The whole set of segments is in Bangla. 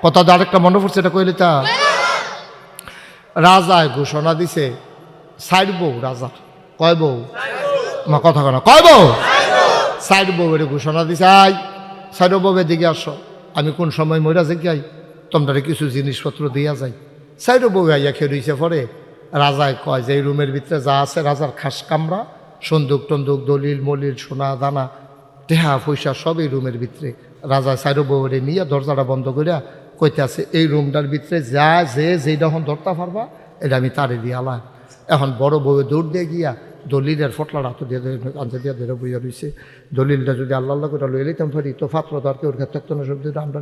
কথা তো আরেকটা মনে পড়ছে, এটা কইলে তা রাজায় ঘোষণা দিছে সাইড বউ রাজা কয় বউ কথা কেন কয় বউ সাইড বউ এর ঘোষণা দিছে আই সাইড বউ এদিকে আসো, আমি কোন সময় মরা যে যাই তোমরা কিছু জিনিসপত্র দিয়া যাই। সাইড বউ আইয়া খেয়ে পরে রাজায় কয় যে এই রুমের ভিতরে যা আছে রাজার খাস কামরা সন্দুক টন্দুক দলিল মলিল সোনা দানা টেহা পয়সা সব এই রুমের ভিতরে। রাজা সাইড বউরে নিয়ে দরজাটা বন্ধ করিয়া কইতে আছে এই রুমটার ভিতরে যা যেটা এখন ধরতে পারবা এটা আমি তারে দিয়ে আলাম। এখন বড় বউয়ে দৌড় দিয়ে গিয়া দলিলের ফটলার হাত দিয়ে আনতে দিয়ে ধরে বইয়া রয়েছে। দলিলটা যদি আল্লাহ করে লই লইতাম পারি তো ফাত্র দরকে ওর ক্ষেত্রে থাকতো না সব দিয়ে আমরা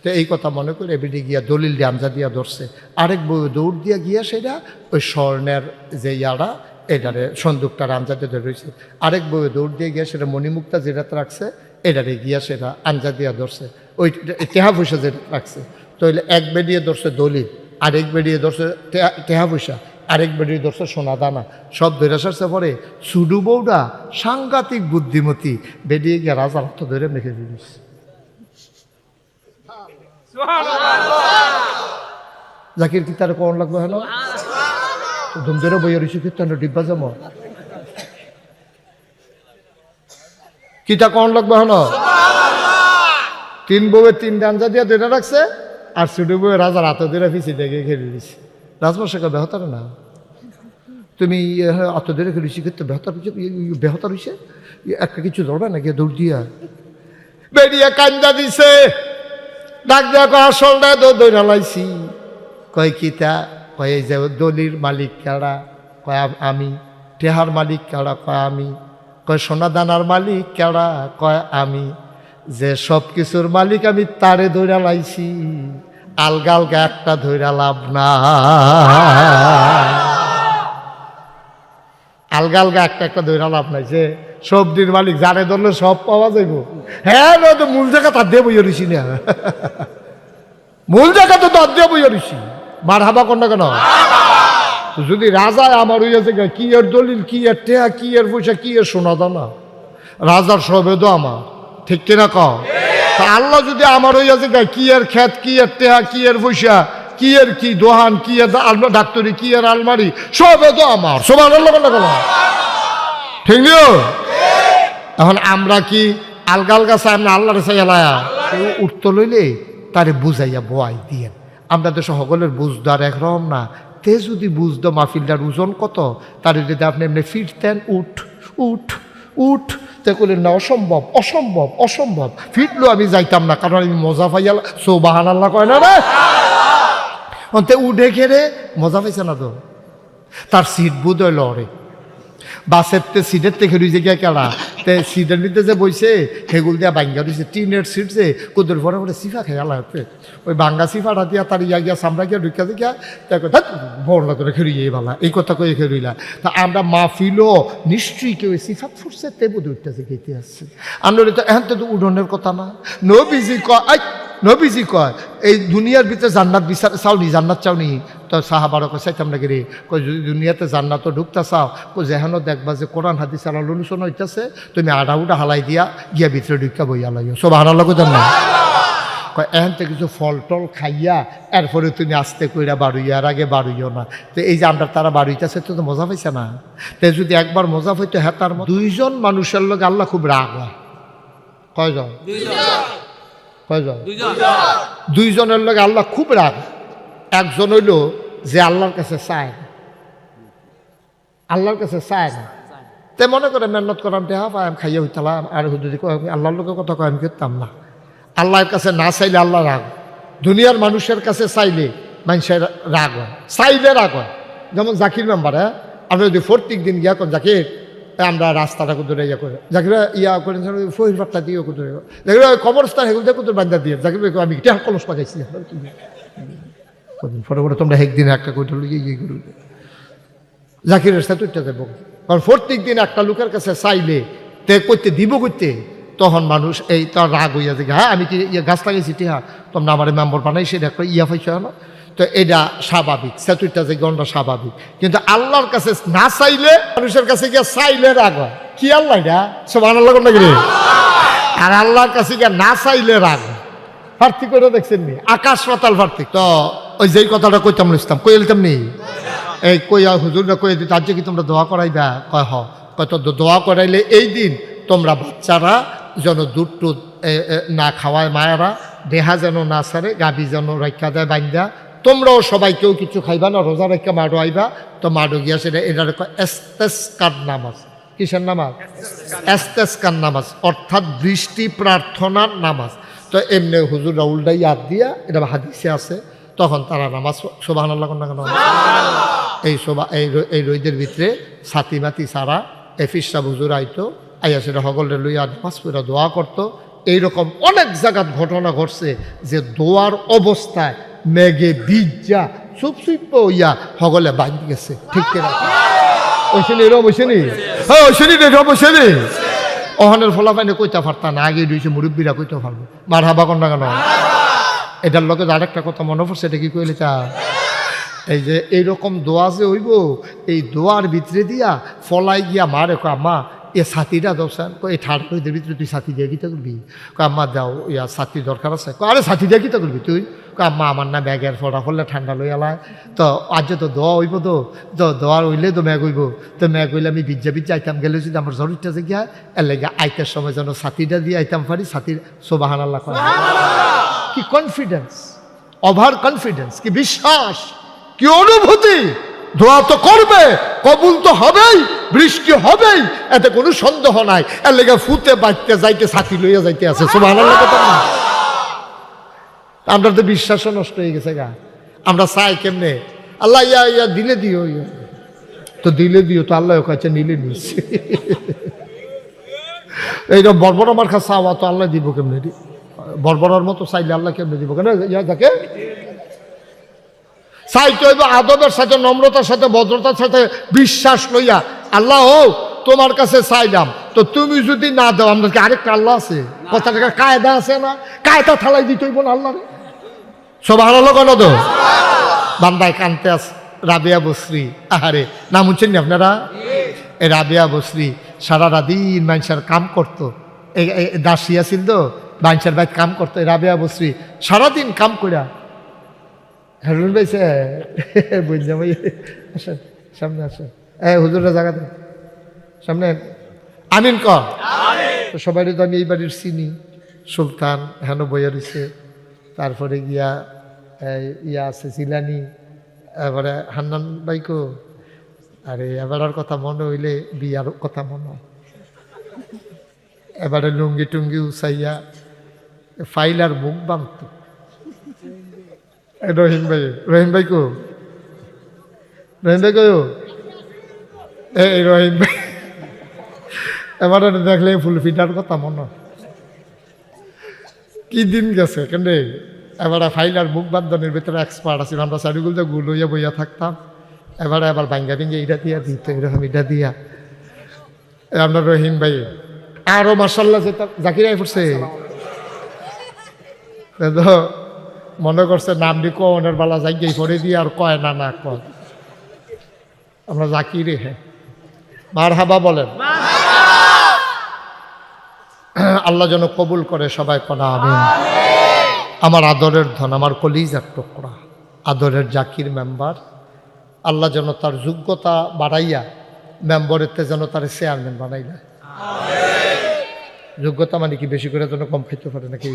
তো এই কথা মনে করে এবিডি গিয়া দলিল দিয়ে আমজা দিয়া ধরছে। আরেক বউয়ে দৌড় দিয়া গিয়া সেটা ওই স্বর্ণের যে ইয়ারা এটারে সন্দুকটার আঞ্জা দিয়ে রয়েছে। আরেক বউয়ে দৌড় দিয়ে গিয়া সেটা মণিমুক্তা যেটাতে রাখছে এটারে গিয়া সেটা আঞ্জা দিয়া ধরছে। ওই টেহা পয়সা যেটা রাখছে তো এক বেডিয়ে ধরছে দলিল, আরেক বেডিয়ে ধরছে টেহা পয়সা, আরেক বেডিয়ে ধরছে সোনা দানা, সব ধরে সারছে। পরে সুডু বউটা সাংঘাতিক বুদ্ধিমতী বেডিয়ে গিয়া রাজার হাত ধরে মেখে দিয়েছে। জাকির কি তার কোন লাগবে হলো ধুম ধরে বইয়া রয়েছে কীর্তন ডিব্বা জম কিতা কোন লাগবে হলো তিন বউয়ে তিন ডাঞ্জা দিয়ে ধরে রাখছে আর সুডু বউয়ে রাজার হাতে ধরে ফিসি দেখে খেলে দিছে। রাজবর্ষকে বেহতার না তুমি হাত ধরে খেলেছি কিন্তু বেহতার হয়েছে একটা কিছু ধরবে নাকি দৌড় দিয়া বেরিয়ে কান্দা দিছে ডাক দেওয়া করা আসলটায় দৌড়া লাইছি। কয় কিতা কয় এই যে দলির মালিক কারা কয় আমি, টেহার মালিক কারা কয় আমি, কয় সোনা দানার মালিক কারা কয় আমি, যে সব কিছুর মালিক আমি তারে ধইরা লাইছি, আলগা আলগা একটা ধইরা লাভ না, আলগা আলগা একটা ধইরা লাভ নাই, যে সবজির মালিক যারে ধরলে সব পাওয়া যাইব। হ্যাঁ তো মূল জায়গা তার দিয়ে বইয়া রইছি না, মূল জায়গা তো তার দিয়ে বইয়া রইছি। মার হাবা কর না কেন? যদি রাজায় আমার হইয়াছে কি এর দলিল, কি এর টেহা, কি এর পয়সা, কি এর সোনা দানা, রাজার সবেদ আমার, ঠিক কিনা কও? তা আল্লাহ যদি আমার হইয়াছে কি এর ক্ষেত, কি এর টেহা, কি এর পয়সা, কি এর কি দোহান, কি এর ডাক্তারি, কি এর আলমারি, সবে তো আমার, সব আল্লাহ কেন? ঠিক নিও? এখন আমরা কি আলগা আলগা চাই না আল্লাহরে চাইয়া উঠতে লইলে তারে বুঝাইয়া বয়াই দিয়ে। আমরা তো সকলের বুঝদার একরকম না, তে যদি বুঝতো মাহফিলটার ওজন কত, তার যদি আপনি এমনি ফিরতেন উঠ উঠ উঠ তে করলেন না অসম্ভব অসম্ভব অসম্ভব, ফিরলেও আমি যাইতাম না, কারণ আমি মজা পাইয়া সোবাহান আল্লাহ কয় না রে অন্তে উঠে খেরে মজা পাইছে না তো। তার সিট বুধ হইল রে বাসের তে সিটের থেকে রুইছে গিয়া কেলা তে সিটের মধ্যে যে বইছে সেগুলো দিয়া বাঙ্গা দিয়েছে টিনের সিট যে কুদুর পরে পরে সিফা খেয়ে আল্লাহ ওই বাঙ্গা সিফাটা দিয়া তার ইয়া গিয়া সামরা গিয়া ঢুকিয়া দেখিয়া বড়লা করে খেয়ে বালা এই কথা কয়ে খেয়ে তা আমরা মাহফিলও নিশ্চয়ই কেউ সিফাত ফুটছে তে বোধ উঠতেছে খেতে আসছে। আমরা তো এখন তো উঠোনের কথা না, নবীজি কয় নবীজি কয় এই দুনিয়ার ভিতরে জান্নাত বিচার চাওনি, জান্নাত চাওনি তো সাহাবারও চাইতাম নাকি রে কই যদি দুনিয়াতে জান্নাতও ঢুকতে চাও যেহেন দেখবা যে কোরআন হাদিস আলাল অনুসরণ হইতেছে তুমি আডা উডা হালাই দিয়া গিয়া ভিতরে ঢুকা বইয়া লাইও সব হারার লোক জান না কয় এখন তো কিছু ফল টল খাইয়া এরপরে তুমি আস্তে কইরা বাড়ুইয়া আর আগে বাড়ুইও না। তো এই যে আমরা তারা বাড়ুইতেছে তো মজা পাইছে না, তো যদি একবার মজা পাইতো হ্যাঁ তার দুইজন মানুষের লোক আল্লাহ খুব রাগ হয়। কয়জন? কয়জন? দুইজনের লোক আল্লাহ খুব রাগ। একজন হইল যে আল্লাহর কাছে চায়, আল্লাহর কাছে চায় না, তে মনে করে মেহনত করাম টেহা পাই আমি খাইয়া হইতালাম আর যদি আল্লাহর লোকের কথা কয় আমি করতাম না। আল্লাহর কাছে না চাইলে আল্লাহ রাগ, দুনিয়ার মানুষের কাছে চাইলে মানুষের রাগ হয়, চাইলে রাগ হয়। যেমন জাকির মেম্বার, হ্যাঁ আপনি যদি প্রত্যেক দিন গিয়া করেন জাকির আমরা রাস্তাটা কুদুরে ইয়া করে জাকির ইয়া করেন ফহির পাট্টা দিয়ে কুদুরে জাকির কবরস্থান সেগুলো দিয়ে কুদুর বান্ধা দিয়ে জাকির আমি টেহা কলস পাকাইছি পরে পরে তোমরা একদিন একটা কইটা লুকিয়ে ইয়ে করু জাকিরের সাথে উঠতে দেবো, কারণ প্রত্যেক দিন একটা লোকের কাছে চাইলে তে করতে দিব করতে তখন মানুষ এই তার রাগ হইয়া যে হ্যাঁ আমি কি ইয়ে গাছ লাগাইছি টিহা তোমরা আমার মেম্বার বানাইছি একটা ইয়া পাইছ না, তো এটা স্বাভাবিক, সেতুইটা যে গন্ডা স্বাভাবিক। কিন্তু আল্লাহর কাছে না চাইলে মানুষের কাছে গিয়ে চাইলে রাগ হয়। কি আল্লাহ এটা সব আল্লাহ নাকি রে? আর আল্লাহর কাছে গিয়ে না চাইলে রাগ, প্রার্থী করে দেখছেন নি? আকাশ পাতাল প্রার্থী। তো ওই যেই কথাটা কইতাম ইসলাম কই এলতাম নি, এই কইয়া হুজুররা কই দিত আজ কি তোমরা দোয়া করাইবা? কয় হ। কত দোয়া করাইলে এই দিন তোমরা বাচ্চারা যেন দুধ টুধ না খাওয়ায়, মায়েরা দেহা যেন না সারে, গাভী যেন রক্ষা দেয় বাইন্দা, তোমরাও সবাই কেউ কিছু খাইবা না, রোজা রেখা মাডো আইবা। তো মাডো গিয়া সেটা এটার এস্তেসকার নামাজ। কিসের নামাজ? এস্তেসকার নামাজ, অর্থাৎ বৃষ্টি প্রার্থনার নামাজ। তো এমনি হুজুররা উল্টাই হাত দিয়া, এটা হাদিসে আছে, তখন তারা নামাজ সুবহানাল্লাহ না কেন এই এই রইদের ভিতরে ছাতি মাতি সারা এফিসা হুজুর আইতো, আইয়া সেটা হগলের লইয়া নামাজ পড়া দোয়া করতো। এইরকম অনেক জায়গার ঘটনা ঘটছে যে দোয়ার অবস্থায় মেঘে বীজা চুপ চুপ ইয়া হগলে বাঁধি গেছে। ঠিক কিনা? ওইখানে এরম বসেনি, হ্যাঁ ওইখানে এরম বসেনি। ওখানের ফলাফাইনে কইতে পারতা না, আগে রয়েছে মুরব্বীরা কইতে পারবো। মার হাবা কন্যা কেন? এটার লোকে আরেকটা কথা মনে পড়ছে, এটা কি কইলে চা, এই যে এইরকম দোয়া যে হইব, এই দোয়ার ভিতরে দিয়া ফলাই গিয়া মা রেখো আম্মা এ ছাতিটা দোসান, এই ঠান্ডা রইদের ভিতরে তুই ছাতি দিয়ে কিতা করবি? আম্মা দাও ইয়া ছাতি দরকার আছে। আরে ছাতি দিয়ে কিতা করবি তুই? আম্মা আমার না ব্যাগের ফোড়া করলে ঠান্ডা লই আলায়, তো আজ তো দোয়া হইব, তো দোয়া হইলে তো ম্যাগ হইব, তো ম্যাগ হইলে আমি ভিজা আইতাম গেলে যদি আমার শরীরটা যে গিয়া এর লেগে আইতার সময় যেন ছাতিটা দিয়ে আইতাম পারি। ছাতির সুবহানাল্লাহ। কি কনফিডেন্স, ওভার কনফিডেন্স, কি বিশ্বাস, কি অনুভূতি! দোয়া তো করবে, কবুল তো হবেই, বৃষ্টি হবেই, এতে কোনো সন্দেহ নাই। এর লেগে ফুতে বাঁচতে যাইতে ছাতি লইয়া যাইতে আছে। সুবহানাল্লাহ কথা না? আমরা তো বিশ্বাসও নষ্ট হয়ে গেছে গা। আমরা চাই কেমনে আল্লাহ ইয়া ইয়া দিলে দিও, ইয়া তো দিলে দিও, তো আল্লাহ কাছে নিলে নিচ্ছে। এইরকম বর্বর আমার কাছে চাওয়া তো আল্লাহ দিব কেমনে? বর্বরার মতো চাইলে আল্লাহ কেমনে দিব? কেন ইয়া যাকে চাইতে হইব আদবের সাথে, নম্রতার সাথে, ভদ্রতার সাথে, বিশ্বাস লইয়া। আল্লাহ ও তোমার কাছে চাইলাম, তো তুমি যদি না দাও, আমাদেরকে আরেকটা আল্লাহ আছে, কথাটা কায়দা আছে না? কায়দা থালাই দিতে হইব না আল্লাহ। সুবহানাল্লাহ কেন তো? বান্দায় কানতে আস রাবিয়া বসরি, আহারে নাম শুনছেন নি আপনারা? এই রাবিয়া বসরি সারা দিন মানুষের কাম করতো, এই দাসিয়া ছিল তো, মানুষের বাইর কাম করতো। এই রাবিয়া বসরি সারাদিন কাম করিয়া হারুন ভাইছে বুঝলাম, আসেন সামনে আসেন, হুজুরের জায়গা দেন সামনে, আমিন কর। সবাই তো আমি এই বাড়ির চিনি, সুলতান হেন বইয়া রয়েছে, তারপরে গিয়া ইয়া আছে জিলানি, এবারে হান্নান বাইকো। আরে এবারের কথা মনে হইলে বিয়ার কথা মনে হয়। এবারে লুঙ্গি টুঙ্গি উচাইয়া ফাইলার মুখ বানত। রহিম ভাই, রহিম ভাই কো, রহিম ভাই কো, এই রহিম ভাই এবারে দেখলে ফুল ফিটার কথা মনে, কি দিন গেছে কেন। এবারে ফাইলার মুখ বান্ধনের ভিতরে এক্সপার্ট আছে, আমরা চারিগুলো গুল হইয়া বইয়া থাকতাম। এবারে আবার ভাঙ্গা ভেঙ্গে এটা দিয়া দিত, এরকম এটা দিয়া। আপনার রহিম ভাই আরো মার্শাল্লাহ যেতাম, জাকিরাই পড়ছে মনে করছে নাম দি কনের বেলা জায়গায় পড়ে দিয়ে আর কয় না না কয় আমরা জাকিরে। হ্যাঁ মারহাবা বলেন। আল্লাহ যেন কবুল করে, সবাই কনা আমিন। আমার আদরের ধন, আমার কলিজার টুকরা, আদরের জাকির মেম্বার, আল্লাহ যেন তার যোগ্যতা বাড়াইয়া মেম্বরেতে যেন তার চেয়ারম্যান বানাই না। যোগ্যতা মানে কি বেশি করে যেন কম খাইতে পারে নাকি?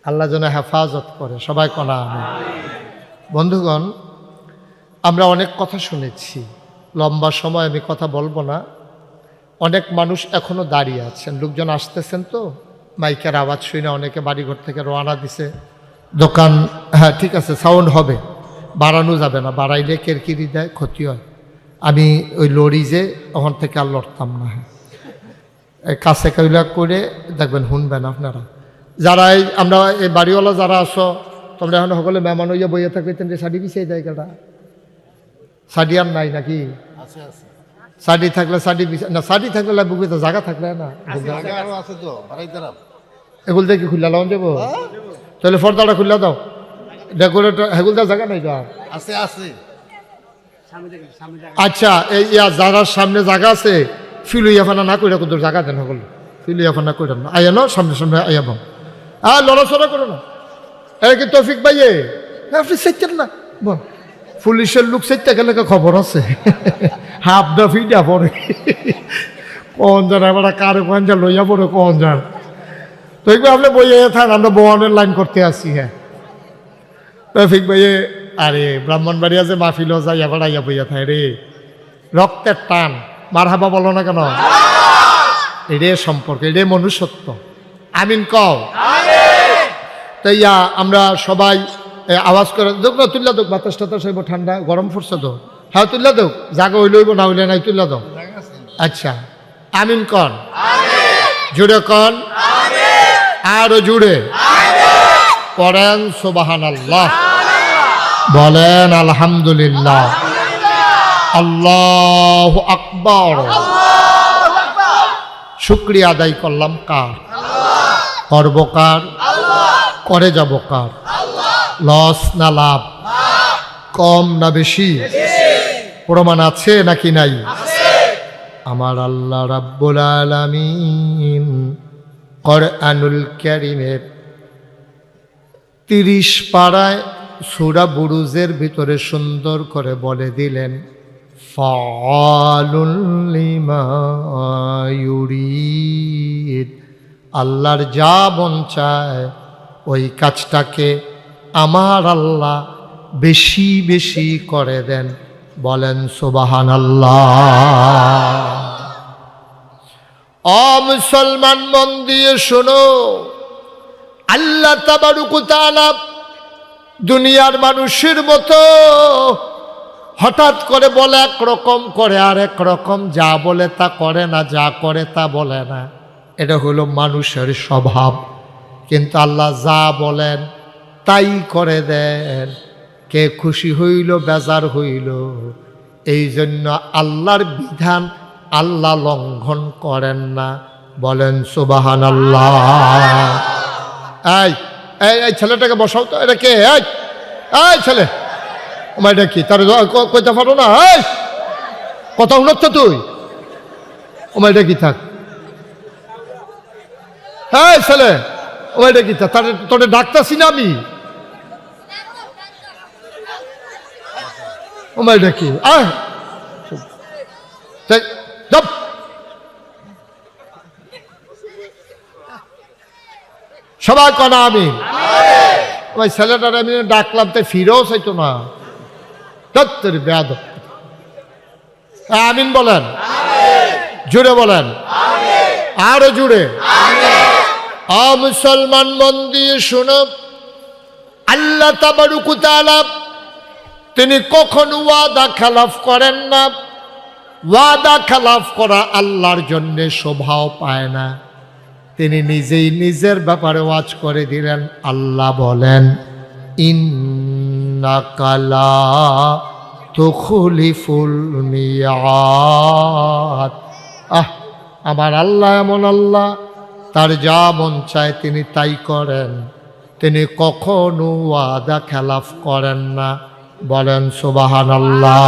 আল্লাহ যেন হেফাজত করে, সবাই কনা আমিন। বন্ধুগণ, আমরা অনেক কথা শুনেছি, লম্বা সময় আমি কথা বলবো না। অনেক মানুষ এখনো দাঁড়িয়ে আছেন, লোকজন আসতেছেন, তো মাইকের আওয়াজ শুনে অনেকে বাড়িঘর থেকে রওনা দিছে। দোকান, হ্যাঁ ঠিক আছে, সাউন্ড হবে, বাড়ানো যাবে না, বাড়াইলে কেরকিরি দেয়, ক্ষতি হয়। আমি ওই লরি যে ওখান থেকে আর লড়তাম না। হ্যাঁ কাছে কইলা করে দেখবেন, শুনবেন আপনারা যারা আমরা এই বাড়িওয়ালা যারা আসো, তোমরা এখন সকলে মেহমান হইয়া বইয়া থাকবে, যে শাড়ি বিছিয়ে জায়গাটা শাড়ি আর নাই নাকি? শাড়ি থাকলে শাড়ি না, শাড়ি থাকলে বুকে তো জায়গা থাকলে না, এগুলো দেখি খুললা লাগান যাবো, তাহলে ফর্দাটা খুললা দাও, ডেকোরেটর হেগুল দেওয়ার জায়গা নাই তো আছে আছে। আচ্ছা এই যারা সামনে জায়গা আছে, ফিলুইয়া ফানা না করে কোথাও জায়গা দেন, সকল ফিলুইয়া ফানা করে না, আইয়া ন সামনে সামনে আইয়া বাম, লড়াচড়া করো না। এটা কি তৌফিক ভাইয়ে? আপনি চাইতেন না বল, পুলিশের লোক চাইতে গেলে খবর আছে। হাফ দা ফিডা পড়ে কোন জান এবার কারে কোন যা লইয়া পড়ে কোন যান। তো একবার আপনি বইয়ে থাক, আমরা বহনের লাইন করতে আসি। হ্যাঁ তৌফিক ভাইয়ে, আরে ব্রাহ্মণবাড়িয়া যে মাহফিল যাই এবার আইয়া বইয়া থাই রে, রক্তের টান, মার হাবা বলো না কেন? এটাই সম্পর্ক, এটাই মনুষ্যত্ব। আমিন কও। তাইয়া আমরা সবাই আওয়াজ করে দোক না, তুল্লা দোক, বাতাস টাতাস হইব, ঠান্ডা গরম পড়ছে তো। হ্যাঁ তুল্লা দোক, জাগা হইলে হইব, না হইলে নাই, তুল্লা দাও। আচ্ছা আমিন কন, জুড়ে কন, আরো জুড়ে পড়েন সুবহানাল্লাহ, বলেন আলহামদুলিল্লাহ, আল্লাহু আকবার। শুকরিয়া আদায় করলাম কার? করব কার? করে যাব কার? লস না লাভ? কম না বেশি? প্রমাণ আছে নাকি নাই? আমার আল্লাহ রাব্বুল আলামিন কোরআনুল কারীমের 30 পারায় সূরা বুরুজের ভিতরে সুন্দর করে বলে দিলেন, ফাআলুল লিমা ইউরিদ। আল্লাহর যা মন চায় ওই কাজটাকে আমার আল্লাহ বেশি বেশি করে দেন, বলেন সুবহানাল্লাহ। ও মুসলমান মন দিয়ে শোনো, আল্লাহ তাবারক ওয়া তাআলা দুনিয়ার মানুষের মতো হঠাৎ করে বলে একরকম, করে আর এক রকম, যা বলে তা করে না, যা করে তা বলে না। এটা হলো মানুষের স্বভাব। কিন্তু আল্লাহ যা বলেন তাই করে দেন। কে খুশি হইল বেজার হইল, এই জন্য আল্লাহর বিধান আল্লাহ লঙ্ঘন করেন না, বলেন সুবহানাল্লাহ। এই এই ছেলেটাকে বসাও তো, এটা কে? এই ছেলে, আমার এটা কি? তার কইতে পারো না? এই কথা শুনছ তুই? আমার এটা কি? থাক। হ্যাঁ ছেলে, আমার এটা কি? তোরে ডাকতাছি না আমি? আমার এটা কি? সবাই কনা আমি ওই ছেলেটার আমি ডাকলাম, তাই ফিরেও চাইতো না। বেয়াদব। আমিন বলেন, জুড়ে বলেন, আরো জুড়ে। মুসলমান মন দিয়ে শুনো, আল্লাহ তাবারক ওয়া তাআলা তিনি কখনো ওয়াদা খেলাফ করেন না। ওয়াদা খেলাফ করা আল্লাহর জন্য শোভাও পায় না। তিনি নিজেই নিজের ব্যাপারে ওয়াজ করে দিলেন। আল্লাহ বলেন, ইন্নাকা লা তুখলিফুল মিয়াদ। আমার আল্লাহ এমন আল্লাহ, তার যা মন চায় তিনি তাই করেন। তিনি কখনো ওয়াদা খেলাফ করেন না, বলেন সুবহানাল্লাহ।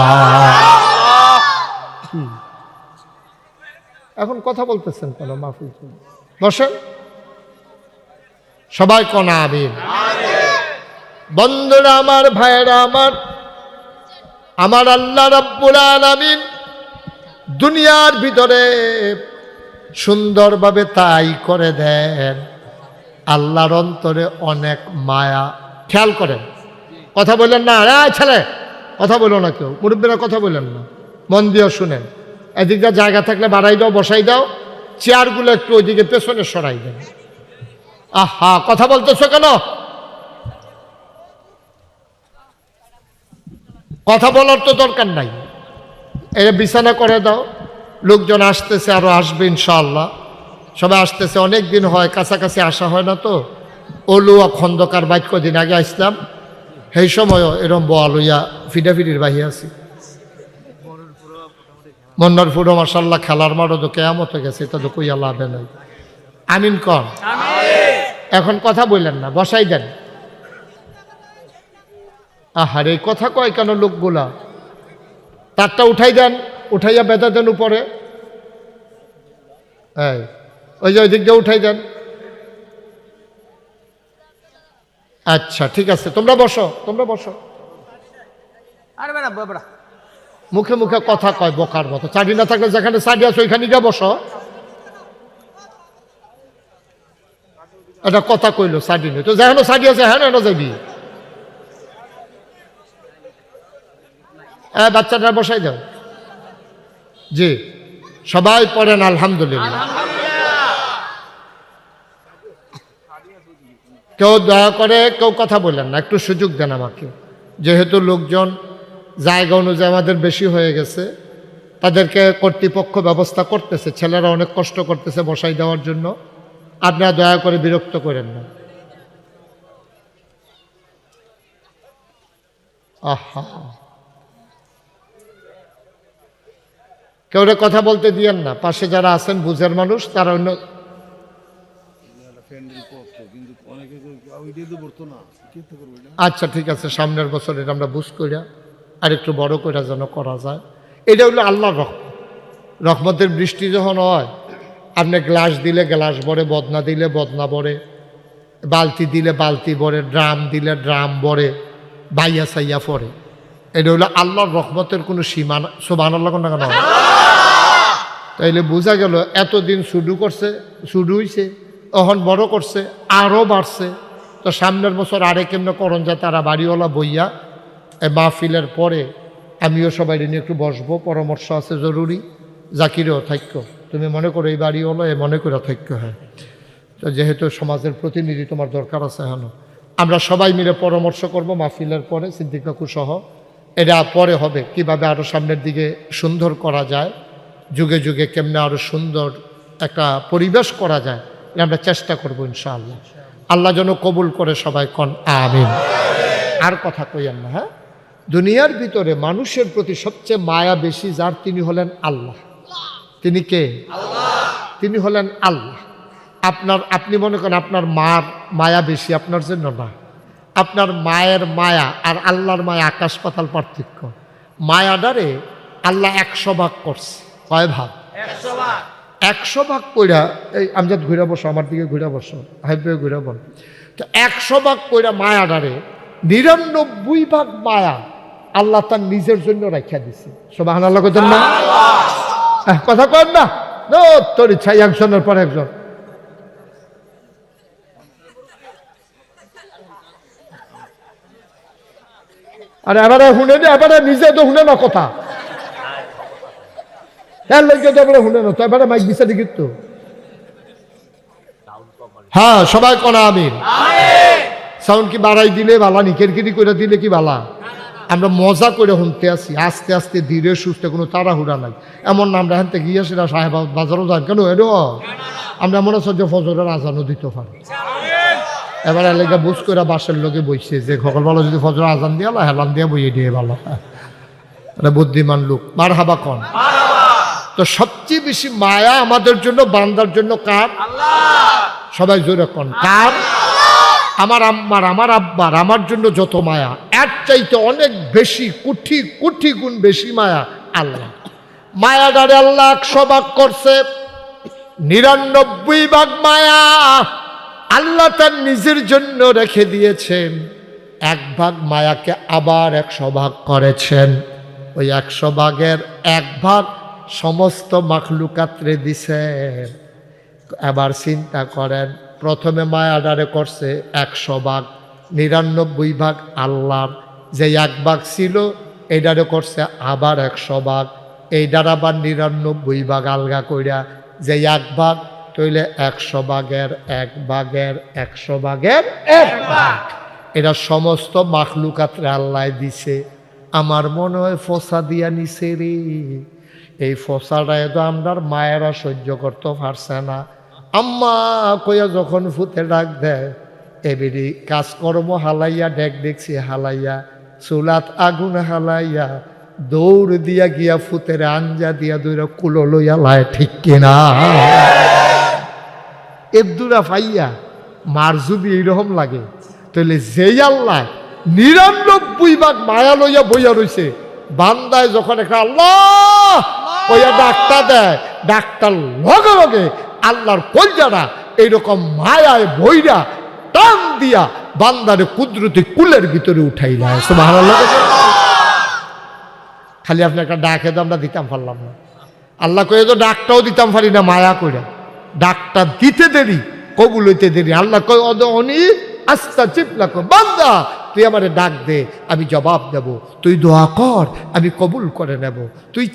এখন কথা বলতেছেন কেন? মাহফিল বসেন, সবাই কোনা আমিন। বন্ধুরা আমার, ভাইয়েরা আমার, আমার আল্লাহ রাব্বুল আলামিন দুনিয়ার ভিতরে সুন্দরভাবে তাই করে দেন। আল্লাহর অন্তরে অনেক মায়া। খেয়াল করেন, কথা বললেন না ছেলে, কথা বলো না, কেউ মুরব্বীরা কথা বললেন না, মন দিয়ে শুনেন। এদিকটা জায়গা থাকলে বাড়াই দাও, বসাই দাও, চেয়ারগুলো একটু ওইদিকে পেছনে সরাই দেন। আহা, কথা বলতেছো কেন? কথা বলার তো দরকার নাই, এটা বিছানা করে দাও। লোকজন আসতেছে, আরো আসবে ইনশাআল্লাহ, সবাই আসতেছে। অনেক দিন হয়, কাছাকাছি আসা হয় না তো। ওলুয়া খন্দকার বাইক কদিন আগে আসলাম, সেই সময়ও এরম বোয়া লইয়া ফিডাফিডির বাহি আছি। মন্নারপুরও মাশাআল্লাহ খেলার মাঠও তো কেয়ামত হয়ে গেছে, এটা তো কইয়া লাভে নাই। আমিন কর। এখন কথা বললেন না, বসাই দেন। আহারে কথা কয় কেন লোকগুলা? তারটা উঠাই দেন, উঠাইয়া বেঁধে দেন উপরে। ওই যে ওই দিক দিয়ে উঠাই দেন। আচ্ছা ঠিক আছে, তোমরা বসো, তোমরা বসো। আরে বেড়া বেড়া মুখে মুখে কথা কয় বোকার মতো। চাবি না থাকলে যেখানে চাবি আছে ওইখানে গিয়ে বসো। এটা কথা কইলো চাবি নেই তো, যেখানে চাবি আছে হ্যাঁ না যাবি। বাচ্চাটা বসাই দাও। জি, সবাই পড়েন আলহামদুলিল্লাহ। কেউ দয়া করে কেউ কথা বললেন না, একটু সুযোগ দেন আমাকে। যেহেতু লোকজন জায়গা অনুযায়ী আমাদের বেশি হয়ে গেছে, তাদেরকে কর্তৃপক্ষ ব্যবস্থা করতেছে, ছেলেরা অনেক কষ্ট করতেছে বসাই দেওয়ার জন্য। আপনারা দয়া করে বিরক্ত করেন না। আহা, কেউ কথা বলতে দিয়েন না। পাশে যারা আছেন বুঝের মানুষ, তারা অন্য। আচ্ছা ঠিক আছে, সামনের বছর এটা আমরা বুঝ করিয়া আর একটু বড় করে যেন করা যায়। এটা হলো আল্লাহর রহমত। রহমতের বৃষ্টি যখন হয়, আপনি গ্লাস দিলে গ্লাস ভরে, বদনা দিলে বদনা ভরে, বালতি দিলে বালতি ভরে, ড্রাম দিলে ড্রাম ভরে, বাইয়া সাইয়া পড়ে। এটা হলো আল্লাহর রহমতের কোনো সীমা না। সুবহানাল্লাহ না কেন? তাইলে বোঝা গেল এতদিন শুরু করছে, শুরু হয়েছে, তখন বড় করছে, আরও বাড়ছে। তো সামনের বছর আরে কেমনে করণ যায়, তারা বাড়িওয়ালা বইয়া এই মাহফিলের পরে আমিও সবাই নিয়ে একটু বসবো, পরামর্শ আছে জরুরি। জাকিরেও থাক্য, তুমি মনে করো এই বাড়িওয়ালা এ মনে করে থাক্য। হ্যাঁ, তো যেহেতু সমাজের প্রতিনিধি তোমার দরকার আছে, হ্যাঁ, আমরা সবাই মিলে পরামর্শ করব মাহফিলের পরে, সিদ্দিক কাকু সহ। এটা পরে হবে কিভাবে আরও সামনের দিকে সুন্দর করা যায়, যুগে যুগে কেমনে আরও সুন্দর একটা পরিবেশ করা যায়, এটা আমরা চেষ্টা করবো ইনশাআল্লাহ। আল্লাহ যেন কবুল করে, সবাই কন আমিন। আর কথা কইয়েন না। হ্যাঁ, দুনিয়ার ভিতরে মানুষের প্রতি সবচেয়ে মায়া বেশি যার, তিনি হলেন আল্লাহ। তিনি কে? তিনি হলেন আল্লাহ। আপনি মনে করেন আপনার মার মায়া বেশি, আপনার জন্য না। আপনার মায়ের মায়া আর আল্লাহর মায়া আকাশ পাতাল পার্থক্য। মায়াডারে আল্লাহ 100 ভাগ করছে। কয় ভাগ? 100 ভাগ। 100 ভাগ কইরা, এই আমজাদ ঘুরে বসো, আমার দিকে ঘুরে বসো, হাইবে ঘুরে বল। তো 100 ভাগ কইরা মায়াডারে 99 ভাগ মায়া আল্লাহ তার নিজের জন্য রাখিয়া দিছে। সুবহানাল্লাহ কইতেন না? কথা কন না, তোর ইচ্ছা, একজনের পর একজন। আর এবারে শুনে নি, এবারে নিজে তো শুনে না কথা, এর লোককে তো এবারে শুনে না তো, এবারে মাইক বিচারি কিন্তু। হ্যাঁ, সবাই কনা আমিন। সাউন্ড কি বাড়াই দিলে বালা, নিকেরকিরি করে দিলে কি বালা? আমরা মজা করে শুনতে আসি, আস্তে আস্তে ধীরে সুস্থে, কোনো তাড়াহুড়া নাই। এমন না আমরা হাতে গিয়ে সেটা সাহেব বাজারও যান কেন, এর আমরা মনে হচ্ছে যে ফজরের আজানও দিতে পারি। এবার এলাকা বুঝ করে বাসের লোকে বইছে যে সকালবেলা যদি ফজর আজান দিয়ে হেলান দিয়ে বইয়ে দিয়ে ভালো। এটা বুদ্ধিমান লোক, মার হাবা কন। তো সবচেয়ে বেশি মায়া আমাদের জন্য, বান্দার জন্য কার? সবাই জোরে কন, কার? আমার আম্মার, আমার আব্বার, আমার জন্য যত মায়া, এর চাইতে অনেক বেশি, কোটি কোটি গুণ বেশি মায়া আল্লাহ। মায়াডারে আল্লাহ 100 ভাগ করছে। 99 ভাগ মায়া আল্লাহ তার নিজের জন্য রেখে দিয়েছেন। 1 ভাগ মায়াকে আবার 100 ভাগ করেছেন। ওই 100 ভাগের 1 ভাগ সমস্ত মাখলুকাতরে দিছেন। এবার চিন্তা করেন, প্রথমে মায়াডারে করছে 100 ভাগ, 99 ভাগ আল্লাহর। যে 1 ভাগ ছিল এইডারে করছে আবার 100 ভাগ, এইডার আবার 99 ভাগ আলগা কইরা, যে 1 ভাগ তৈলে 100 ভাগের 1 ভাগের 100 ভাগের 1 ভাগ। এটা সমস্ত মাখলুকাতরে আল্লাহ দিছে। আমার মনে হয় ফসা দিয়া নিছে রে। এই ফসাটায় তো আমরার মায়েরা সহ্য করতে পারছে না। আম্মা কইয়া যখন ফুতে ডাক দেয়, এবেরি কাজকর্ম হালাইয়া, ডেক দেখছি হালাইয়া, চুলাত আগুন হালাইয়া, দৌড় দিয়া গিয়া ফুতের আঞ্জা দিয়া দৌড়া কুলো লইয়া লায়, ঠিক কিনা? এবদুরা পাইয়া মার যদি এইরকম লাগে, তাহলে যেই আল্লাহ 99 ভাগ মায়া লইয়া বইয়া রইছে, বান্দায় যখন একটা আল্লাহ কইয়া ডাক্তার দেয়, ডাক্তার লগে লগে আল্লাহর কলজারা এইরকম মায়ায় বইরা টান দিয়া বান্দারে কুদরতি কুলের ভিতরে উঠাইলা। সুবহানাল্লাহ। খালি আপনি একটা ডাকে তো আমরা দিতাম পারলাম না। আল্লাহ কয়ে তো ডাকটাও দিতাম পারি না মায়া করে। ডাকটা দিতে দেরি, কবুল হইতে দেরি। আল্লাহ কয় অনি আস্তা চিপলাক, বান্দা তুই আমারে ডাক দে, আমি জবাব দেব। তুই দোয়া কর, আমি কবুল করে নেব। তুই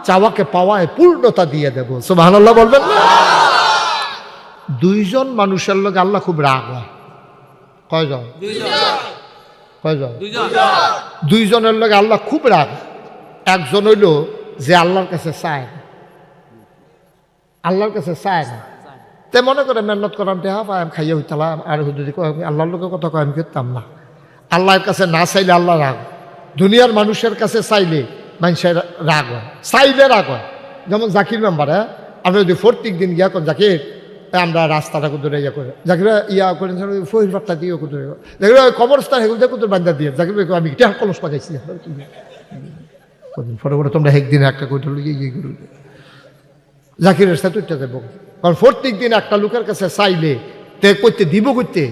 চাওয়াকে পাওয়ায় পূর্ণতা দিয়ে দেব। সুবহানাল্লাহ বলবেন না? দুইজন মানুষের লোক আল্লাহ খুব রাগ হয়। কয়জন? কয়জন? দুইজনের লোক আল্লাহ খুব রাগ। একজন হইল যে আল্লাহর কাছে চায় না, আল্লাহর কাছে চায় না। তে মনে করে মেহনত করাম টেহা পাই আমি খাইয়া হইতালাম, আর যদি আল্লাহর লোকের কথা কয় আমি করতাম না। আল্লাহর কাছে না চাইলে আল্লাহ রাগ। দুনিয়ার মানুষের কাছে চাইলে মানুষের রাগ হয়, চাইলে রাগ হয়। যেমন জাকির মেম্বার, হ্যাঁ, আপনি যদি প্রত্যেক দিন গিয়া করেন জাকির আমরা রাস্তাটা কুদুরে ইয়া করে, জাকির ইয়া করেন ফহির পাট্টা দিয়ে কুদুরে, জাকির কবরস্থান হেগুল দিয়ে কুদুর বান্ধা দিয়ে, জাকির আমি টেহা কলস পাঠাইছি। পরে পরে তোমরা একদিন একটা কইটা লুকিয়ে ইয়ে করু, জাকিরের সাথে উঠতে দেবো। কারণ প্রত্যেক দিন একটা লোকের কাছে চাইলে তে করতে দিব করতে,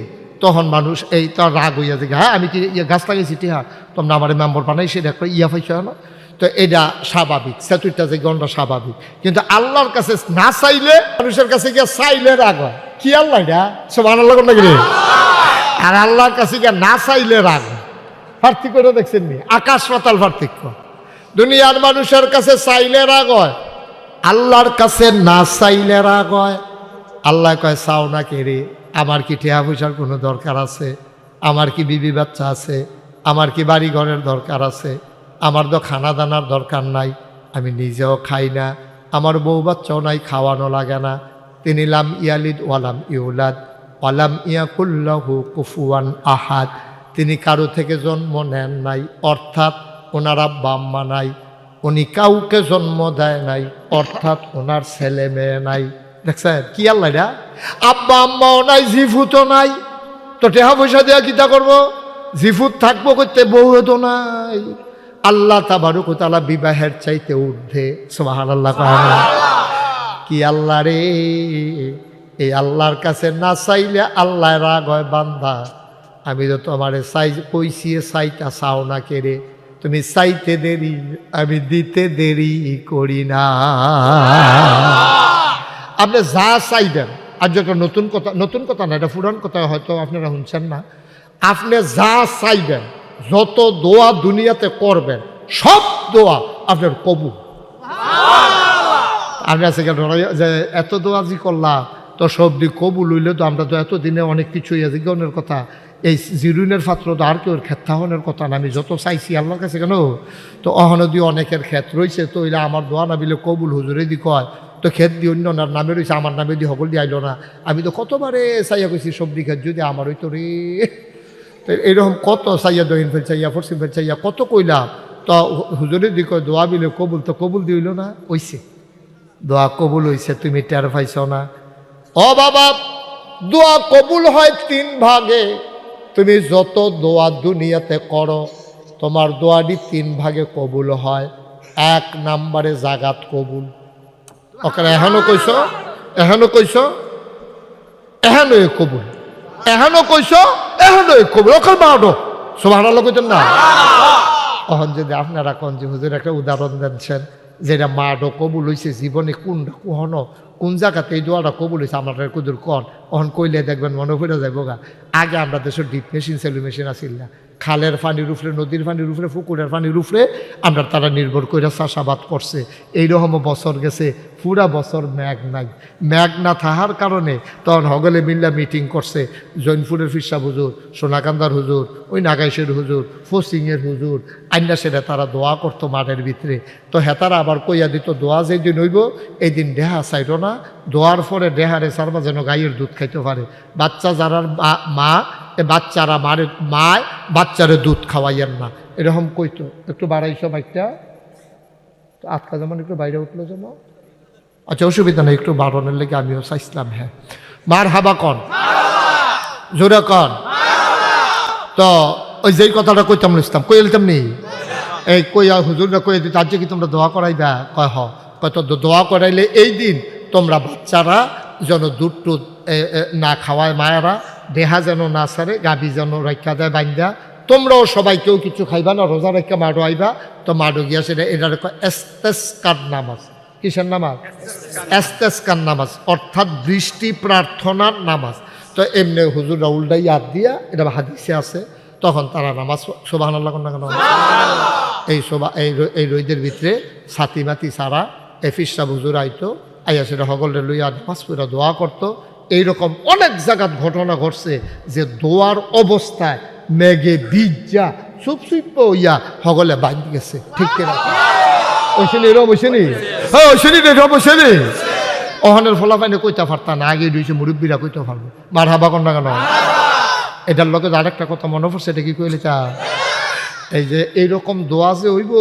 তখন মানুষ এই তার রাগ হইয়া যে হ্যাঁ আমি কি ইয়ে গাছ লাগাইছি টিহা তোমরা আমার মেম্বার বানাই সেটা একটা ইয়া পাইছ না। তো এটা স্বাভাবিক, সেতুইটা যে গণটা স্বাভাবিক। কিন্তু আল্লাহর কাছে না চাইলে, মানুষের কাছে গিয়ে চাইলে রাগ হয়। কি আল্লাহ এটা সুবহানাল্লাহ নাকি রে? আর আল্লাহর কাছে গিয়ে না চাইলে রাগ হয়। পার্থক্য করে দেখছেন নি? আকাশ পাতাল পার্থক্য। দুনিয়ার মানুষের কাছে চাইলে রাগ হয়, আল্লাহর কাছে না চাইলে রাগ হয়। আল্লাহ কয় চাও না কে রে? আমার কি টেহা পয়সার কোনো দরকার আছে? আমার কি বিবি বাচ্চা আছে? আমার কি বাড়ি ঘরের দরকার আছে? আমার তো খানা দানার দরকার নাই, আমি নিজেও খাই না, আমার বউ বাচ্চাও নাই, খাওয়ানো লাগে না। তিনি লাম ইয়ালিদ ওয়ালাম ইউলাদ ওয়ালাম ইয়াকুল্লাহু কুফুয়ান আহাদ, তিনি কারো থেকে জন্ম নেন নাই, অর্থাৎ ওনার আব্বা আম্মা নাই, উনি কাউকে জন্ম দেয় নাই, অর্থাৎ ওনার ছেলে মেয়ে নাই। দেখছেন কি আল্লাহ এটা? আব্বা আম্মাও নাই, জিফুতও নাই, তো টেহা পয়সা দেওয়া কিতা করবো? জিফুত থাকবো করতে, বউ তো নাই। আল্লাহ তাবারক ওয়া তাআলা বিবাহের চাইতে ঊর্ধ্বে। সুবহানাল্লাহ। কি আল্লাহ রে! এই আল্লাহর কাছে না চাইলে আল্লাহ রাগ হয়। বান্দা আমি তো তোমারে চাই কইছি, চাইতা চাও না কে রে? তুমি চাইতে দেরি, আমি দিতে দেরি করি না। আপনি যা চাইবেন, আর যেটা নতুন কথা না, এটা পুরান কথা, হয়তো আপনারা শুনছেন না। আপনি যা চাইবেন, যত দোয়া দুনিয়াতে করবেন, সব দোয়া আপনার কবুল। আপনি আছে যে এত দোয়া জি করলাম তো সব দিক কবুল হইলে তো আমরা তো এতদিনে অনেক কিছুই আছে গণের কথা। এই জিরুনের পাত্র তো আর কেউ ক্ষেত্রাহনের কথা না। আমি যত চাইছি আল্লাহর কাছে কেন, তো অহনদি অনেকের ক্ষেত রয়েছে, তো এরা আমার দোয়া না বিলে কবুল হুজুরে দি কয়, তো ক্ষেত দিয়ে অন্য নামে রয়েছে, আমার নামে দিয়ে সকল দিয়ে আইল না। আমি তো কতবারে চাইয়া কইছি সবজি ক্ষেত যদি আমার হইতো রে। তো এইরকম কত চাইয়া দহিন ফেল চাইয়া পশ্চিম ফেল চাইয়া কত কইলাম, তো হুজুরে দি কয় দোয়া বিলে কবুল, তো কবুল দিইল না। ওইছে দোয়া কবুল হইছে, তুমি টের পাইছ না? ও বাবা, দোয়া কবুল হয় 3 ভাগে। তুমি যত দোয়া দুনিয়াতে করো, তোমার দোয়াটি 3 ভাগে কবুল হয়। 1 নম্বরে জাগাত কবুল। ওখানে এখনো কইস, এখনো কইস, এখনো কবুল, এখনো কইস, এখনো কবুল। ওখানে বাড়ো সুবহানাল্লাহ কইতেন না? তখন যদি আপনারা কোন যে হুজুর একটা উদাহরণ দিচ্ছেন যেটা মাডো কবুল হয়েছে জীবনে, কোন জায়গাতে এই দোয়াটা কবুল হয়েছে আমার কুদুর কন, অহন কইলে দেখবেন মনে পড়ে যাইব গা। আগে আমরা দেশের ডিপ মেশিন সেলু মেশিন আসিল না, খালের পানির উপরে, নদীর পানির উপরে, পুকুরের পানির উপরে আমরা তারা নির্ভর করে চাষাবাদ করছে। এইরকম বছর গেছে, পুরা বছর মেঘ নাই। মেঘ না থাকার কারণে তখন হগলে মিল্লা মিটিং করছে। জৈনপুরের ফিরসা হুজুর, সোনাকান্দার হুজুর, ওই নাগাইশের হুজুর, ফসিংয়ের হুজুর, আইনা সেটা তারা দোয়া করতো মাঠের ভিতরে। তো হেতারা আবার কইয়া দিত দোয়া যেদিন হইব এই দিন দেহা চাইল না, দোয়ার পরে দেহারে সারবা যেন গাইয়ের দুধ খাইতে পারে। বাচ্চা যারা মা, বাচ্চারা মায় বাচ্চারে দুধ খাওয়াইয়েন না, এরকম কইতো। একটু বাড়াইছো বাইকটা, আটকা যেমন একটু বাইরে উঠলো যেন। আচ্ছা অসুবিধা নেই, একটু বাড়ানোর লেগে আমিও চাইছিলাম। হ্যাঁ, মার হাবা কন, জোরে কন। তো ওই যেই কথাটা কইতাম ইসলাম কই এলতাম নি, এই কইয়া হুজুররা কইয়া দিত আজকে কি তোমরা দোয়া করাইবা? কয় হ। কয় তো দোয়া করাইলে এই দিন তোমরা বাচ্চারা যেন দুধ টুধ না খাওয়ায় মায়েরা, দেহা যেন না সারে, গাভী যেন রক্ষা দেয় বাইন্দা। তোমরাও সবাই কেউ কিছু খাইবা না, রোজা রেখা মাডো আইবা। তো মাডো গিয়া সেটা এটার এস্তেস্কার নামাজ। কিসের নামাজ? এস্তেস্কার নামাজ, অর্থাৎ বৃষ্টি প্রার্থনার নামাজ। তো এমনি হুজুররা উল্টাই ইয়াদ দিয়া, এটা হাদিসে আছে, তখন তারা নামাজ সুবহানাল্লাহ না কেন এই রইদের ভিতরে ছাতি মাতি সারা এফিসা হুজুর আইতো, আইয়া সেটা হগলে লইয়া নামাজ পড়া দোয়া করতো। এইরকম অনেক জায়গার ঘটনা ঘটছে যে দোয়ার অবস্থায় মেঘে বিজ্জা চুপ ইয়া হগলে বাঁধি গেছে। ঠিক কিনা? ওইখানে এরম ওইখানে, হ্যাঁ ওইখানে এরম ওইখানে ওখানের ফলাফাইনে কইতে পারতা না, আগে রয়েছে মুরব্বীরা কইতে পারবো। মার হাবা কর না কেন? এটার লোকে আরেকটা কথা মনে পড়ছে, এটা কি কইলে তা এই যে এইরকম দোয়া যে হইব,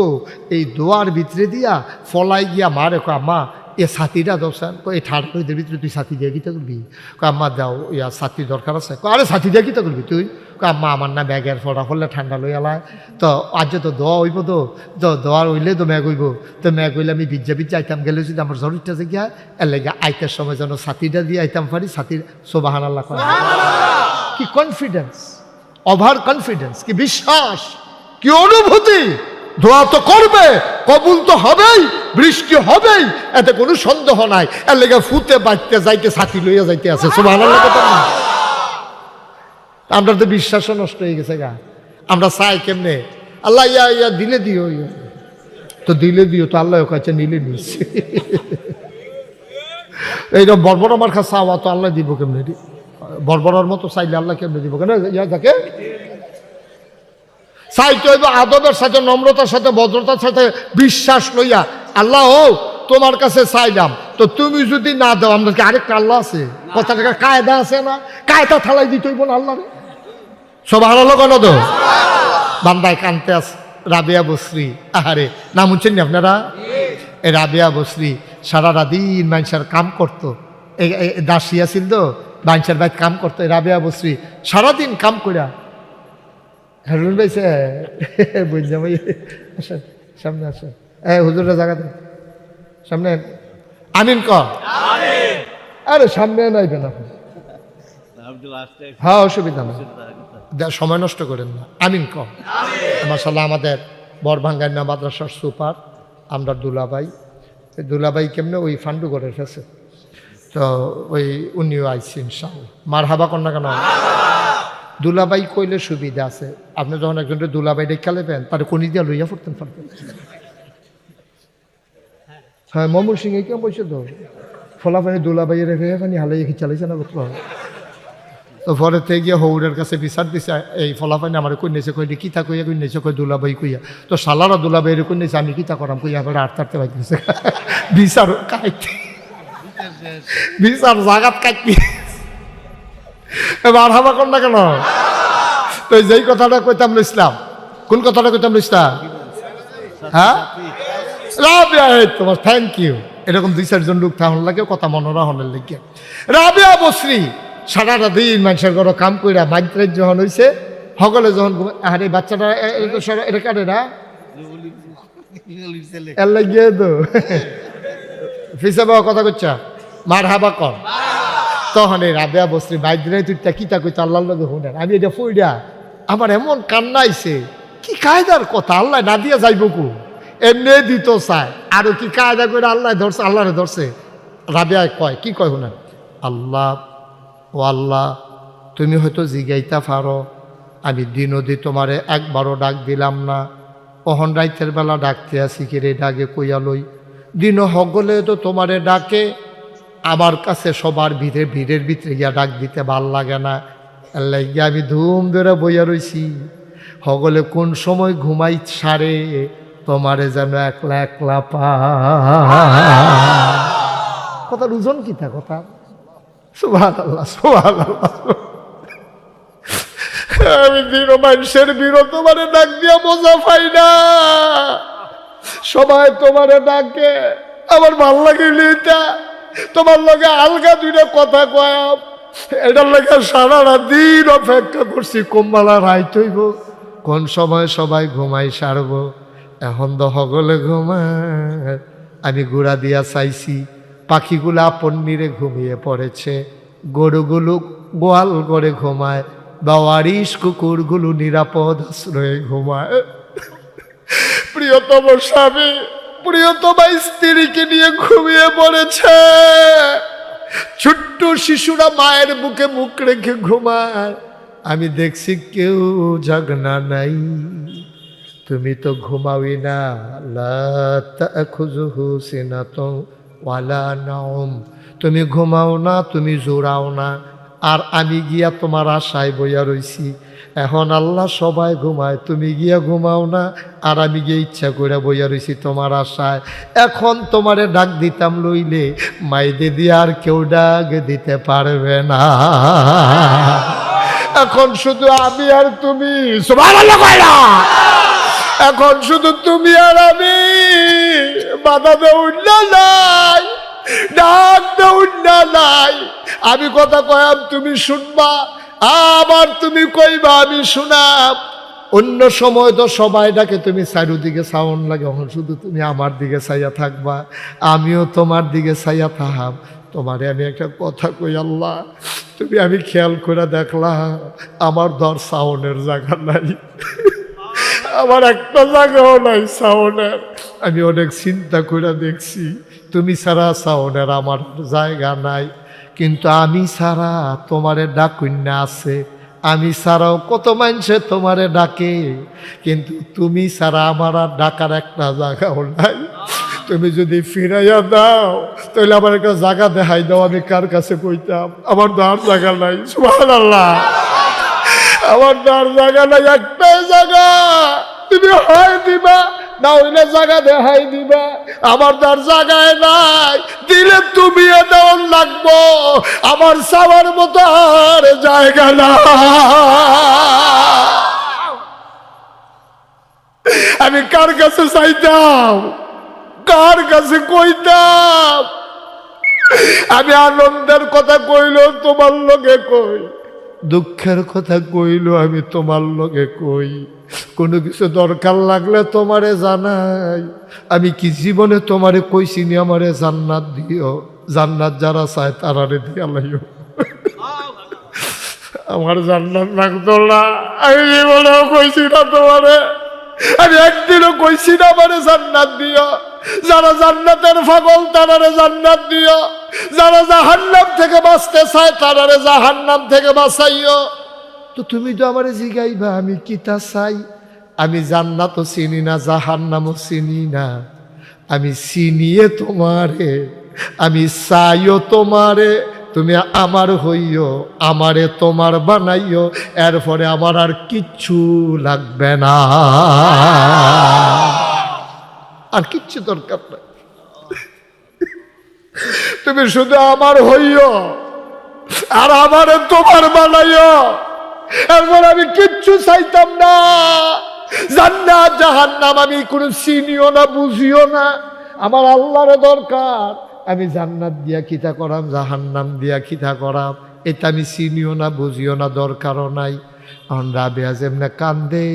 এই দোয়ার ভিতরে দিয়া ফলাই গিয়া মারে আম্মা এ ছাতিটা দোসান, এই ঠান্ডা রোদের ভিতরে তুই ছাতি দিয়ে কিতা করবি? আম্মা দাও, ইয়া ছাতি দরকার আছে। আরে ছাতি দিয়ে কিতা করবি তুই? আম্মা আমার না ব্যাগের ফটা হলে ঠান্ডা লই আলায়, তো আজ তো দোয়া হইব, তো দোয়ার হইলে তো ম্যাগ হইব। তো ম্যাগ হইলে আমি ভিজা আইতাম গেলে যদি আমার জরুরটা যে গিয়া এর লেগে আইতার সময় যেন ছাতিটা দিয়ে আইতাম পারি। ছাতির সুবহানাল্লাহ করে। কি কনফিডেন্স, ওভার কনফিডেন্স, কি বিশ্বাস, কি অনুভূতি! দোয়া তো করবে, কবুল তো হবেই, বৃষ্টি হবেই, এতে কোনো সন্দেহ নাই। এর লেগে ফুতে বাঁচতে যাইতে ছাতি লইয়া যাইতে আছে। সুবহানাল্লাহ কথা না? আমরা তো বিশ্বাসও নষ্ট হয়ে গেছে গা। আমরা চাই কেমনে আল্লাহ ইয়া ইয়া দিলে দিও, তো দিলে দিও, তো আল্লাহ কাছে নিলে নিস। এইরকম বর্বর আমার কাছে চাওয়া তো আল্লাহ দিব কেমনে? বর্বরের মতো চাইলে আল্লাহ কেমনে দিব? কেন ইয়া যাকে চাইতে হইব আদবের সাথে, নম্রতার সাথে, ভদ্রতার সাথে, বিশ্বাস লইয়া। আল্লাহ ও তোমার কাছে চাইলাম, তো তুমি যদি না দাও, আমরা কি আরেকটা আল্লাহ আছে? কথা টাকা কায়দা আছে না? কায়দা থালাই দিতে হইব না আল্লাহ। সুবহানাল্লাহ কেন তো? বান্দায় কানতে আস। রাবিয়া বসরি, আহারে নাম শুনছেন আপনারা? এই রাবিয়া বসরি সারা দিন মানুষের কাম করতো, দাসী আছিল তো, মানুষের বাইর কাম করতো। রাবিয়া বসরি সারাদিন কাম করিয়া হারুন ভাইছে বুঝলাম ভাই, আসেন সামনে আসেন। হুজুরের জায়গা দেন সামনে, আমিন ক। আরে সামনে নাইবেন আপনি, হ্যাঁ অসুবিধা না, সময় নষ্ট করেন না। আমিন ক। মাশাআল্লাহ আমাদের বরভাঙ্গান্না মাদ্রাসার সুপার আমরা দুলাভাই কেমনে ওই ফান্ডু করে ফেছে, তো ওই উনিও আইসি ইনশাআল্লাহ। মার হাবা কর না কেন? দুলাভাই কইলে সুবিধা আছে। আপনি যখন একজনকে দুলাভাই ডেকে নেবেন, তার কোনি দিয়া লইয়া পড়তেন পারবেন। হ্যাঁ মমর সিং এই কেমন বলছে তো ফলাফানি দুলাভাই রেখে ফানি হালাই চালাইছে না বলতে। তো পরে থেকে গিয়ে হৌরের কাছে বিচার দিছে, এই ফলাফানি আমার কই নেছে, কই কিতা কইয়া কই নেছে, কই দুলাভাই কইয়া। তো সালারা দুলাভাই কই নেছে, আমি কিতা করাম কইয়া করে আটতে পাইতেছে বিচার কাইতে, বিচার জাগাত কাটতে। এবার হাবা কর না কেন? তো যেই কথাটা কইতাম ইসলাম, কোন কথাটা কইতাম ইসলাম? হ্যাঁ রাবিয়া, তোমার থ্যাংক ইউ। এরকম 2-4 লোক থাকুন লাগে কথা মনোরা হলের লেগে। রাবিয়া বসরি সারাটা দিন মানুষের ঘরে কাম কইরা মাইত্রের যখন হয়েছে, সকলে যখন আরে বাচ্চাটা এটা কাটে না এর লাগিয়ে তো ফিসে বাবা কথা করছা, মার হাবা কর। তখন এই রাবিয়া বসরি মাইদ্রে তুই কিতা কইতা আল্লাহর লগে শুনেন। আমি এটা ফুইডা আমার এমন কান্না আইছে, কি কায়দার কথা, আল্লাহ না দিয়া যাইব কু, এমনি দিত চায়, আরো কি কায়দা করে আল্লাহ ধরছে, আল্লাহরে ধরছে। রাবিয়া কয়, কি কয় শুনেন, আল্লাহ ও আল্লাহ তুমি হয়তো জিগাইতা পারো, আমি দিনদি তোমারে একবারও ডাক দিলাম না, অহন রাইতের বেলা ডাকতে আসি কিরে ডাকে কইয়া লই, দিন হগলে তো তোমারে ডাকে, আমার কাছে সবার ভিড়ের ভিতরে গিয়া ডাক দিতে ভাল লাগে না, গিয়া আমি ধুম ধরে বইয়া রইছি, হগলে কোন সময় ঘুমাই সারে তোমারে যেন একলা একলা পা। কথা রুজন কি তা কথা? সুবহানাল্লাহ সুবহানাল্লাহ। আমি দিন মানুষের বিরত তোমারে ডাক দিয়া মজা পাই না, সবাই তোমারে ডাকে, আমার ভাল লাগে এটা, তোমার লগে আলগা দুইটা কথা কয়া, এটার লাগে সারা দিন অপেক্ষা করছি কোম্বালা রাইত হইব, কোন সময় সবাই ঘুমাই সারবো, এখন তো হগলে ঘুমায়। আমি গুড়া দিয়া চাইছি, পাখিগুলো আপন নিরে ঘুমিয়ে পড়েছে, গরুগুলো গোয়াল করে ঘুমায়, বাওয়ারিশ কুকুরগুলো নিরাপদ আশ্রয়ে ঘুমায়। প্রিয়তম স্বামী প্রিয়তমা স্ত্রীকে নিয়ে ঘুমিয়ে পড়েছে, ছোট্ট শিশুরা মায়ের বুকে মুখ রেখে ঘুমায়। আমি দেখছি কেউ জাগনা নাই। তুমি তো ঘুমাওই না, লা তাখুযুহু সিনাতুন ওয়ালা নাওম। তুমি ঘুমাও না, তুমি জোড়াও না, আর আমি গিয়া তোমার আশায় বইয়া রইছি। এখন আল্লাহ সবাই ঘুমায়, তুমি গিয়া ঘুমাও না, আর আমি গিয়ে ইচ্ছা করে বইয়া রইছি তোমার আশায়। এখন তোমারে ডাক দিতাম লইলে মাইদে দিয়ে আর কেউ ডাক দিতে পারবে না। এখন শুধু আমি আর তুমি, সুবহানাল্লাহ কইরা, এখন শুধু তুমি আর আমি। বাধা দেউন না নাই, ডাক দেউন না নাই। আমি কথা কয়াম তুমি শুনবা, আবার তুমি কইবা আমি শুনাম। অন্য সময় তো সবাই ডাকে, তুমি চারিদিকে সাউন্ড লাগে, এখন শুধু তুমি আমার দিকে চাইয়া থাকবা, আমিও তোমার দিকে চাইয়া থাকাম। তোমারে আমি একটা কথা কই আল্লাহ, তুমি আমি খেয়াল করে দেখলাম আমার ধর সাউন্ডের জায়গা নাই, আমার একটা জায়গাও নাই সাউন্ডের। আমি অনেক চিন্তা করে দেখছি, তুমি ছাড়া সাউন্ডের আমার জায়গা নাই, কিন্তু আমি ছাড়া তোমারে ডাকুন্যা আছে। আমি ছাড়াও কত মানুষে তোমারে ডাকে, কিন্তু তুমি ছাড়া আমার আর ডাকার একটা জায়গাও নাই। তুমি যদি ফিরাইয়া দাও তাহলে আমার একটা জায়গা দেখাই দাও, আমি কার কাছে কইতাম? আমার দার জায়গা নাই। সুবহানাল্লাহ, আমার দার জায়গা নাই, একটাই জায়গা। তুমি হয় দিবা, না হইলে জায়গা দেখাই দিবা। আমার দার জায়গায় নাই, দিলে তুমি দেওয়ার লাগবো। আমার সবার মতো আর জায়গা না। আমি কার কাছে চাইতাম, কার কাছে কইতাম? আমি আনন্দের কথা কইল তোমার লগে কই, দুঃখের কথা কইল আমি তোমার লগে কই, কোনো কিছু দরকার লাগলে তোমারে জানাই। আমি কি জীবনে তোমারে কইছি নি আমারে জান্নাত দিও? জান্নাত যারা চায় তারারে দিয়া লাইও। আমার জান্নাত লাগতো না, আমি জীবনেও কইছি না তোমারে, আমি একদিনও কইছি না আমারে জান্নাত দিও। যারা জান্নাতের পাগল তারারে জান্নাত দিও, যারা জাহান্নাম থেকে বাঁচতে চায় তারারে জাহান্নাম থেকে বাঁচাইও। তো তুমি তো আমারে জিগাইবা আমি কিতা চাই? আমি জান্নাতও চিনি না, জাহান্নামও চিনি না, আমি চিনিয়ে তোমারে, আমি চাইও তোমারে। তুমি আমার হইও, আমারে তোমার বানাইও, এরপরে আমার আর কিচ্ছু লাগবে না, আর কিচ্ছু দরকার নাই। তুমি শুধু আমার হইও আর আমারে তোমার বানাইও, এরপর আমি কিচ্ছু চাইতাম না। জান্নাত জাহান্নাম আমি কোনো চিনিও না, বুঝিও না। আমার আল্লাহর দরকার, আমি জান্নাত দিয়া খিতা করাম, জাহান্নাম দিয়া খিতা করাম, এটা আমি চিনিও না, বুঝিও না, দরকারও নাই। এখন রাবেয়া যেমনে কান্দে,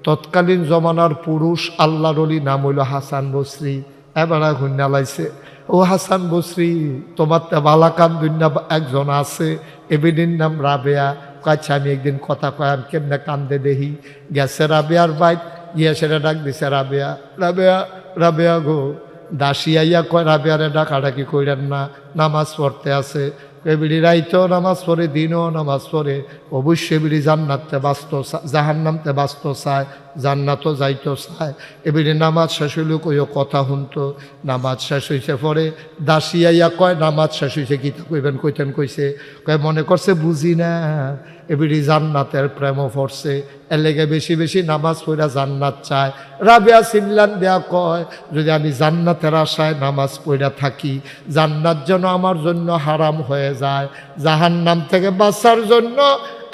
তৎকালীন জমানার পুরুষ আল্লাহর ওলি নাম হইল হাসান বসরি। এবার ঘুন্না লাইছে, ও হাসান বসরি, তোমার তে বালা কান্দুন্না একজন আছে, এবিডির নাম রাবেয়া। কাছে আমি একদিন কথা কয়াম, কেমনে কান্দে দেখি। গেছে রাবেয়ার বাইক, গিয়া সেটা ডাক দিছে, রাবেয়া রাবেয়া রাবেয়া গো। দাসী আইয়া কয়, রাবেয়ারে ডাকাডাকি কইরেন না, নামাজ পড়তে আছে। এবিডি রাইতেও নামাজ পড়ে, দিনও নামাজ পড়ে, অবশ্যই এবিডি জান্নাতে বাঁচত, জাহান্নামতে বাঁচত চায়, জান্নাতও যাইতো চায়। এবিডি নামাজ শেষ হইলে কইও কথা শুনতো। নামাজ শেষ হইছে পরে দাসী আইয়া কয়, নামাজ শেষ হইছে কিতা কইবেন? কইতেন কইছে, কয় মনে করছে বুঝি না, এবিডি জান্নাতের প্রেমও পড়ছে, এর লেগে বেশি বেশি নামাজ পড়া জান্নাত চায়। রাবেয়া সিনলান দেয়া কয়, যদি আমি জান্নাতের আশায় নামাজ পড়া থাকি, জান্নাত যেন আমার জন্য হারাম হয়ে যায়। জাহান্নাম থেকে বাঁচার জন্য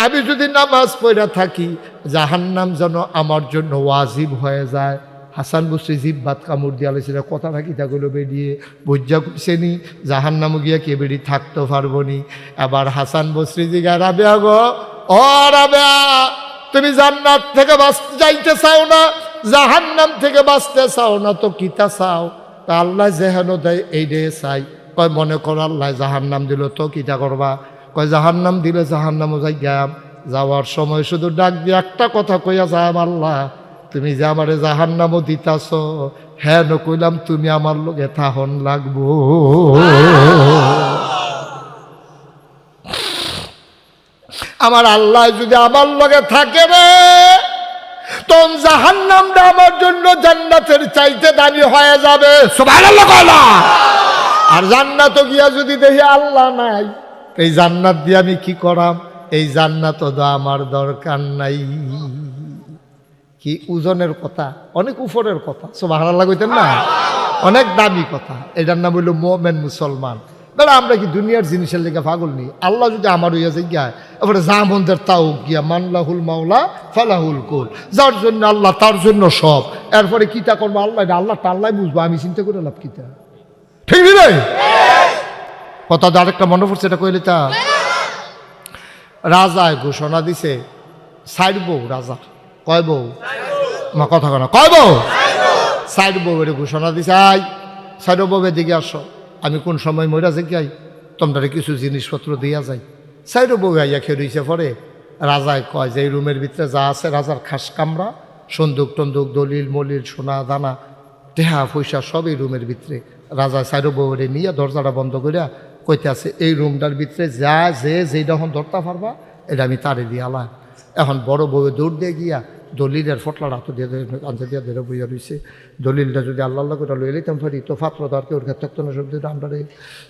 আমি যদি নামাজ পড়া থাকি, জাহান্নাম যেন আমার জন্য ওয়াজিব হয়ে যায়। হাসান বসরি জিব্বাত কামড় দিয়া লাইছিল, কথা নাকি থাকলো বেরিয়ে বুঝা কইছে নি জাহান্নামও গিয়া কে বেরিয়ে থাকতে পারবো নি। এবার হাসান বসরি জিগা, রাবেয়া গো, ও রাবেয়া, তুমি জান্নাত থেকে বাঁচতে যাইতে চাও না, জাহান্নাম থেকে বাঁচতে চাও না, তো কিতা চাও? তা আল্লাহ যেহেন দেয় এই ডে চাই। কয় মনে করো আল্লাহ জাহান্নাম দিল তো কিটা করবা? কয় জাহান্নাম দিলে জাহান্নামও যাই গাম, যাওয়ার সময় শুধু ডাক দিয়ে একটা কথা কইয়া যাম, আল্লাহ তুমি যে আমারে জাহান্নামও দিতাছ, হ্যাঁ ন কইলাম তুমি আমার লগে থাহন লাগবো। আমার আল্লাহ যদি আমার লগে থাকে রে, তখন জাহান্নামটা আমার জন্য জান্নাতের চাইতে দামি হয়ে যাবে। সুবহানাল্লাহ কওলা। আর জান্নাত গিয়া যদি দেখি আল্লাহ নাই, এই জান্নাত দিয়ে আমি কি করাম? এই জান্নাত তো আমার দরকার নাই। কি ওজনের কথা, অনেক উপরের কথা। সুবহানাল্লাহ কইতেন না, অনেক দামি কথা। এটার নাম হইল মুমিন মুসলমান। দাদা আমরা কি দুনিয়ার জিনিসের লেগে পাগল নি? আল্লাহ যদি আমার হইয়া যায় গিয়া, এবারে জামন্দের তাও গিয়া মানলাহুল মাওলা ফালাহুল কুল, যার জন্য আল্লাহ তার জন্য সব। এরপরে কিতা করবো আল্লাহ, আল্লাহ টাল্লাই বুঝবো, আমি চিন্তা করে লাভ কিতা? ঠিক নেই কথা? আরেকটা মনে পড়ছে, এটা কইলে তা রাজায় ঘোষণা দিছে, সাইড বউ রাজা, কয় বউ মা কথা কেন, কয় বউ সাইড বউ এর ঘোষণা দিছে, আই সাইড বউ এদিকে আসো, আমি কোন সময় মরা যে গাই তোমরা কিছু জিনিসপত্র দিয়া যাই। সাইড বউ আইয়া খেয়ে পরে রাজায় কয় যে এই রুমের ভিতরে যা আছে রাজার খাস কামরা, সন্দুক টন্দুক দলিল মলিল সোনা দানা টেহা পয়সা সব এই রুমের ভিতরে। রাজা সাইড বউরে নিয়ে দরজাটা বন্ধ করিয়া কইতে আছে, এই রুমটার ভিতরে যা যে যেটা এখন ধরতে পারবা এটা আমি তারে দিয়ে আলাম। এখন বড় বউয়ে দৌড় দিয়ে গিয়া দলিলের ফটলার হাত দিয়ে আনতে দিয়ে ধরে বইয়া রয়েছে। দলিলটা যদি আল্লাহ আল্লাহ করে লইয়ে লিতাম পারি তো ফাত্র দরকে ওর ক্ষেত্রে থাকতো না, সব দিয়ে আমরা রে।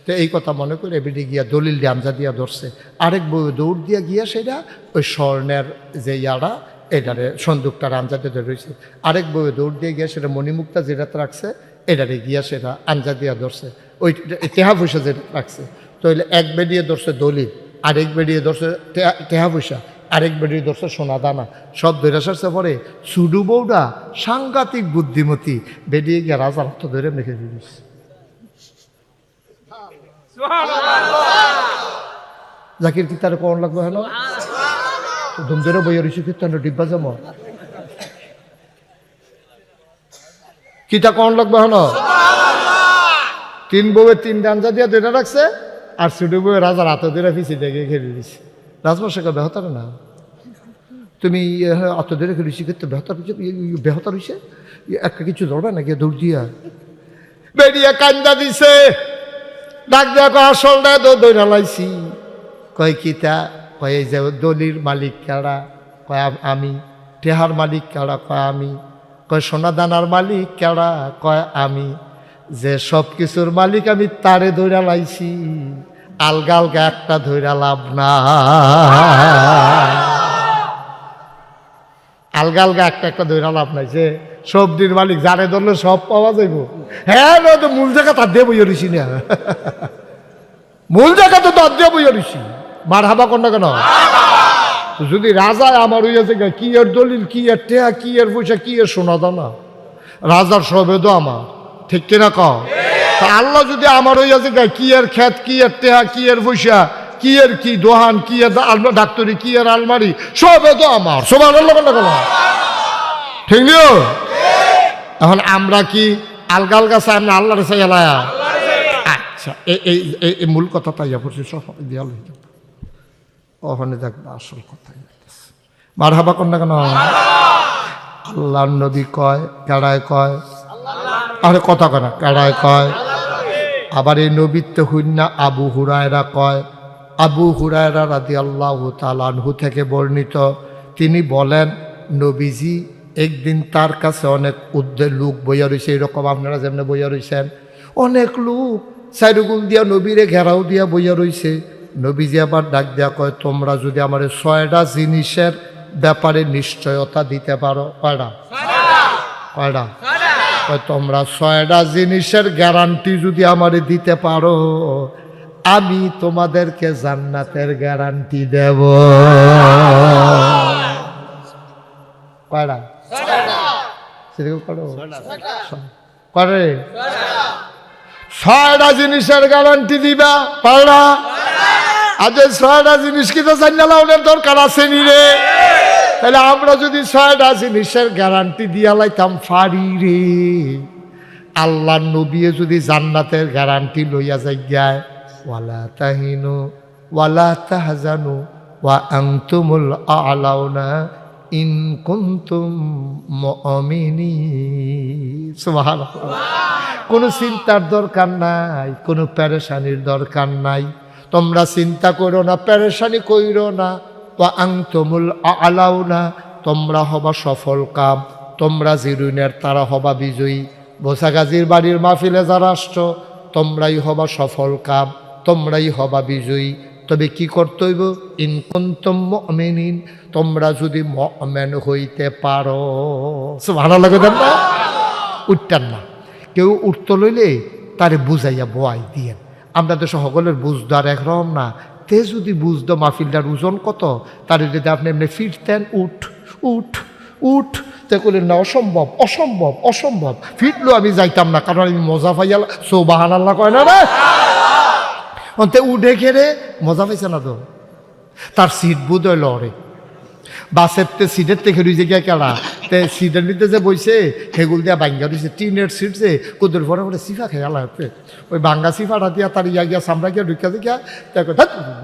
তো এই কথা মনে করে বেডি গিয়া দলিল দিয়ে আমজা দিয়া ধরছে। আরেক বউয়ে দৌড় দিয়া গিয়া সেটা ওই স্বর্ণের যে ইয়ারা এটারে সন্দুকটার আঞ্জা দিয়ে ধরে রয়েছে। আরেক বউয়ে দৌড় দিয়ে গিয়া সেটা মণিমুক্তা যেটা রাখছে এটারে গিয়া সেটা আঞ্জা দিয়া ধরছে, ওই টেহা পয়সা যেটা রাখছে। তো এক বেডিয়ে ধরছে দলিল, আরেক বেডিয়ে ধরছে টেহা পয়সা, আরেক বেডিয়ে ধরছে সোনা দানা, সব ধরে সারছে। পরে সুডু বউটা সাংঘাতিক বুদ্ধিমতী, বেডিয়ে গিয়া রাজার হাত ধরে মেখে দিয়েছে। জাকির কি তার কোন লাগবে হলো ধুম ধরে বইয়া রয়েছে কীর্তন ডিব্বা জমা কিটা কোন লাগবে হলো। তিন বউয়ের তিন ডাঞ্জা দিয়ে ধরে রাখছে, আর সুডু বউয়ের রাজার হাতে ধরে পিছিয়ে দেখে ঘেরে দিছে। রাজবর্ষকে বেহতার না, তুমি অত ধরে খেলেছি কিন্তু বেহতার হইছে একটা কিছু ধরবে নাকি দৌড় দিয়া বেরিয়ে কান্দা দিছে। ডাক দেওয়া কয় আসল দৌড়া লাইছি। কয় কিতা? কয় এই যে দলির মালিক কারা? কয় আমি। টেহার মালিক কারা? কয় আমি। কয় সোনা দানার মালিক কারা? কয় আমি। যে সব কিছুর মালিক আমি তারে ধইরা লাইছি, আলগা আলগা একটা ধইরা লাভ না। আলগা আলগা একটা একটা ধইরা লাভ নাই। যে সবজির মালিক যারে ধরলে সব পাওয়া যাইব, হ্যাঁ তো মূল জায়গা তার দিয়ে বইয়া রইছি না, মূল জায়গা তো তার দিয়ে বইয়া রইছি। মার হাবা কর না কেন? যদি রাজায় আমার হইয়াছে কি এর দলিল, কি এর টেহা, কি এর পয়সা, কি এর সোনা দানা, রাজার সবে তো আমার, ঠিক কিনা কও? তা আল্লাহ যদি আমার হইয়াছে কি এর ক্ষেত, কি এর টেহা, কি এর পয়সা, কি এর কি দোহান, কি এর ডাক্তারি, কি এর আলমারি, সবে তো আমার। সবাই আল্লাহ কেন? ঠিক নিও। এখন আমরা কি আলগা আলগা চাই না আল্লাহরে চাই এলায়া? আচ্ছা এই মূল কথা পাইয়া পড়ছি, সব দেয়াল ওখানে দেখবে আসল কথা। মার হাবা কর না কেন? আল্লাহ নবী কয় কেড়ায় কয়, আরে কথা কেনা কেড়ায় কয়। আবার এই নবীত্ব হুন্না আবু হুরায়রা কয়। আবু হুরায়রা রাদিয়াল্লাহু তাআলা আনহু থেকে বর্ণিত, তিনি বলেন নবীজি একদিন তার কাছে অনেক লোক বইয়া রয়েছে, এরকম আপনারা যেমন বইয়া রয়েছেন, অনেক লোক চাইরুগুল দিয়া নবীরে ঘেরাও দিয়া বইয়া রয়েছে। নবীজি আবার ডাক দিয়া কয়, তোমরা যদি আমার 6টা জিনিসের ব্যাপারে নিশ্চয়তা দিতে পারো। কয়টা? কয়টা? কয় তোমরা 6টা জিনিসের গ্যারান্টি যদি আমারে দিতে পারো, আমি তোমাদেরকে জান্নাতের গ্যারান্টি দেব। কয়টা? করে 6টা জিনিসের গ্যারান্টি দিবা পারা। আজ 6টা জিনিস কি তো জানালার দরকার আছে নি রে? তাহলে আমরা যদি 6টা জিনিসের গ্যারান্টি দিয়া লাইতাম পারি রে, আল্লাহ নবী যদি জান্নাতের গ্যারান্টি লইয়া যায়, ওয়ালা তাহিনু ওয়ালা তাহজানু ওয়া আনতুমুল আ'লাউনা ইন কুনতুম মুমিনিন। সুবহানাল্লাহ। কোনো চিন্তার দরকার নাই, কোনো পেরেশানির দরকার নাই। তোমরা চিন্তা করো না, পেরেশানি কইরো না। ওয়া আনতুমুল আ'লাউনা, তোমরা হবা সফল কাম, তোমরা জিরুনের তারা হবা বিজয়ী। বোসাগাজির বাড়ির মাহফিলে যারা আসছো, তোমরাই হবা সফল কাম, তোমরাই হবা বিজয়ী। তবে কি করতে হইব? ইন কুনতুম মুমিনিন, তোমরা যদি মুমিন হইতে পারো। সুবহানাল্লাহ কইতেন না? উঠতেন না। কেউ উঠতে লইলে তারে বুঝাইয়া বয়াই দিয়েন। আমরা তো সকলের বুঝদার একরকম না। তে যদি বুঝতো মাহফিলটার ওজন কত, তারে যদি আপনি এমনি ফিরতেন, উঠ উঠ উঠ, তে করলেন না অসম্ভব অসম্ভব অসম্ভব, ফিরলো আমি যাইতাম না, কারণ আমি মজা পাইয়া। সুবহানাল্লাহ কয় না রে? অন্তে উঠে খেলে মজা পাইছে না তো, তার সিট বুধ হইল রে বাসের তে সিটের থেকে রুইছে গিয়া কেলা তে সিটের নিতে যে বইছে সেগুল দিয়া বাঙ্গা রয়েছে টিনের সিট যে কুদুর পরে পরে সিফা খেয়ালা হচ্ছে ওই বাঙ্গা সিফাটা দিয়া তার ইয়া গিয়া সামরা গিয়া ঢুকিয়া দেখিয়া দেখো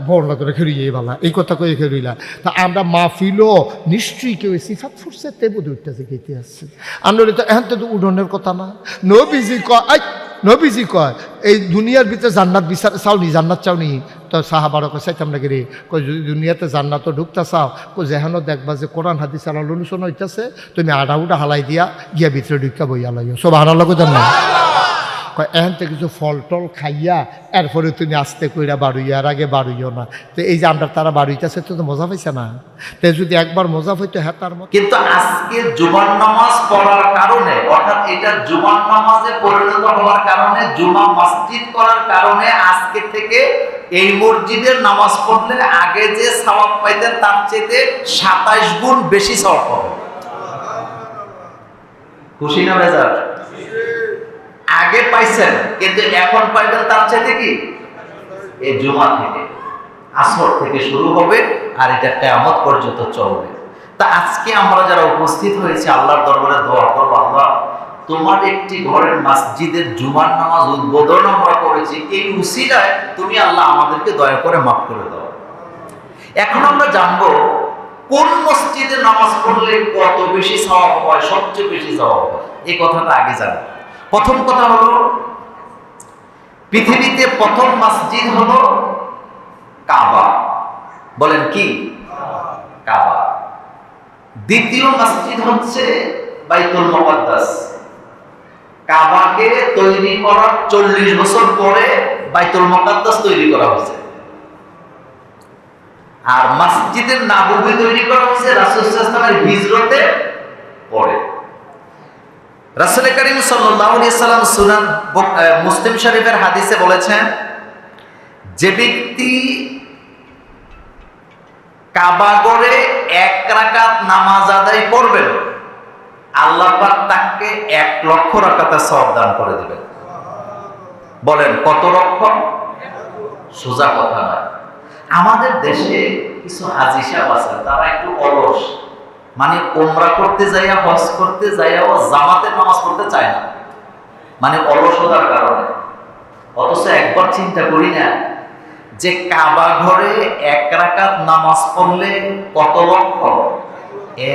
বড়লা করে খেড়িয়ে বালা এই কথা কয়ে খেড়িলা। তা আমরা মাহফিলও নিশ্চয়ই কেউ সিফাত ফুটছে তে বোধ উঠতেছে খেতে আসছে। আমরা তো এখন তো উঠোনের কথা না। নবীজি কয়, নবীজি কয় এই দুনিয়ার ভিতরে জান্নাত বিচার চাওনি, জান্নাত চাওনি? তো সাহাবারও চাইতাম নাকি রে, কই যদি দুনিয়াতে জান্নাতও ঢুকতে চাও, কই যেহেন দেখবা যে কোরআন হাদিস আলাল অনুসরণ হইতেছে, তুমি আডা উডা হালাই দিয়া গিয়া ভিতরে ঢুকা বইয়া লাগিও। সব হারার কথা না কয় এখান থেকে কিছু ফল টল খাইয়া এরপরে তুমি আস্তে কইরা বাড়ুইয়া, আর আগে বাড়ুইও না। তো এই যে আমরা তারা বাড়ুইতেছে তো মজা পাইছে না? তো যদি একবার মজা পাইতো হ্যাঁ তার মতো। কিন্তু আজকে জুমার নামাজ পড়ার কারণে, অর্থাৎ এটা জুমার নামাজে পরিণত হওয়ার কারণে, জুমা মসজিদ করার কারণে আজকে থেকে এই মসজিদের নামাজ পড়লে আগে যে সওয়াব পাইতেন তার চেয়ে 27 গুণ বেশি সওয়াব পাবেন। খুশি না বেজার? আগে পাইছেন কিন্তু এখন পাইবেন তার চাইতে কি এই জুমা থেকে, আসর থেকে শুরু হবে আর এটা কিয়ামত পর্যন্ত চলবে। তা আজকে আমরা যারা উপস্থিত হয়েছে আল্লাহর দরবারে দোয়া করব, আল্লাহ তোমার একটি ঘরের মসজিদের জুমার নামাজ উদ্বোধন আমরা করেছি, এই উসিলায় তুমি আল্লাহ আমাদেরকে দয়া করে মাফ করে দাও। এখন আমরা জানবো কোন মসজিদে নামাজ পড়লে কত বেশি সওয়াব হয়, সবচেয়ে বেশি সওয়াব হয়। এই কথাটা আগে জানি। প্রথম কথা হলো পৃথিবীতে প্রথম মসজিদ হলো কাবা। বলেন কি? কাবা। দ্বিতীয় মসজিদ হচ্ছে বাইতুল মুকাদ্দাস। কাবাকে তৈরি করার 40 বছর পরে বাইতুল মুকাদ্দাস তৈরি করা হয়েছে। আর মসজিদের নববী তৈরি করা হয়েছে রাসূল সাল্লাল্লাহু আলাইহি ওয়াসাল্লামের হিজরতে পরে। রাসূল করিম সাল্লাল্লাহু আলাইহি ওয়াসাল্লাম সুনান মুসলিম শরীফের হাদিসে বলেছেন, যে ব্যক্তি কাবা ঘরে 1 রাকাত নামাজ আদায় করবেন, আল্লাহ পাক তাকে 1 লক্ষ রাকাতের সওয়াব দান করে দিবেন। বলেন কত লক্ষ? সোজা কথা নয়। আমাদের দেশে কিছু হাজী সাহেব আছেন, তারা একটু অলস, মানে উমরা করতে যাইয়া, হজ করতে যাইয়াও জামাতের নামাজ পড়তে চায় না, মানে অলসতার কারণে। অথচ একবার চিন্তা করি না যে কাবা ঘরে 1 রাকাত নামাজ পড়লে কত লক্ষ?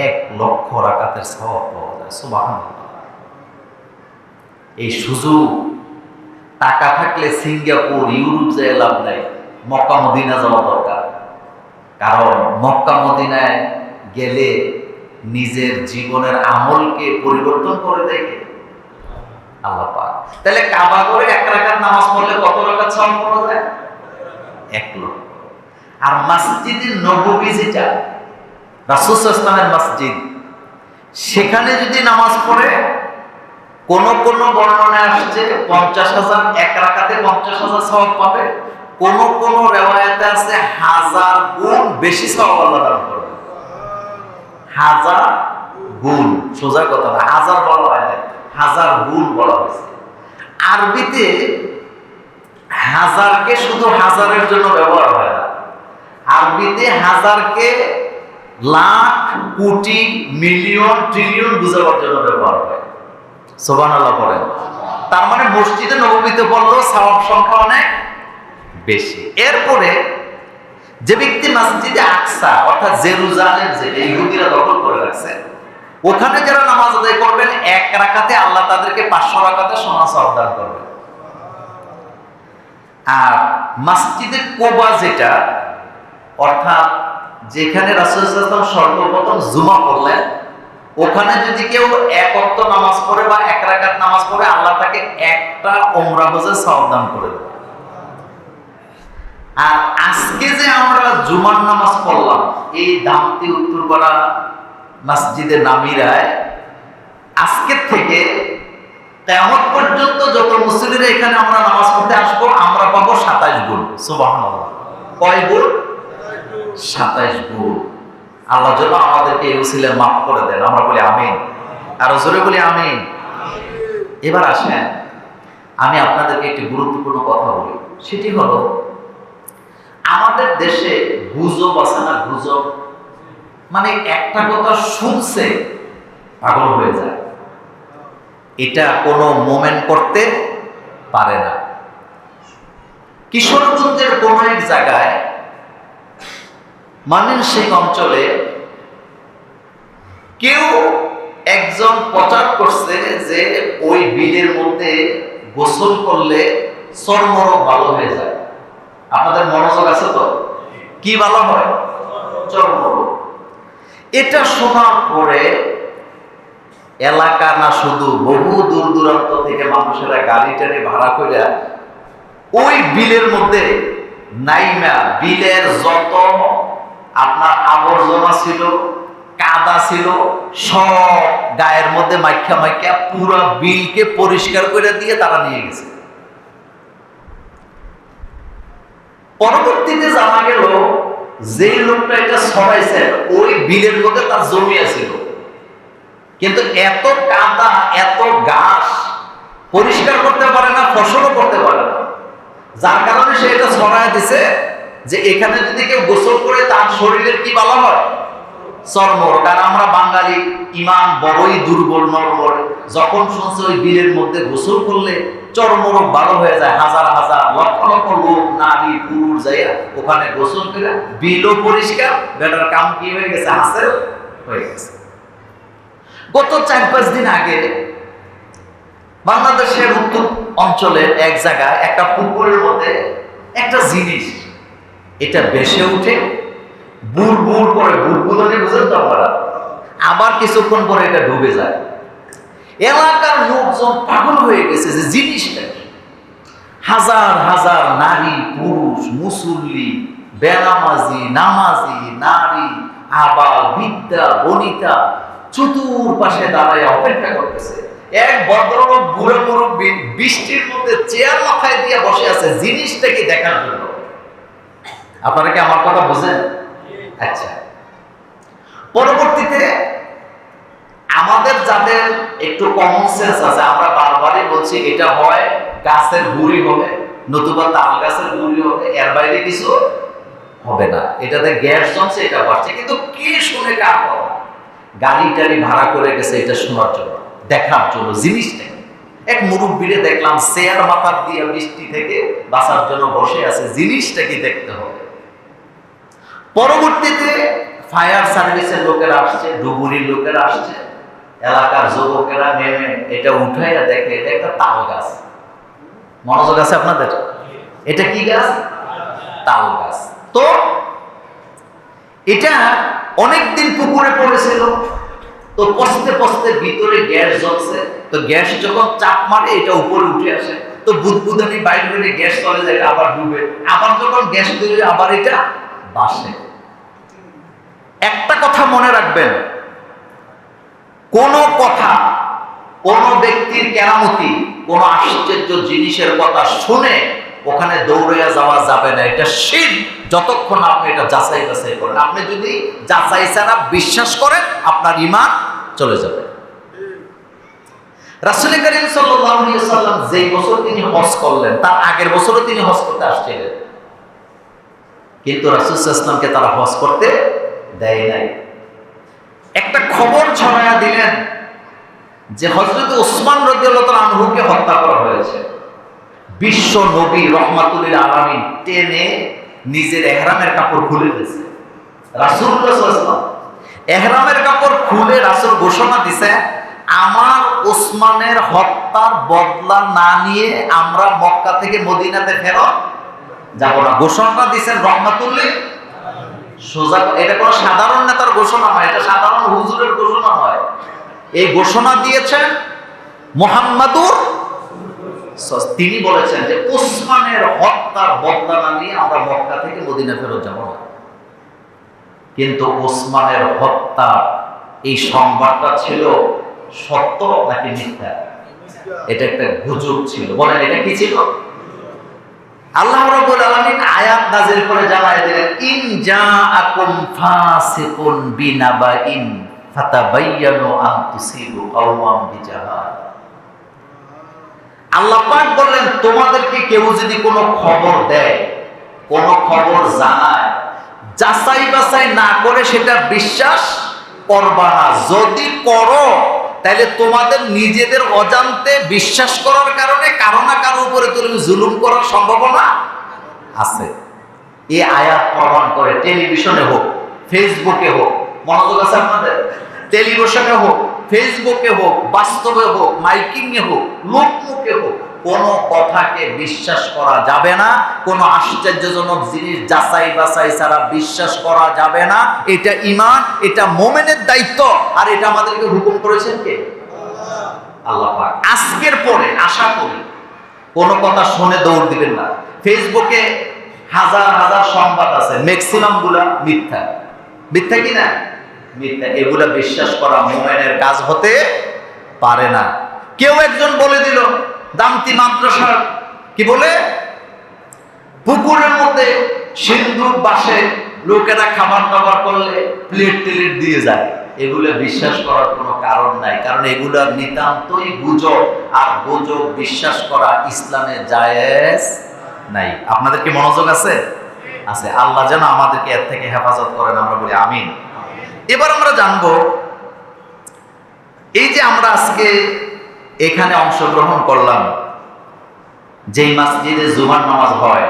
1 লক্ষ রাকাতের সওয়াব পাওয়া যায়। সুবহানাল্লাহ। এই সুযোগ টাকা থাকলে সিঙ্গাপুর, ইউরোপ যায় লাভ নাই, মক্কা মদিনা যাওয়া দরকার। কারণ মক্কা মদিনায় গেলে নিজের জীবনের আমলকে পরিবর্তন করে দেয় আল্লাহ পাক। তাহলে কাবা ঘরে 1 রাকাত নামাজ পড়লে কত রাকাত সওয়াব পাওয়া যায়? 1 লক্ষ। আর মসজিদে নববী যেটা রাসূল সাল্লাল্লাহু আলাইহি ওয়াসাল্লামের মসজিদ, সেখানে যদি নামাজ পড়ে, কোন কোন বর্ণনায় আসছে 50,000, 1 রাকাতে 50,000 সওয়াব পাবে। কোন কোন রিওয়ায়াতে আছে 1000 গুণ বেশি সওয়াব আল্লাহ দান করবে। 1000 গুণ, সোজা কথা না, 1000 বলা হয় না, 1000 গুণ বলা হয়েছে। আরবিতে 1000কে শুধু হাজারের জন্য ব্যবহার হয় না, আরবিতে 1000কে লাখ, কোটি, মিলিয়ন, ট্রিলিয়ন বুঝাবার জন্য ব্যবহার হয়। সুবহানাল্লাহ পড়েন। তার মানে মসজিদে নববীতে পড়লেও সওয়াব সংখ্যা অনেক বেশি। এরপরে যে ব্যক্তি মসজিদে আকসা অর্থাৎ জেরুজালেম, যেটা ইহুদিরা দখল করে রাখছে, ওখানে যারা নামাজ আদায় করবেন এক রাকাতে আল্লাহ তাদেরকে 500 রাকাতে সমান সওয়াব দান করবেন। আর মসজিদে কুবা, যেটা অর্থাৎ যেখানে রাসূল সাল্লাল্লাহু আলাইহি ওয়াসাল্লাম সর্বপ্রথম জুমা পড়লেন, ওখানে যদি কেউ এক ওয়াক্ত নামাজ পড়ে বা এক রাকাত নামাজ পড়ে, আল্লাহ তাকে একটা উমরা হজের সওয়াব দান করে দেবে। আর আজকে যে আমরা জুমার নামাজ পড়লাম এই দামতি উত্তরপাড়া মসজিদে নামিরায়, আজকের থেকে কিয়ামত পর্যন্ত যত মুসল্লিরা এখানে আমরা নামাজ পড়তে আসবো, আমরা পাবো 27 গুণ। সুবহানাল্লাহ। কয় গুণ? 27 গুণ। আল্লাহ যেন আমাদেরকে এই উসিলায় মাফ করে দেন। আমরা বলি আমিন, আর জোরে বলি আমিন। এবার আসেন, আমি আপনাদেরকে একটি গুরুত্বপূর্ণ কথা বলি। সেটি হলো, আমাদের দেশে গুজব আছে না, গুজব মানে একটা কথা শুনছে পাগল হয়ে যায়, এটা কোনো মোমেন্ট করতে পারে না। কিশোরগঞ্জের কোন এক জায়গায় ময়মনসিংহ অঞ্চলে কেউ একজন প্রচার করছে যে ওই বিলের মধ্যে গোসল করলে চর্মরোগ ভালো হয়ে যায়। আপনাদের মনোযোগ আছে তো? কি ভালো হয়? চর্মরোগ। এটা শোনার পরে এলাকা না, শুধু বহু দূর দূরান্ত থেকে মানুষেরা গাড়ি টাড়ি ভাড়া করে ওই বিলের মধ্যে নাইমা, বিলের যত আপনার আবর্জনা ছিল, কাদা ছিল, সব গায়ের মধ্যে মাইখা মাইখা পুরো বিলকে পরিষ্কার করে দিয়ে তারা নিয়ে গেছে। পরবর্তীতে জানা গেল যে লোকটা এটা ছড়াইছে ওই বিলের মধ্যে তার জমি আছিল, কিন্তু এত কাদা এত ঘাস পরিষ্কার করতে পারে না, ফসলও করতে পারে না, যার কারণে সে এটা ছড়ায় দিছে যে এখানে যদি কেউ গোসল করে তার শরীরের কি ভালো হয়? চর্মরোগ। আর আমরা বাঙালি ইমান বড়ই দুর্বল, নরবর। যখন শুনছে ওই বিলের মধ্যে গোসল করলে চর্মরোগ ভালো হয়ে যায়, হাজার হাজার লক্ষ লক্ষ লোক, নারী পুরুষ যাইয়া ওখানে গোসল করে বিলও পরিষ্কার, বেটার কাম কি হয়ে গেছে? হাসিল হয়ে গেছে। গত 4-5 দিন আগে বাংলাদেশের উত্তর অঞ্চলের এক জায়গায় একটা পুকুরের মধ্যে একটা জিনিস এটা ভেসে উঠে বুড় বুড় করে, বুড়বুদানি বুঝেন তো আপনারা, আবার কিছুক্ষণ পরে এটা ডুবে যায়। এলাকার লোকজন পাগল হয়ে গেছে যে জিনিসটা কি। হাজার হাজার নারী পুরুষ, মুসল্লি, বেনামাজি, নামাজি, নারী, আবাল, বিদ্যা, বনিতা চতুর্পাশে দাঁড়ায় অপেক্ষা করতেছে। এক ভদ্রলোক বুড়ো মুরব্বী বৃষ্টির মধ্যে চেয়ার মাথায় দিয়ে বসে আছে জিনিসটা কি দেখার জন্য। আপনারা কি আমার কথা বুঝেন? আচ্ছা, পরবর্তীতে আমাদের যাদের একটু কমন সেন্স আছে, আমরা বারবারই বলছি এটা হয় গাছের গুঁড়ি হবে, নতুবা তাল গাছের গুঁড়ি হবে, এর বাইরে কিছু হবে না। এটাতে গ্যাস জমছে, এটা বাড়ছে, কিন্তু কে শুনে কার কথা? গাড়ি টাড়ি ভাড়া করে গেছে এটা শোনার জন্য, দেখার জন্য জিনিসটা। এক মুরব্বীরে দেখলাম চেয়ার মাথার দিয়ে বৃষ্টি থেকে বাঁচার জন্য বসে আছে, জিনিসটা কি দেখতে হবে। পরবর্তীতে ফায়ার সার্ভিসের লোকেরা আসছে, ডুবুরির লোকেরা আসছে, এলাকার যুবকেরা নেমে এটা উঠাইয়া দেখে এটা একটা তাল গাছ। মনোযোগ আছে আপনাদের? এটা কি গাছ? তাল গাছ। তো এটা অনেকদিন পুকুরে পড়েছিল, তো পচতে পচতে ভিতরে গ্যাস জ্বলছে, তো গ্যাস যখন চাপ মারে এটা উপরে উঠে আসে, তো বুদবুদানি বাইরে হলে গ্যাস চলে যায়, আবার ডুবে, আবার যখন গ্যাস তৈরি আবার এটা বাসে। একটা কথা মনে রাখবেন, কোন কথা, কোন ব্যক্তির কেরামতি, কোন আশ্চর্য জিনিসের কথা শুনে ওখানে দৌড়িয়া যাওয়া যাবে না। এটা শিরক, যতক্ষণ আপনি এটা যাচাই বাছাই করেন। আপনি যদি যাচাই ছাড়া বিশ্বাস করেন, আপনার ঈমান চলে যাবে। রাসূল করিম সাল্লাল্লাহু আলাইহি ওয়াসাল্লাম যেই বছর তিনি হজ করলেন, তার আগের বছরও তিনি হজ করতে আসছিলেন, কিন্তু রাসূল সাল্লাল্লাহু আলাইহি ওয়াসাল্লামকে তারা হজ করতে দেয় নাই। একটা খবর ছড়ায়া দিলেন যে হযরত ওসমান রাদিয়াল্লাহু তাআলা আনহুকে হত্যা করা হয়েছে। বিশ্ব নবী রাহমাতুল লিল আলামিন টেনে নিজের ইহরামের কাপড় খুলে দিয়েছে। রাসূলুল্লাহ সাল্লাল্লাহু আলাইহি ওয়াসাল্লাম ইহরামের কাপড় খুলে রাসূল ঘোষণা দিয়েছে, আমার ওসমানের হত্যার বদলা না নিয়ে আমরা মক্কা থেকে মদিনাতে ফেরত যাব না। ঘোষণা দিয়েছেন রাহমাতুল লিল সোজা। এটা কোনো সাধারণ নেতার ঘোষণা নয়, এটা সাধারণ হুজুরের ঘোষণা নয়। এই ঘোষণা দিয়েছেন মুহাম্মাদুর, তিনি বলেছেন যে ওসমানের হত্যার বদলা না নিয়ে আমরা মক্কা থেকে মদিনা ফেরত যাব না। কিন্তু ওসমানের হত্যা এই সংবাদটা ছিল সত্য নাকি মিথ্যা? এটা একটা গুজব ছিল। বলেন এটা কি ছিল? আল্লাহ রাব্বুল আলামিন আয়াত নাযিল করে জানায় দিলেন, ইন জাআকুম ফাসিকুন বিনাবাইন ফাতাবায়ানু আন তুসিবু কওমান বিজাহাল। আল্লাহ পাক বললেন, তোমাদেরকে কেউ যদি কোনো খবর দেয়, কোনো খবর জানায়, যাচাই বাছাই না করে সেটা বিশ্বাস করবা না। যদি করো তাহলে তোমাদের নিজেদের অজান্তে বিশ্বাস করার কারণে কারো না কারো উপরে তুমি জুলুম করার সম্ভাবনা আছে। এই আয়াত প্রমাণ করে টেলিভিশনে হোক, ফেসবুকে হোক, মনোযোগ আছে আপনাদের? টেলিভিশনে হোক, ফেসবুকে হোক, বাস্তবে হোক, মাইকিংয়ে হোক, লোকমুখে হোক, কোনো কথাকে বিশ্বাস করা যাবে না। কোনো আশ্চর্যজনক জিনিস যাচাই বাছাই ছাড়া বিশ্বাস করা যাবে না। এটা ঈমান, এটা মুমিনের দায়িত্ব। আর এটা আমাদেরকে হুকুম করেছেন কে? আল্লাহ পাক। আজকের পরে আশা করি কোনো কথা শুনে দৌড় দিবেন না। ফেসবুকে হাজার হাজার সংবাদ আছে, ম্যাক্সিমাম গুলা মিথ্যা। মিথ্যা কি না? মিথ্যা। এগুলা বিশ্বাস করা মুমিনের কাজ হতে পারে না। কেউ একজন বলে দিল দামতি মাদ্রাসার কি বলে পুকুরের মধ্যে সিন্ধুক বাসে লোকেরা খাবার দাবার করলে প্লেট টেলেট দিয়ে যায়। এগুলো বিশ্বাস করার কোনো কারণ নাই, কারণ এগুলো নিতান্তই গুজব। আর গুজব বিশ্বাস করা ইসলামে জায়েজ নাই। আপনাদের কি মনোযোগ আছে? আছে। আল্লাহ যেন আমাদেরকে এর থেকে হেফাজত করেন, আমরা বলি আমিন। এবার আমরা জানবো, এই যে আমরা আজকে এখানে অংশগ্রহণ করলাম, যেই মসজিদে জুমার নামাজ হয়,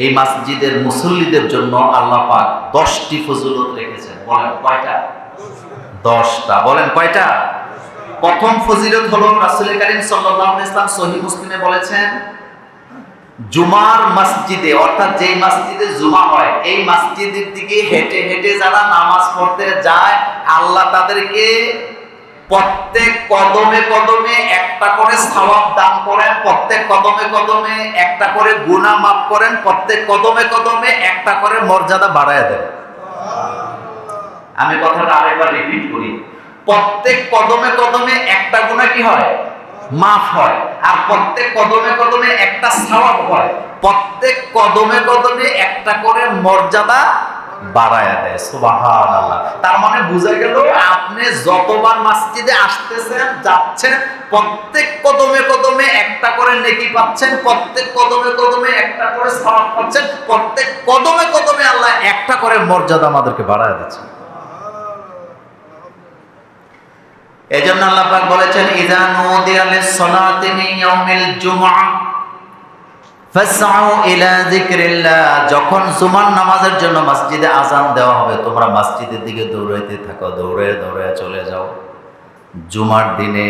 এই মসজিদের মুসল্লিদের জন্য আল্লাহ পাক 10টি ফজিলত রেখেছেন। বলেন কয়টা? 10টা। বলেন কয়টা? প্রথম ফজিলত হলো রাসূল কারীম সাল্লাল্লাহু আলাইহি ওয়াসাল্লাম সহিহ মুসলিমে বলেছেন, জুমার মসজিদে, অর্থাৎ যেই মসজিদে জুমা হয়, এই মসজিদের দিকে হেঁটে হেঁটে যারা নামাজ পড়তে যায়, আল্লাহ তাদেরকে প্রত্যেক কদমে কদমে একটা করে সওয়াব দান করেন, প্রত্যেক কদমে কদমে একটা করে গুনাহ মাফ করেন, প্রত্যেক কদমে কদমে একটা করে মর্যাদা বাড়ায় দেন। আমি কথাটা আরেকবার রিপিট করি, প্রত্যেক কদমে কদমে একটা গুনাহ কি হয়? মাফ হয়। আর প্রত্যেক কদমে কদমে একটা সওয়াব হয়। প্রত্যেক কদমে কদমে একটা করে মর্যাদা বাড়ায়া দেয়। সুবহানাল্লাহ। তার মানে বোঝা গেল, আপনি যতবার মসজিদে আসতেছেন, যাচ্ছেন, প্রত্যেক কদমে কদমে একটা করে নেকি পাচ্ছেন, প্রত্যেক কদমে কদমে একটা করে সওয়াব পাচ্ছেন, প্রত্যেক কদমে কদমে আল্লাহ একটা করে মর্যাদা আমাদেরকে বাড়ায়া দিচ্ছে। এজন্য আল্লাহ পাক বলেছেন, ইযা নুদিয়া লিস-সালাতি মিন ইয়াউমিল জুমআহ ফাসআউ ইলা যিকরিল্লাহ। যখন জুমার নামাজের জন্য মসজিদে আযান দেওয়া হবে, তোমরা মসজিদের দিকে দৌড়াইতে থাকো, দৌড়ে দৌড়ে চলে যাও। জুমার দিনে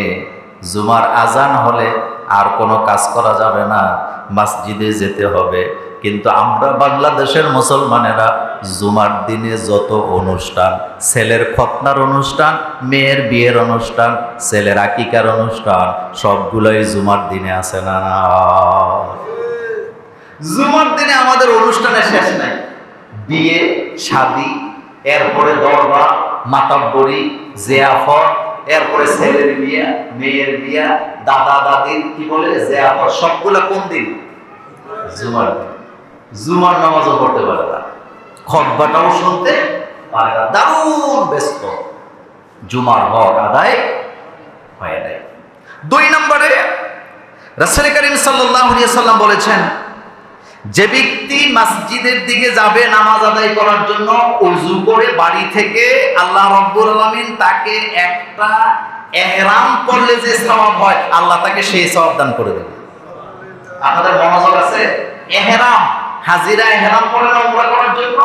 জুমার আযান হলে আর কোনো কাজ করা যাবে না, মসজিদে যেতে হবে। কিন্তু আমরা বাংলাদেশের মুসলমানেরা জুমার দিনে যত অনুষ্ঠান, ছেলের খতনার অনুষ্ঠান, মেয়ের বিয়ের অনুষ্ঠান, ছেলের আকিকার অনুষ্ঠান, সবগুলোই জুমার দিনে আছে না? জুমার দিনে আমাদের অনুষ্ঠানের শেষ নাই। বিয়ে, শাদী, এরপরে দরবার, মাতাব্বরি, জিয়াফত, এরপরে ছেলের বিয়া, মেয়ের বিয়া, দাদা দাদির কি বলে জিয়াফত, সবগুলা কোন দিন? জুমার দিন। জুমার নামাজও পড়তে পারে না, খুতবাটাও শুনতে পারে না, দারুণ ব্যস্ত, জুমার হক আদায় হয় নাই। 2 নম্বরে রাসূল কারীম সাল্লাল্লাহু আলাইহি ওয়াসাল্লাম বলেছেন, যে ব্যক্তি মসজিদের দিকে যাবে নামাজ আদায় করার জন্য, ওযু করে বাড়ি থেকে, আল্লাহ রাব্বুল আলামিন তাকে একটা এহরাম পড়লে যে সওয়াব হয় আল্লাহ তাকে সেই সওয়াব দান করে দেবে। আপনাদের মনোযোগ আছে? এহরাম, হাজিরা এহরাম পরে না উমরা করার জন্য,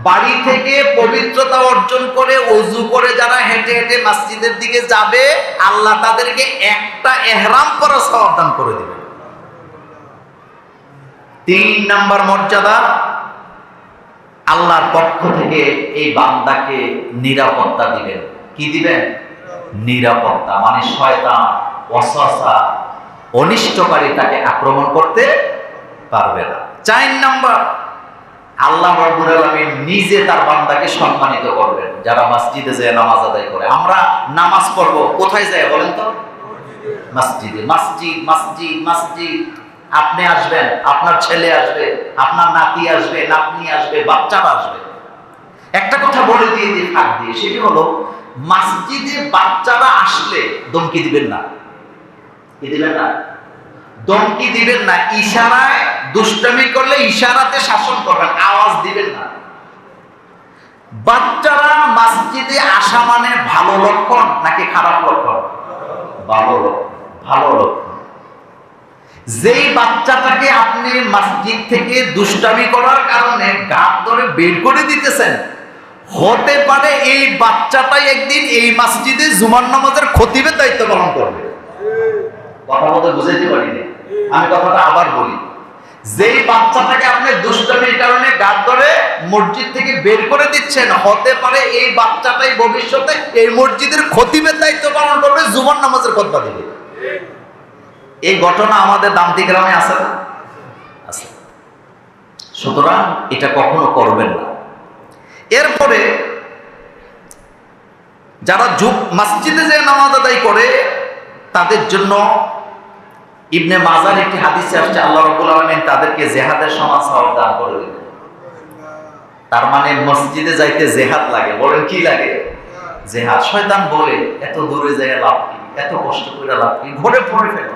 বাড়ি থেকে পবিত্রতা অর্জন করে ওযু করে যারা হেঁটে হেঁটে মসজিদের দিকে যাবে আল্লাহ তাদেরকে একটা এহরাম পরা সওয়াব দান করে দেবে। 3 নাম্বার মর্যাদা, আল্লাহর পক্ষ থেকে এই বান্দাকে নিরাপত্তা দিবেন। কি দিবেন? নিরাপত্তা, মানে শয়তান, ওয়াসওয়াসা, অনিষ্টকারী তাকে আক্রমণ করতে পারবে না। 4 নাম্বার, আল্লাহ রাব্বুল আলামিন নিজে তার বান্দাকে সম্মানিত করবেন যারা মসজিদে যায় নামাজ আদায় করে। আমরা নামাজ পড়বো কোথায় যায় বলেন তো? মসজিদে। মসজিদ মসজিদ মসজিদ। আপনি আসবেন, আপনার ছেলে আসবে, আপনার নাতি আসবে, নাতনি আসবে, বাচ্চারা আসবে। একটা কথা বলে দিয়ে ফাঁক দিয়ে, সেটি হলো মসজিদে বাচ্চারা আসলে দমকি দিবেন না। কি দিবেন না? দমকি দিবেন না। ইশারায় দুষ্টামি করলে ইশারাতে শাসন করবেন, আওয়াজ দিবেন না। বাচ্চারা মসজিদে আসা মানে ভালো লক্ষণ নাকি খারাপ লক্ষণ? ভালো লক্ষণ, ভালো লক্ষণ। যেই বাচ্চাটাকে আপনি মসজিদ থেকে দুষ্টামি করার কারণে গাত ধরে বের করে দিতেছেন, হতে পারে এই বাচ্চাটাই একদিন এই মসজিদে জুমার নামাজের খতিবের দায়িত্ব পালন করবে। কথা বলতে বুঝাইতে পারিনি, আমি কথাটা আবার বলি। যেই বাচ্চাটাকে আপনি দুষ্টামির কারণে গাত ধরে মসজিদ থেকে বের করে দিচ্ছেন, হতে পারে এই বাচ্চাটাই ভবিষ্যতে এই মসজিদের খতিবের দায়িত্ব পালন করবে, জুমার নামাজের খুতবা দিবে। এই ঘটনা আমাদের দামতি গ্রামে আছে না? আছে। সুতরাং এটা কখনো করবেন না। এরপরে যারা মসজিদে যে নামাজ আদায় করে তাদের জন্য ইবনে মাজার একটি হাদিসে আসছে আল্লাহ রাব্বুল আলামিন তাদেরকে জিহাদের সমান সওয়াব দান করে দিবেন। তার মানে মসজিদে যাইতে জিহাদ লাগে। বলেন কি লাগে? জিহাদ। শয়তান বলে এত দূরে যায় লাভ কি, এত কষ্ট করে লাভ কি, ঘরে পড়ে ফেলো।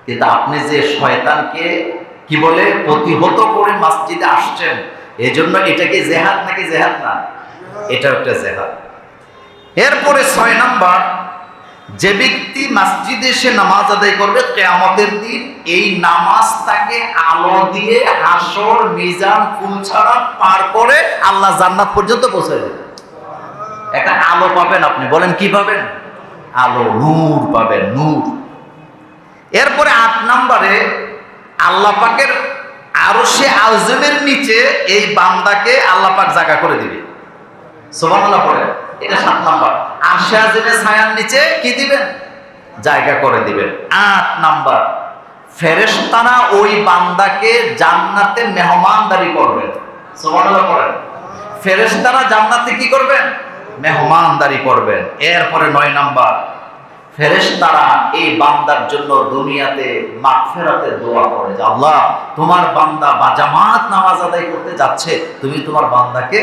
কিন্তু আপনি যে শয়তানকে কি বলে প্রতিহত করে মসজিদে আসছেন, এজন্য এটা কি জিহাদ নাকি জিহাদ না? এটা একটা জিহাদ। এরপরে 6 নাম্বার, যে ব্যক্তি মসজিদে এসে নামাজ আদায় করবে কিয়ামতের দিন এই নামাজ তাকে আলো দিয়ে হাসর মিজান ফুলছাড়া পার করে আল্লাহ জান্নাত পর্যন্ত পৌঁছে দেবে। একটা আলো পাবেন আপনি। বলেন কি পাবেন? আলো, নূর পাবেন, নূর। এরপরে 8 নম্বরে আল্লাহ পাকের আরশে আযমের নিচে এই বান্দাকে আল্লাহ পাক জায়গা করে দিবে। সুবহানাল্লাহ পড়েন। এটা 7 নাম্বার। আরশে আযমের ছায়ার নিচে কি দিবেন? জায়গা করে দিবেন। 8 নাম্বার, ফেরেশতারা ওই বান্দাকে জান্নাতে মেহমানদারি করবেন। সুবহানাল্লাহ পড়েন। ফেরেশতারা জান্নাতে কি করবেন? মেহমানদারি করবেন। এরপরে 9 নাম্বার, ফেরেশতারা এই বান্দার জন্য দুনিয়াতে মাগফিরাতের দোয়া করে যে আল্লাহ তোমার বান্দা বাজামাত নামাজ আদায় করতে যাচ্ছে, তুমি তোমার বান্দাকে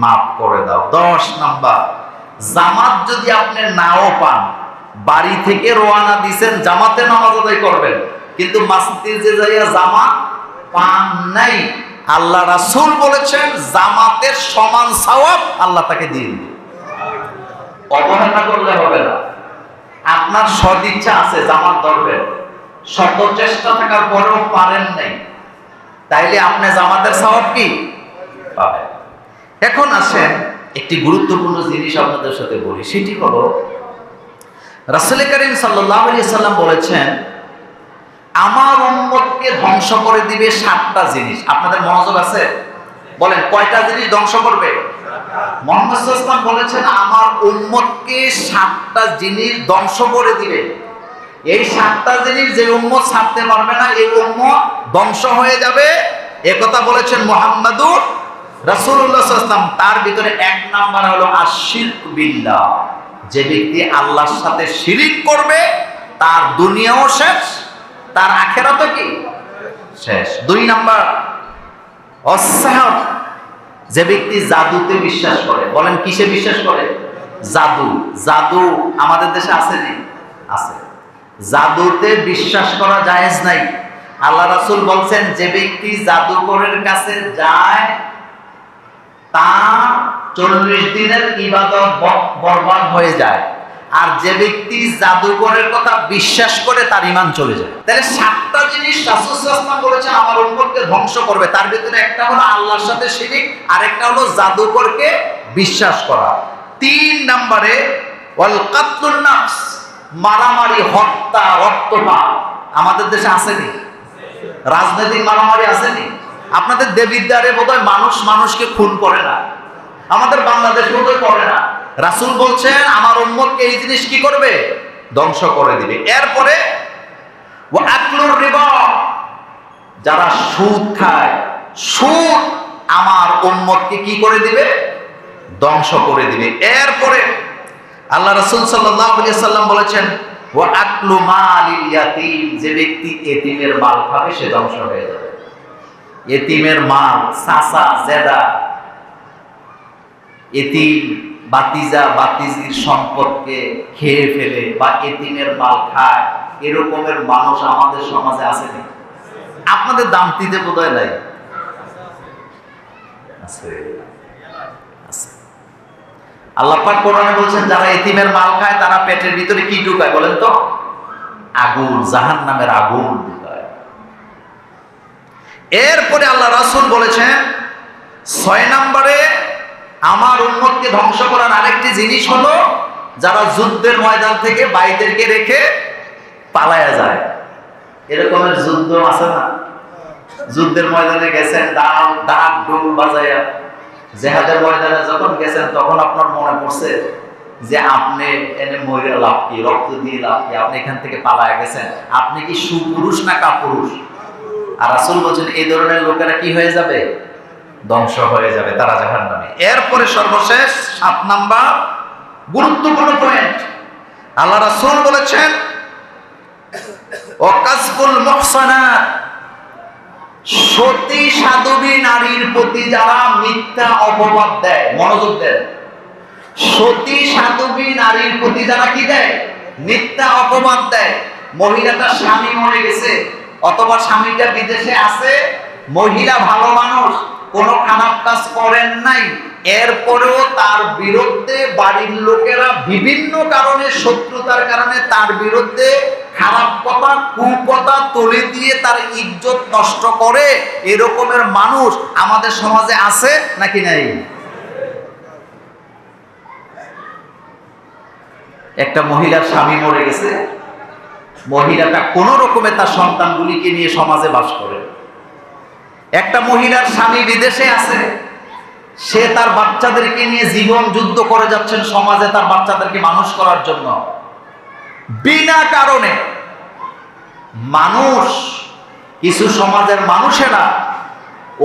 মাফ করে দাও। 10 নাম্বার, জামাত যদি আপনি নাও পান, বাড়ি থেকে রওনা দিবেন জামাতে নামাজ আদায় করবেন, কিন্তু মসজিদে যাইয়া জামাত পান নাই, আল্লাহ রাসূল বলেছেন জামাতের সমান সওয়াব আল্লাহ তাকে দিয়ে দিবে। অবহেলা করলে হবে না। আপনার সদিচ্ছা আছে জামাত ধরবেন, শত চেষ্টা থাকার পরেও পারেন নাই, তাইলে আপনি জামাতের সওয়াব কি পাবেন। এখন আসেন একটি গুরুত্বপূর্ণ জিনিস আপনাদের সাথে বলি, সেটি হলো রাসূল করিম সাল্লাল্লাহু আলাইহি সাল্লাম বলেছেন আমার উম্মতকে ধ্বংস করে দিবে 7টা জিনিস। আপনাদের মনোযোগ আছে? বলেন কয়টা জিনিস ধ্বংস করবে? মুহাম্মদ সাল্লাল্লাহু আলাইহি ওয়াসাল্লাম বলেছেন আমার উম্মতকে 7টা জিনিস ধ্বংস করে দিবে। এই 7টা জিনিস যে উম্মত ছাড়তে পারবে না এই উম্মত ধ্বংস হয়ে যাবে, একথা বলেছেন মুহাম্মাদুর রাসূলুল্লাহ সাল্লাল্লাহু আলাইহি ওয়াসাল্লাম। তার ভিতরে 1 নাম্বার হলো আশিরক বিল্লাহ। যে ব্যক্তি আল্লাহর সাথে শিরিক করবে তার দুনিয়াও শেষ, তার আখিরাতও কি শেষ। 2 নাম্বার অসহার, যে ব্যক্তি জাদুতে বিশ্বাস করে। বলেন কিসে বিশ্বাস করে? জাদু। জাদু আমাদের দেশে আছে না? আছে। জাদুতে বিশ্বাস করা জায়েজ নাই। আল্লাহ রাসূল বলছেন যে ব্যক্তি জাদুকরের কাছে যায় তার 40 দিনের ইবাদত বরবাদ হয়ে যায়। আর যে ব্যক্তি জাদুকরের কথা বিশ্বাস করে তার ঈমান চলে যায়। তাহলে 7টা জিনিস রাসূল সাল্লাল্লাহু আলাইহি ওয়াসাল্লাম বলেছেন আমার উম্মতকে ধ্বংস করবে। তার ভিতরে একটা হলো আল্লাহর সাথে শিরক, আর একটা হলো জাদুকরকে বিশ্বাস করা। 3 নম্বরে ওয়াল কাতলুন নাফস, মারামারি, হত্যা, রক্তপাত। আমাদের দেশে আসেনি? রাজনৈতিক মারামারি আসেনি? আপনাদের দেবিদ্বারে বোধহয় মানুষ মানুষকে খুন করে না, আমাদের বাংলাদেশ বোধহয় করে না। রাসূল বলছেন আমার উম্মতকে এই জিনিস কি করবে? ধ্বংস করে দিবে। এরপরে ওয়া আকলুর রিবা, যারা সুদ খায়, সুদ আমার উম্মতকে কি করে দিবে? ধ্বংস করে দিবে। এরপরে আল্লাহ রাসূল সাল্লাল্লাহু আলাইহি ওয়াসাল্লাম বলেছেন ওয়া আকলু মালিল ইয়াতীম, যে ব্যক্তি এতিমের মাল খাবে সে ধ্বংস হয়ে যাবে। এতিমের মাল, চাচা জেদা, এতিম বাতিজা বাতিজির সম্পদকে খেয়ে ফেলে বা এতিমের মাল খায়, এরকমের মানুষ আমাদের সমাজে আছে না? আপনাদের দামতিতে বোধহয় নাই, আছে। আল্লাহ পাক কোরআনে বলছেন যারা এতিমের মাল খায় তারা পেটের ভিতরে কি ঢুকায় বলেন তো? আগুন, জাহান্নামের আগুন ঢুকায়। এরপরে আল্লাহ রাসূল বলেছেন 6 নম্বরে আমার উম্মতকে ধ্বংস করার আরেকটি জিনিস হলো যারা যুদ্ধের ময়দান থেকে ভাইদেরকে রেখে পালায়া যায়। এরকমের যুদ্ধ আছে না? যুদ্ধের ময়দানে গেছেন, ডাক ডোল বাজায়া, জেহাদের ময়দানে যখন গেছেন তখন আপনার মনে পড়ছে যে আপনি এনে মরে লাভ কি, রক্ত দিয়ে লাভ কি, আপনি এখান থেকে পালায়া গেছেন। আপনি কি সুপুরুষ না কাপুরুষ? আর রাসূল বলেন এই ধরনের লোকেরা কি হয়ে যাবে? ধ্বংস হয়ে যাবে, তারা জাহান্নামে। এরপরে সর্বশেষ 7 নাম্বার গুরুত্বপূর্ণ পয়েন্ট, আল্লাহ রাসূল বলেছেন ওয়াকাসবুল মুহসানাত, সতী সাধবী নারীর প্রতি যারা মিথ্যা অপবাদ দেয়, মনোযোগ দেন, সতী সাধবী নারীর প্রতি যারা কি দেয়? মিথ্যা অপবাদ দেয়। মহিলাটার স্বামী মরে গেছে অথবা স্বামীটা বিদেশে আছে, মহিলা ভালো মানুষ, কোনো খারাপ কাজ করেন নাই, এরপরেও তার বিরুদ্ধে বাড়ির লোকেরা বিভিন্ন কারণে, শত্রুতার কারণে তার বিরুদ্ধে খারাপ কথা, কুকথা তুলে দিয়ে তার ইজ্জত নষ্ট করে, এরকমের মানুষ আমাদের সমাজে আছে নাকি নাই? একটা মহিলার স্বামী মরে গেছে, মহিলাটা কোন রকমে তার সন্তানগুলিকে নিয়ে সমাজে বাস করে। একটা মহিলার স্বামী বিদেশে আছে, সে তার বাচ্চাদেরকে নিয়ে জীবন যুদ্ধ করে যাচ্ছেন সমাজে তার বাচ্চাদেরকে মানুষ করার জন্য। বিনা কারণে মানুষ, কিছু সমাজের মানুষেরা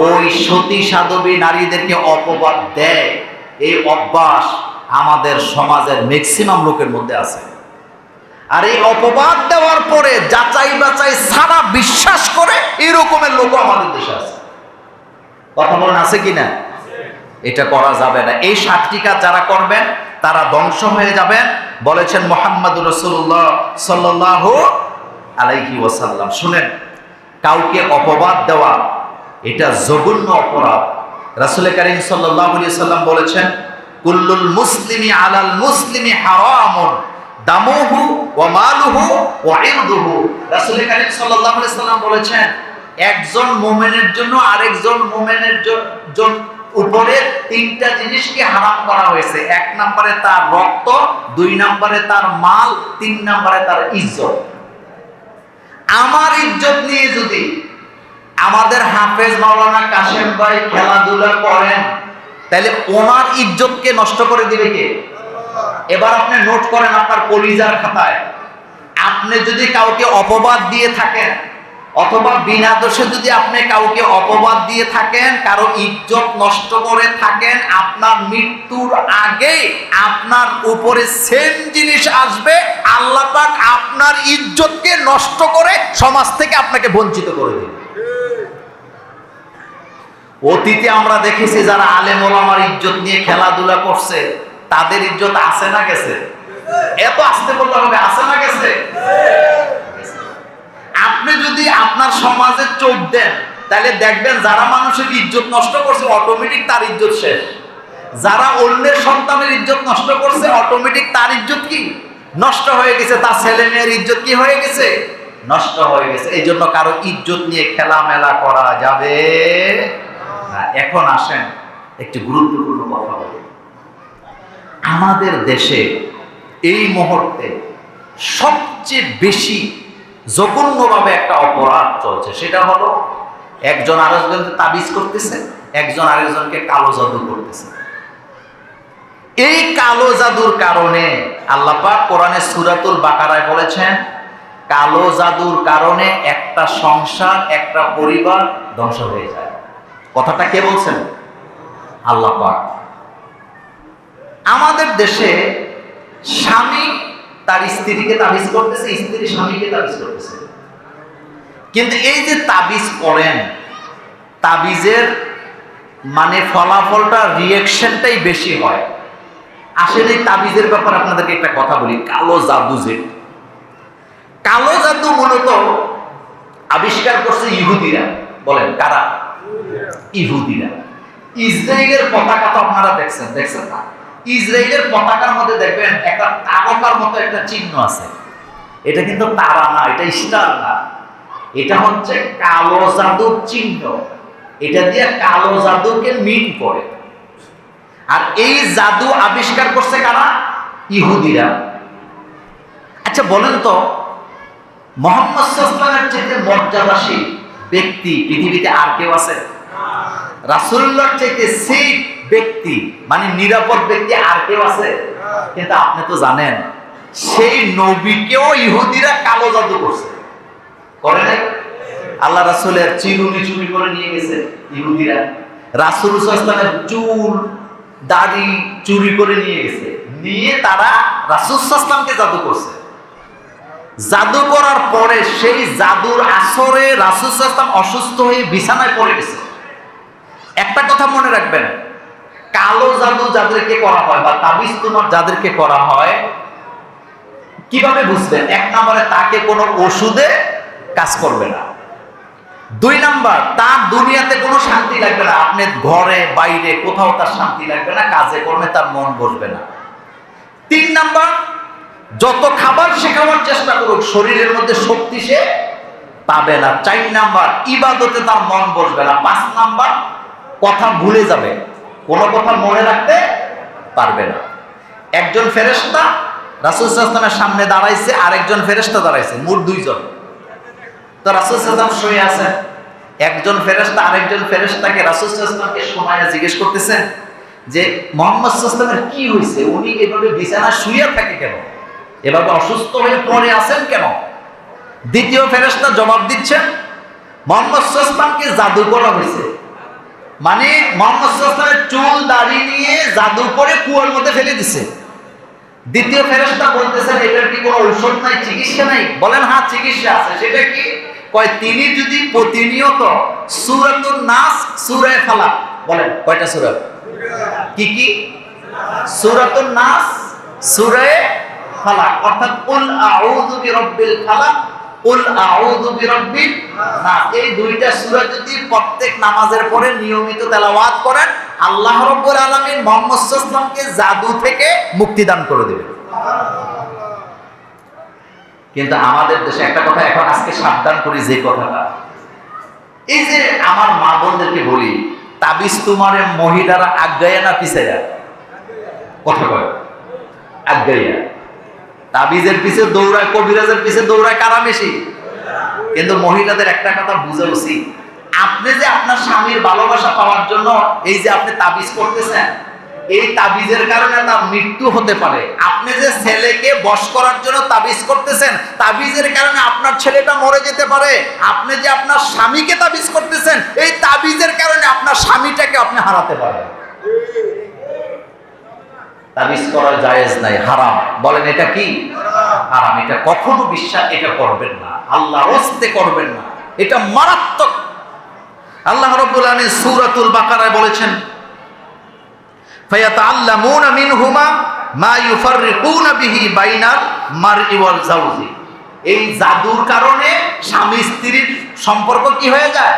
ওই সতী সাধবী নারীদেরকে অপবাদ দেয়। এই অভ্যাস আমাদের সমাজের ম্যাক্সিমাম লোকের মধ্যে আছে। আর এই অপবাদ দেওয়ার পরে যাচাই বাছাই ছাড়া বিশ্বাস করে এরকমের লোক আমাদের দেশে আছে। কথা বলেন আছে কিনা? এটা করা যাবে না। এই 7টি কাজ যারা করবেন তারা ধ্বংস হয়ে যাবেন বলেছেন মুহাম্মদুর রাসূলুল্লাহ সাল্লাল্লাহু আলাইহি ওয়াসাল্লাম। শুনেন, কাউকে অপবাদ দেওয়া এটা জঘন্য অপরাধ। রাসূল কারীম সাল্লাল্লাহু আলাইহি ওয়াসাল্লাম বলেছেন কুল্লুল মুসলিমি আলাল মুসলিমি হারামুন দামুহু ওয়া মালুহু ওয়া ইরদুহু। রাসূল কারীম সাল্লাল্লাহু আলাইহি ওয়াসাল্লাম বলেছেন একজন মুমিনের জন্য আরেকজন মুমিনের উপরে 3টা জিনিসকে হারাম করা হয়েছে। 1 নম্বরে তার রক্ত, 2 নম্বরে তার মাল, 3 নম্বরে তার ইজ্জত। আমার ইজ্জত নিয়ে যদি আমাদের হাফেজ মাওলানা কাশেম ভাই খেলাধুলা করেন তাহলে ওনার ইজ্জতকে নষ্ট করে দিবে কে? এবার আপনি নোট করেন আপনার কলিজার খাতায়, আপনি যদি কাউকে অপবাদ দিয়ে থাকেন অথবা বিনা দোষে যদি আপনি কাউকে অপবাদ দিয়ে থাকেন, কারো ইজ্জত নষ্ট করে থাকেন, আপনার মৃত্যুর আগে আপনার উপরে সেম জিনিস আসবে। আল্লাহ পাক আপনার ইজ্জতকে নষ্ট করে সমাজ থেকে আপনাকে বঞ্চিত করে দিবে। অতীতে আমরা দেখেছি যারা আলেম ওলামার ইজ্জত নিয়ে খেলাধুলা করছে তাদের ইজ্জত আছে না গেছে? এত আসতে বলতে হবে, আছে না গেছে? আপনি যদি আপনার সমাজে চোখ দেন তাহলে দেখবেন যারা মানুষের ইজ্জত নষ্ট করছে অটোমেটিক তার ইজ্জত শেষ। যারা অন্যের সন্তানের ইজ্জত নষ্ট করছে অটোমেটিক তার ইজ্জত কি নষ্ট হয়ে গেছে, তার ছেলে মেয়ের ইজ্জত কি হয়ে গেছে? নষ্ট হয়ে গেছে। এই জন্য কারো ইজ্জত নিয়ে খেলামেলা করা যাবে না। এখন আসেন একটি গুরুত্বপূর্ণ কথা বলি। আমাদের দেশে এই মুহূর্তে সবচেয়ে বেশি জঘন্যভাবে একটা অপরাধ চলছে, সেটা হলো একজন আরেকজনকে তাবিজ করতেছে, একজন আরেকজনকে কালো জাদু করতেছে। এই কালো জাদুর কারণে আল্লাহ পাক কোরআনে সূরাতুল বাকারায় বলেছেন, কালো জাদুর কারণে একটা সংসার, একটা পরিবার ধ্বংস হয়ে যায়। কথাটা কে বলছেন? আল্লাহ পাক। আমাদের দেশে স্বামী তার স্ত্রীকে তাবিজ করতেছে, স্ত্রী স্বামীকে তাবিজ করতেছে। কিন্তু এই যে তাবিজ করেন, তাবিজের মানে ফলাফলটা, রিয়েকশনটাই বেশি হয়। আসলে এই তাবিজের ব্যাপারে আপনাদেরকে একটা কথা বলি। কালো জাদু, যে কালো জাদু মূলত আবিষ্কার করছে ইহুদিরা। বলেন কারা? ইহুদিরা। ইসরায়েলের পতাকা তো আপনারা দেখছেন না? ইসরায়েলের পতাকার মধ্যে দেখবেন একটা তারকার মতো একটা চিহ্ন আছে। এটা কিন্তু তারা না, এটা স্টার না, এটা হচ্ছে কালো জাদুর চিহ্ন। এটা দিয়ে কালো জাদুকে মিন করে। আর এই জাদু আবিষ্কার করছে কারা? ইহুদিরা। আচ্ছা বলেন তো, মুহাম্মদ সাল্লাল্লাহু আলাইহি ওয়াসাল্লামের চাইতে মর্যাদাশীল ব্যক্তি পৃথিবীতে আর কেউ আছে? রাসূলুল্লাহর চাইতে সেফ ব্যক্তি মানে নিরাপদ ব্যক্তি আর কেউ আছে? কিন্তু আপনি তো জানেন, সেই নবীকেও ইহুদিরা কালো জাদু করছে, করে নাই? আল্লাহ রাসূলের চিরুনি চুরি করে নিয়ে গেছে ইহুদিরা। রাসূল সাল্লাল্লাহু আলাইহি ওয়াসাল্লামের চুল দাড়ি চুরি করে নিয়ে গেছে, নিয়ে তারা রাসূল সাল্লাল্লাহু আলাইহি ওয়াসাল্লামকে জাদু করছে। জাদু করার পরে সেই জাদুর আসরে রাসূল সাল্লাল্লাহু আলাইহি ওয়াসাল্লাম অসুস্থ হয়ে বিছানায় পড়ে গেছে। একটা কথা মনে রাখবেন, কালো জাদু যাদেরকে করা হয় বা তাবিজ তোমার যাদেরকে করা হয়, কিভাবে বুঝবেন? এক নম্বরে, তাকে কোনো ওষুধে কাজ করবে না। দুই নাম্বার, তার দুনিয়াতে কোনো শান্তি লাগবে না। আপনি ঘরে বাইরে কোথাও তার শান্তি লাগবে না, কাজে কর্মে তার মন বসবে না। তিন নাম্বার, যত খাবার সে খাওয়ার চেষ্টা করুক, শরীরের মধ্যে শক্তি সে পাবে না। চার নাম্বার, ইবাদতে তার মন বসবে না। পাঁচ নাম্বার, কথা ভুলে যাবে, কোনো কথা মনে রাখতে পারবে না। একজন ফেরেশতা রাসূল সাল্লাল্লাহু আলাইহি ওয়াসাল্লামের সামনে দাঁড়াইছে, আরেকজন ফেরেশতা দাঁড়াইছে, মোট দুইজন। তো রাসূল সাল্লাল্লাহু আলাইহি ওয়াসাল্লাম শুয়ে আছেন, একজন ফেরেশতা আরেকজন ফেরেশতাকে রাসূল সাল্লাল্লাহু আলাইহি ওয়াসাল্লামকে শোনায়া জিজ্ঞেস করতেছেন যে মুহাম্মদ সাল্লাল্লাহু আলাইহি ওয়াসাল্লামের কি হয়েছে, উনি এভাবে বিছানায় শুয়ে থাকে কেন, এভাবে অসুস্থ হয়ে পড়ে আছেন কেন? দ্বিতীয় ফেরেশতা জবাব দিচ্ছেন, মুহাম্মদ সাল্লাল্লাহু আলাইহি ওয়াসাল্লামকে জাদু করা হয়েছে। মানে মুহাম্মদ সাল্লাল্লাহু আলাইহি ওয়াসাল্লামের চুল দাড়ি নিয়ে জাদু করে কুয়োর মধ্যে ফেলে দিছে। দ্বিতীয় ফেরেশতা বলতেছেন, এটার কি কোনো ঔষধ নাই, চিকিৎসা নাই? বলেন হ্যাঁ, চিকিৎসা আছে। সেটা কি? কয়, তিনি যদি প্রতিনিয়ত সূরাতুন নাস, সূরা ফালাক, বলেন কয়টা সূরা? কি কি? সূরাতুন নাস, সূরা ফালাক, অর্থাৎ কুল আউযু বিরাব্বিল ফালাক, কুল আউযু বিরাব্বিন নাস, এই দুইটা সূরা যদি প্রত্যেক নামাজের পরে নিয়মিত তেলাওয়াত করেন, আল্লাহ রাব্বুল আলামিন মুহাম্মদ সাল্লাল্লাহু আলাইহি ওয়াসাল্লামকে জাদু থেকে মুক্তি দান করে দেবেন। কিন্তু আমাদের দেশে একটা কথা এখন আজকে সাবধান করি, যে কথাটা, এই যে আমার মা বোনদেরকে বলি, তাবিজ তোমারে মহিলারা আগায়া না পিছায়া? কথা কয় আগায়া। তাবিজের পিছে দৌড়ায়, কবিরাজের পিছে দৌড়ায় কারা বেশি? কিন্তু মহিলাদের একটা কথা বুঝা উচিত, আপনি যে আপনার স্বামীর ভালোবাসা পাওয়ার জন্য এই যে আপনি তাবিজ করতেছেন, এই তাবিজের কারণে তার মৃত্যু হতে পারে। আপনি যে ছেলেকে বশ করার জন্য তাবিজ করতেছেন, তাবিজের কারণে আপনার ছেলেটা মরে যেতে পারে। আপনি যে আপনার স্বামীকে তাবিজ করতেছেন, এই তাবিজের কারণে আপনার স্বামীটাকে আপনি হারাতে পারেন। তাবিজ করা জায়েজ নাই, হারাম। বলেন এটা কি? হারাম। এটা কখনো বিশ্বাস এটা করবেন না, আল্লাহর ওয়াস্তে করবেন না, এটা মারাত্মক। আল্লাহ রাব্বুল আলামিন সূরাতুল বাকারায় বলেছেন, ফায়াতাআল্লামুনা মিনহুমা মা ইউফাররিকুনা বিহি বাইনাল মারই ওয়াল জাওজি। এই জাদুর কারণে স্বামী স্ত্রীর সম্পর্ক কি হয়ে যায়?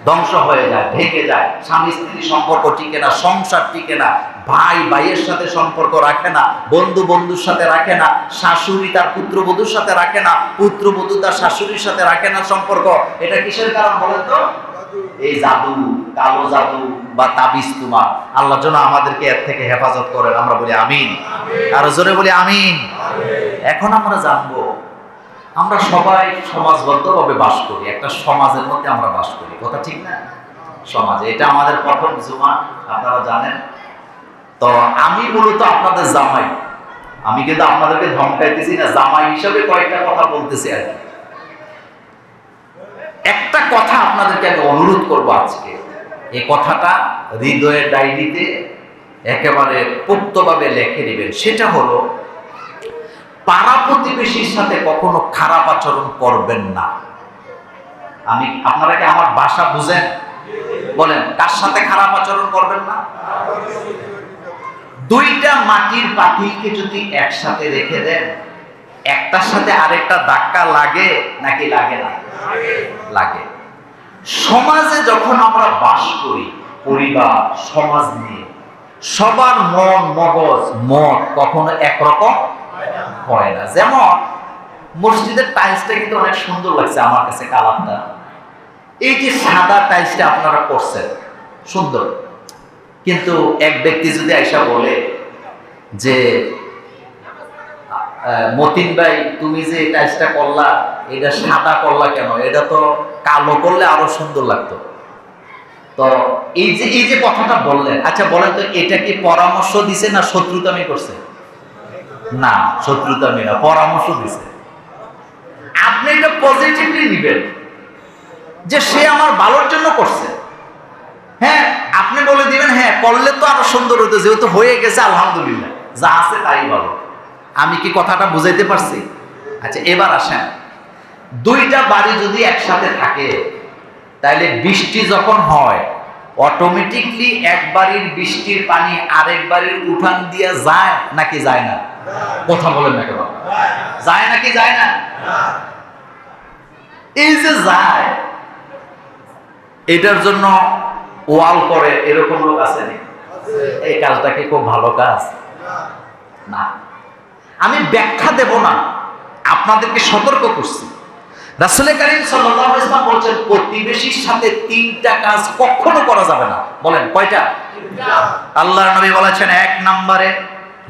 ধ্বংস হয়ে যায়, ভেঙে যায়। স্বামী স্ত্রীর সম্পর্ক টিকে না, সংসার টিকে না, ভাই ভাইয়ের সাথে সম্পর্ক রাখে না, বন্ধু বন্ধুর সাথে রাখে না, শাশুড়ি তার পুত্রবধূর সাথে রাখে না, পুত্রবধূ তার শাশুড়ির সাথে রাখে না সম্পর্ক। এটা কিসের কারণ বলেন তো? এই জাদু, কালো জাদু বা তাবিজ তোমার। আল্লাহ যেন আমাদেরকে এর থেকে হেফাজত করেন। আমরা বলি আমিন। আর জোরে বলি আমিন। এখন আমরা জানবো, আমরা সবাই সমাজবদ্ধভাবে বাস করি, একটা সমাজের মধ্যে আমরা বাস করি, কথা ঠিক না? সমাজে, এটা আমাদের প্রথম জুমা, আপনারা জানেন। তো আমি মূলত আপনাদের জামাই, আমি কিন্তু আপনাদেরকে ধমকাইতেছি না, জামাই হিসাবে কয়েকটা কথা বলতেছি আর কি। একটা কথা আপনাদেরকে আমি অনুরোধ করবো আজকে, এই কথাটা হৃদয়ের ডায়েরিতে একেবারে পোক্তভাবে লিখে নেবেন। সেটা হলো, পাড়া প্রতিবেশীর সাথে কখনো খারাপ আচরণ করবেন না। আপনারা কি আমার ভাষা বুঝেন? বলেন, কার সাথে খারাপ আচরণ করবেন না? দুইটা মাটির পাতিলকে যদি একসাথে রেখে দেন, একটার সাথে আরেকটা ধাক্কা লাগে নাকি লাগে না? লাগে। সমাজে যখন আমরা বাস করি, পরিবার সমাজ নিয়ে, সবার মন মগজ মত কখনো একরকম হয় না। যেমন মসজিদের টাইলসটা কিন্তু অনেক সুন্দর লাগছে আমার কাছে, কালারটা। এই যে সাদা টাইলসটা আপনারা করছেন সুন্দর, কিন্তু এক ব্যক্তি যদি আইসা বলে যে মতিন ভাই, তুমি যে টাইলসটা করলা এটা সাদা করলা কেন? এটা তো কালো করলে আরো সুন্দর লাগতো। তো এই যে কথাটা বললেন, আচ্ছা বলেন তো, এটা কি পরামর্শ দিছে না শত্রুতামি করছে? না, শত্রুতামি না, পরামর্শ দিছে। আপনি এটা পজিটিভলি নিবেন যে সে আমার ভালোর জন্য করছে। হ্যাঁ, আপনি বলে দিবেন হ্যাঁ করলে তো আরো সুন্দর হতো, যেহেতু হয়ে গেছে আলহামদুলিল্লাহ, যা আছে তাই ভালো। আমি কি কথাটা বুঝাইতে পারছি? আচ্ছা, এবার আসেন, দুইটা বাড়ি যদি একসাথে থাকে, তাহলে বৃষ্টি যখন হয় অটোমেটিকলি এক বাড়ির বৃষ্টির পানি আরেক বাড়ির উঠান দিয়ে যায় নাকি যায় না? কথা বলেন না কেন? যায় নাকি যায় না? এই যে যায়, এটার জন্য ওয়াল করে এরকম লোক আছে নাকি? এই কাজটা কি খুব ভালো কাজ না? আমি ব্যাখ্যা দেব না, আপনাদেরকে সতর্ক করছি। রাসূল কারীম সাল্লাল্লাহু আলাইহি ওয়াসাল্লাম বলেছেন, প্রতিবেশীর সাথে তিনটা কাজ কখনো করা যাবে না। বলেন কয়টা? আল্লাহর নবী বলেছেন, এক নম্বরে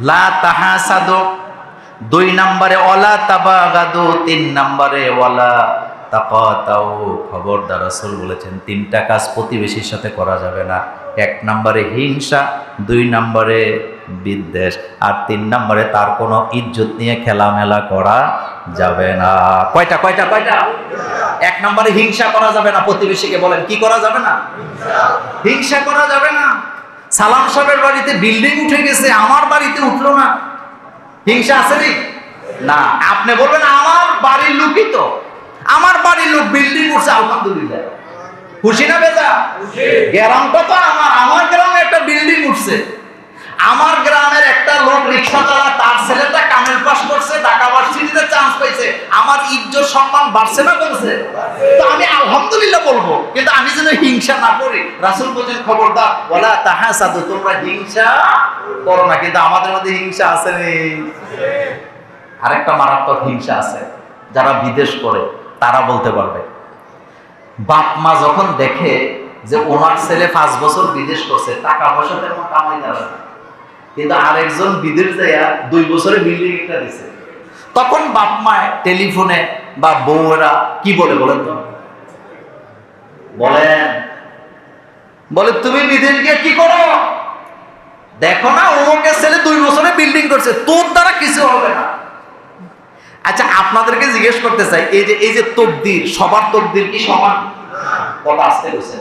লা তাহাসাদু, দুই নম্বরে ওয়ালা তাবাগাদু, তিন নম্বরে ওয়ালা তাকাতাউ। খবরদার, রাসূল বলেছেন তিনটা কাজ প্রতিবেশীর সাথে করা যাবে না। এক নম্বরে হিংসা, দুই নম্বরে বিদ্বেষ, আর তিন নম্বরে তার কোনো ইজ্জত নিয়ে খেলামেলা করা যাবে না। কয়টা কয়টা কয়টা? এক নম্বরে হিংসা করা যাবে না প্রতিবেশীকে। বলেন কি করা যাবে না? হিংসা করা যাবে না। সালাম সাহেবের বাড়িতে বিল্ডিং উঠে গেছে, আমার বাড়িতে উঠলো না, হিংসা আছে না? আপনি বলবেন আমার বাড়ির লোকই তো, আমার বাড়ির লোক বিল্ডিং উঠছে, আলহামদুলিল্লাহ, খুশি না বেজা? গ্রামটা তো আমার গ্রামে একটা বিল্ডিং উঠছে, আমার গ্রামের একটা লোক রিক্সা চালা, তার ছেলেটা কামেল পাস করছে, ঢাকা ভার্সিটিতে চান্স পাইছে, আমার ইজ্জত সম্মান বাড়ছে না কমছে? তো আমি আলহামদুলিল্লাহ বলবো, কিন্তু আমি যেন হিংসা না করি। রাসূল বলেন খবরদার ওয়ালা তাহাসাদু, তোমরা হিংসা করো না। কিন্তু আমাদের মধ্যে হিংসা আছে নেই? আরেকটা মারাত্মক হিংসা আছে, যারা বিদেশ করে তারা বলতে পারবে। বাপ মা যখন দেখে যে ওনার ছেলে 5 বছর বিদেশ করছে, টাকা পয়সা তেমন কামাই যাবে না, কিন্তু আরেকজন বিদেশ যাইয়া 2 বছরে বিল্ডিং একটা দিছে, তখন বাপ মা টেলিফোনে বা বউরা কি বলে বলেন তো? বলে তুমি বিদেশ গিয়ে কি করো? দেখো না অমুকের ছেলে 2 বছরে বিল্ডিং করছে, তোর দ্বারা কিছু হবে না। আচ্ছা, আপনাদেরকে জিজ্ঞেস করতে চাই, এই যে তকদির, সবার তকদির কি সমান? কথা আসতে বলছে,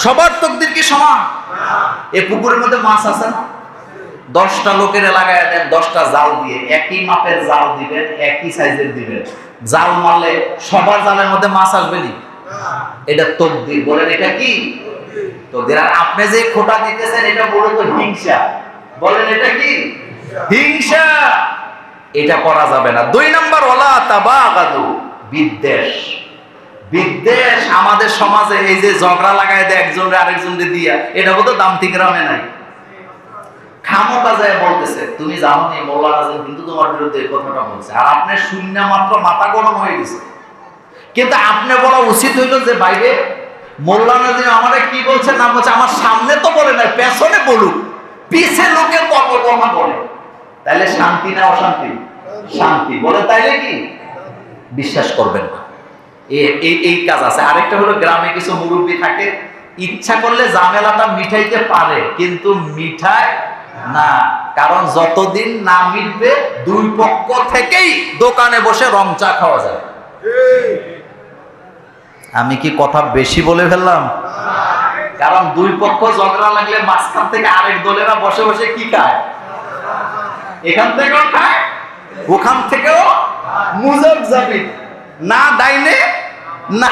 সবার তকদির কি সমান? এই পুকুরের মধ্যে মাছ আছে না? 10টা লোকের এলাকায় দেন, 10টা জাল দিয়ে, একই মাপের জাল দিবেন, একই সাইজের দিবেন, জাল মারলে সবার জালের মধ্যে মাছ আসবে নি? এটা তকদির। বলেন এটা কি? তকদির। আর আপনি যে খোটা দিতেছেন এটা মূলত হিংসা। বলেন এটা কি? হিংসা। এটা করা যাবে না। 2 নম্বর ওয়ালা তাবাগাদু, বিদ্বেষ। বিদ্বেষ আমাদের সমাজে, এই যে ঝগড়া লাগায় দেয় একজনরে আরেকজনরে দিয়া, এটা বোধ দামতি গ্রামে নাই। খামোকা যায় বলতেছে, তুমি জানো নি মোল্লা নাজিম কিন্তু তোমার বিরুদ্ধে এই কথাটা বলছে, আর আপনি শূন্য মাত্র মাথা গরম হয়ে গেছে। কিন্তু আপনি বলা উচিত হইল যে বাইরে মোল্লা নাজিম আমারে কি বলছে না বলছে, আমার সামনে তো বলে নাই, পেছনে বলুক, পিছে লোকের কত কথা বলে। তাইলে শান্তি না অশান্তি? শান্তি। বলে তাইলে কি বিশ্বাস করবেন না। এই কাজ আছে। আরেকটা হলো গ্রামে কিছু মুরব্বী থাকে, ইচ্ছা করলে ঝামেলাটা মিটাইতে পারে কিন্তু মিঠায় না, কারণ যতদিন না মিটবে দুই পক্ষ থেকেই দোকানে বসে রং চা খাওয়া যায়। আমি কি কথা বেশি বলে ফেললাম? কারণ দুই পক্ষ ঝগড়া লাগলে মাঝখান থেকে আরেক দলেরা বসে বসে কি খায়, এখান থেকেও খায় ওখান থেকেও মুজাব যাবে না, ডাইনে না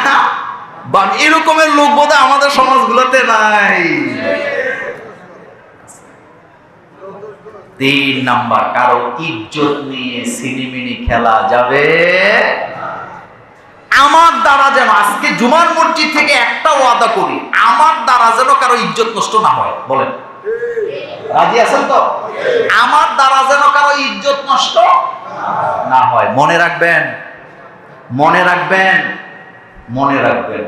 বাম, এরকমের লোক বোধহয় আমাদের সমাজগুলোতে নাই। 3 নাম্বার, কারো ইজ্জত নিয়ে সিনেমিনি খেলা যাবে। আমার দ্বারা যেন, আজকে জুমার মসজিদ থেকে একটা ওয়াদা করি, আমার দ্বারা যেন কারো ইজ্জত নষ্ট না হয়। বলেন রাজি আছেন তো? আমার দ্বারা যেন কারো ইজ্জত নষ্ট না হয়। মনে রাখবেন, মনে রাখবেন, মনে রাখবেন।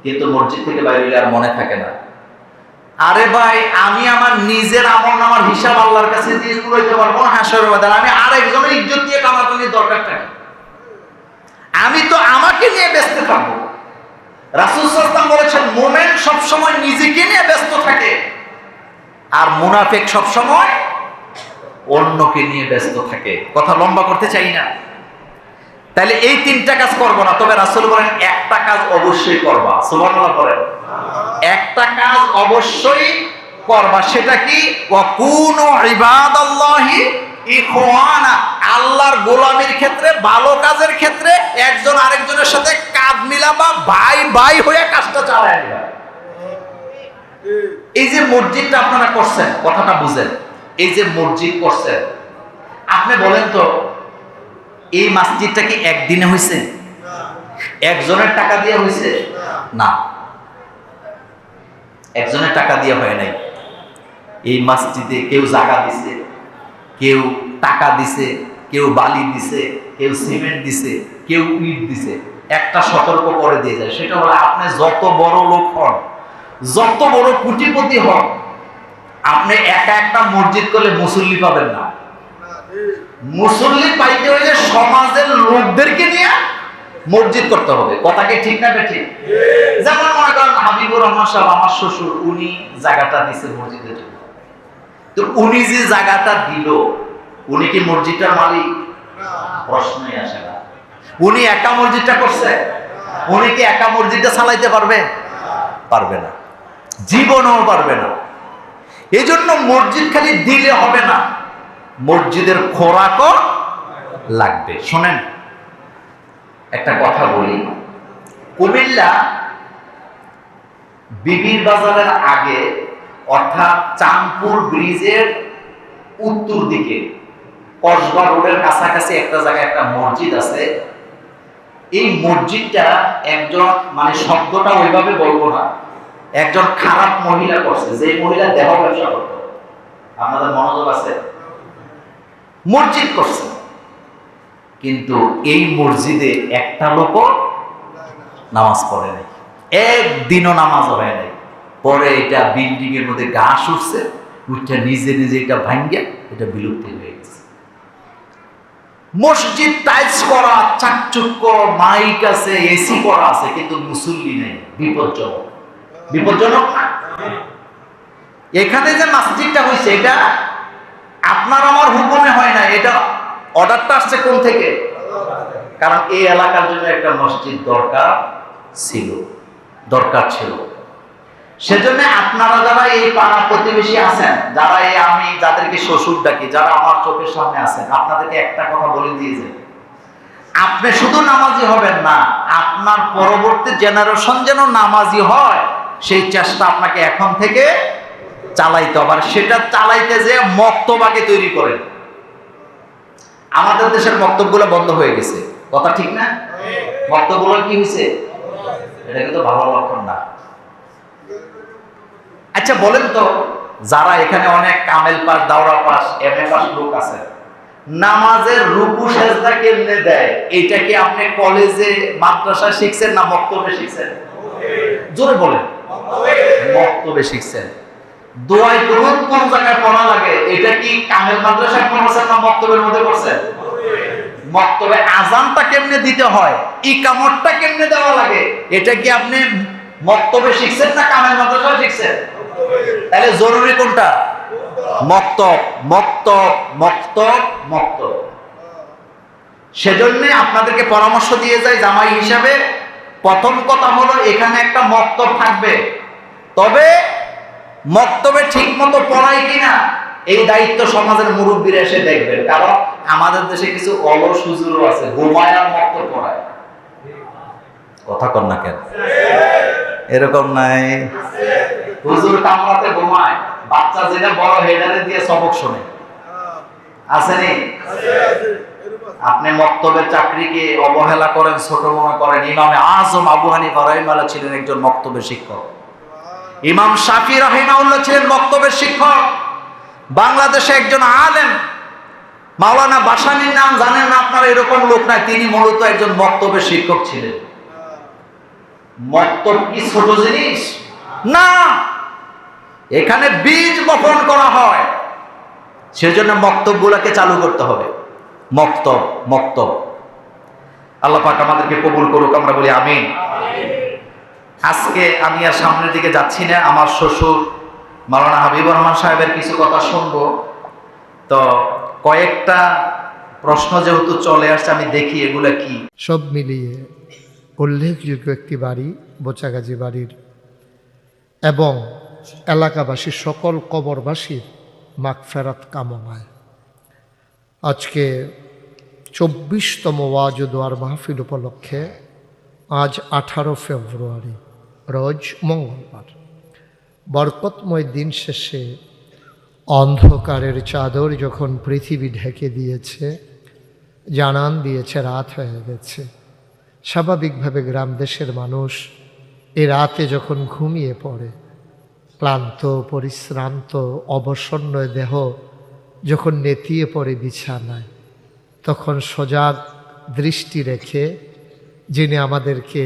কিন্তু মসজিদ থেকে বাইরে আর মনে থাকে না। আরে ভাই, আমি আমার নিজের আমলনামার হিসাব আল্লাহর কাছে দিয়ে কুলাইতে পারবো না হাসরের ময়দানে, আমি আরেকজনের ইজ্জত দিয়ে কামাকামির দরকারটা কি? আমি তো আমাকে নিয়ে ব্যস্ত থাকবো। রাসূল সাল্লাল্লাহু আলাইহি ওয়াসাল্লাম বলেছেন, মুমিন সবসময় নিজেকে নিয়ে ব্যস্ত থাকে, আর মুনাফিক সবসময় অন্যকে নিয়ে ব্যস্ত থাকে। কথা লম্বা করতে চাই না। তাহলে এই 3টা কাজ করবো না, তবে রাসূল বলেন একটা কাজ অবশ্যই করবা। সুবহানাল্লাহ বলেন, একটা কাজ অবশ্যই করবা। সেটা কি? ওয়াকুনু ইবাদাল্লাহি ইখওয়ানা। আল্লাহর গোলামির ক্ষেত্রে, ভালো কাজের ক্ষেত্রে একজন আরেকজনের সাথে কাঁধ মিলাবা, ভাই ভাই হয়ে কাজটা চালায় নিবা। এই যে মসজিদটা আপনারা করছেন, কথাটা বুঝেন, এই যে মসজিদ করছেন, আপনি বলেন তো এই মসজিদটা কি একদিনে হয়েছে? একজনের টাকা দিয়ে হয়েছে? না, একজনের টাকা দিয়ে হয় নাই। এই মসজিদে কেউ জায়গা দিছে, কেউ টাকা দিছে, কেউ বালি দিছে, কেউ সিমেন্ট দিছে, কেউ ইট দিছে। একটা সতর্ক করে দিয়ে যায়, সেটা হলো আপনি যত বড় লোক হন, যত বড় কোটিপতি হন, আপনি একা একটা মসজিদ করলে মুসল্লি পাবেন না। মুসল্লি পাইতে হইলে সমাজের লোকদেরকে নিয়ে মসজিদ করতে হবে। কথা কি ঠিক না বেঠিক? যেমন মনে করেন হাবিবুর রহমান সাহেব, আমার শ্বশুর, উনি জায়গাটা দিছে মসজিদের জন্য। তো উনি যে জায়গাটা দিল, উনি কি মসজিদটার মালিক? প্রশ্নই আসে না। উনি একা মসজিদটা করছে? উনি কি একা মসজিদটা চালাইতে পারবে? পারবে না, জীবনেও পারবে না। এই জন্য মসজিদ খালি দিলে হবে না, মসজিদের খোরাকও লাগবে। শোনেন, একটা কথা বলি, কুমিল্লা বিবির বাজারের আগে, অর্থাৎ চাঁদপুর ব্রিজের উত্তর দিকে কসবা রোডের কাছাকাছি একটা জায়গায় একটা মসজিদ আছে। এই মসজিদটা একজন, মানে শব্দটা ওইভাবে বলবো না, একজন খারাপ মহিলা করছে, যে মহিলা দেহ ব্যবসা করত। আপনাদের মনোযোগ আছে? মসজিদ করছে, কিন্তু এই মসজিদে একটা লোকও নামাজ পড়ে নাই, একদিনও নামাজ হয় নাই। পরে এটা বিল্ডিং এর মধ্যে ঘাস উঠছে, উঠটা নিজে নিজে এটা ভাঙ্গা এটা বিলুপ্তি হয়ে গেছে। মসজিদ টাইলস করা, চাকচুক্য, মাইক আছে, এসি করা আছে, কিন্তু মুসল্লি নেই। বিপজ্জনক, বিপজ্জনক না? এখানে যে মসজিদটা হয়েছে, এটা আপনার আমার হুকুমে হয় না, এটা অর্ডারটা আসছে কোন থেকে? কারণ এই এলাকার জন্য একটা মসজিদ দরকার ছিল, দরকার ছিল। সেজন্য আপনারা যারা এই পাড়া প্রতিবেশী আছেন, যারা এই আমি যাদেরকে শ্বশুর ডাকি, যারা আমার চোখের সামনে আছেন, আপনাদেরকে একটা কথা বলে দিয়ে যাই, আপনি শুধু নামাজি হবেন না, আপনার পরবর্তী জেনারেশন যেন নামাজি হয়, সেই চেষ্টা আপনাকে এখন থেকে চালাইতে হবে। আর সেটা চালাইতে যে মক্তবাকে তৈরি করেন। আমাদের দেশের বক্তব্যগুলো বন্ধ হয়ে গেছে, কথা ঠিক না? বক্তব্য কি হয়েছে? এটা কিন্তু ভালো লক্ষণ না। আচ্ছা বলেন তো, যারা এখানে অনেক কামেল পাস, দাওরা পাস, এমএ পাস লোক আছে, নামাজের রুকু সেজদা কেমনে দেয় এটা কি আপনি কলেজে মাদ্রাসায় শিখছেন না মক্তবে শিখছেন? জোরে বলেন। মক্তবে শিখছেন। দোয়াই করুন কোন জায়গায় পড়া লাগে এটা কি কামেল মাদ্রাসায় পড়ছেন না মক্তবের মধ্যে পড়ছেন? মক্তবে। আযানটা কেমনে দিতে হয়, ইকামতটা কেমনে দেওয়া লাগে এটা কি আপনি মক্তবে শিখছেন না কামেল মাদ্রাসায় শিখছেন? তাহলে জরুরি কোনটা? মক্তব, মক্তব, মক্তব, মক্তব। সেজন্য আপনাদেরকে পরামর্শ দিয়ে যায় জামাই হিসাবে, প্রথম কথা হলো এখানে একটা মক্তব থাকবে, তবে মক্তবে ঠিক মতো পড়ায় কিনা এই দায়িত্ব সমাজের মুরব্বীরা এসে দেখবেন। কারণ আমাদের দেশে কিছু অলস হুজুরও আছে, ঘুমায় আর মক্তব পড়ায়। কথা কন না কেন? এরকম নাই? হুজুর কামরাতে ঘুমায়, বাচ্চা যেটা বড় হেডারে দিয়ে সবক শোনে, আসেনি? আপনি মক্তবের চাকরিকে অবহেলা করেন, ছোট মনে করেন। ইমামে আজম আবু হানিফা রাহিমাহুল্লাহ ছিলেন একজন মক্তবের শিক্ষক। ইমাম শাফি রাহিমাহুল্লাহ ছিলেন মক্তবের শিক্ষক। বাংলাদেশে একজন আলেম মাওলানা বাসানির নাম জানেন না আপনারা? এরকম লোক নাই, তিনি মূলত একজন মক্তবের শিক্ষক ছিলেন। মক্তব কি ছোট জিনিস না, এখানে বীজ বপন করা হয়। সেজন্য মক্তবগুলোকে চালু করতে হবে। মক্তব, মক্তব। আল্লাহ পাক আমাদেরকে কবুল করুক, আমরা বলি আমিন। আজকে আমি আর সামনের দিকে যাচ্ছি না, আমার শ্বশুর মাওলানা হাবিবুর রহমান সাহেবের কিছু কথা শুনবো। তো কয়েকটা প্রশ্ন যেহেতু চলে আসছে, আমি দেখি এগুলা কি। সব মিলিয়ে উল্লেখযোগ্য একটি বাড়ি বোচাগাজী বাড়ির, এবং এলাকাবাসীর সকল কবরবাসীর মাগফিরাত কামনায় আজকে 24তম ওয়াজ ও দোয়ার মাহফিল উপলক্ষে আজ 18 ফেব্রুয়ারি রোজ মঙ্গলবার বরকতময় দিন শেষে অন্ধকারের চাদর যখন পৃথিবী ঢেকে দিয়েছে, জানান দিয়েছে রাত হয়ে গেছে, স্বাভাবিকভাবে গ্রাম দেশের মানুষ এ রাতে যখন ঘুমিয়ে পড়ে, ক্লান্ত পরিশ্রান্ত অবসন্ন দেহ যখন নেতিয়ে পড়ে বিছানায়, তখন সজাগ দৃষ্টি রেখে যিনি আমাদেরকে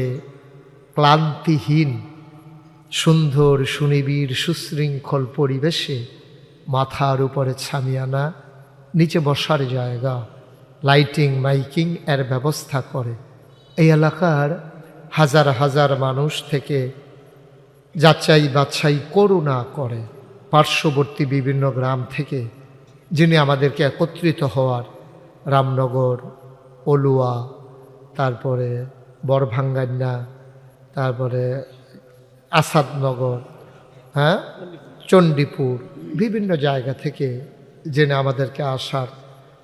ক্লান্তিহীন সুন্দর সুনিবিড় সুশৃঙ্খল পরিবেশে মাথার উপরে ছামিয়ানা, নিচে বসার জায়গা, লাইটিং মাইকিং এর ব্যবস্থা করে, এই এলাকার হাজার হাজার মানুষ থেকে যাচাই বাছাই করুণা করে পার্শ্ববর্তী বিভিন্ন গ্রাম থেকে যিনি আমাদেরকে একত্রিত হওয়ার, রামনগর, অলুয়া, তারপরে বড়ভাঙ্গান্না, তারপরে আসাদনগর, হ্যাঁ, চণ্ডীপুর, বিভিন্ন জায়গা থেকে যিনি আমাদেরকে আসার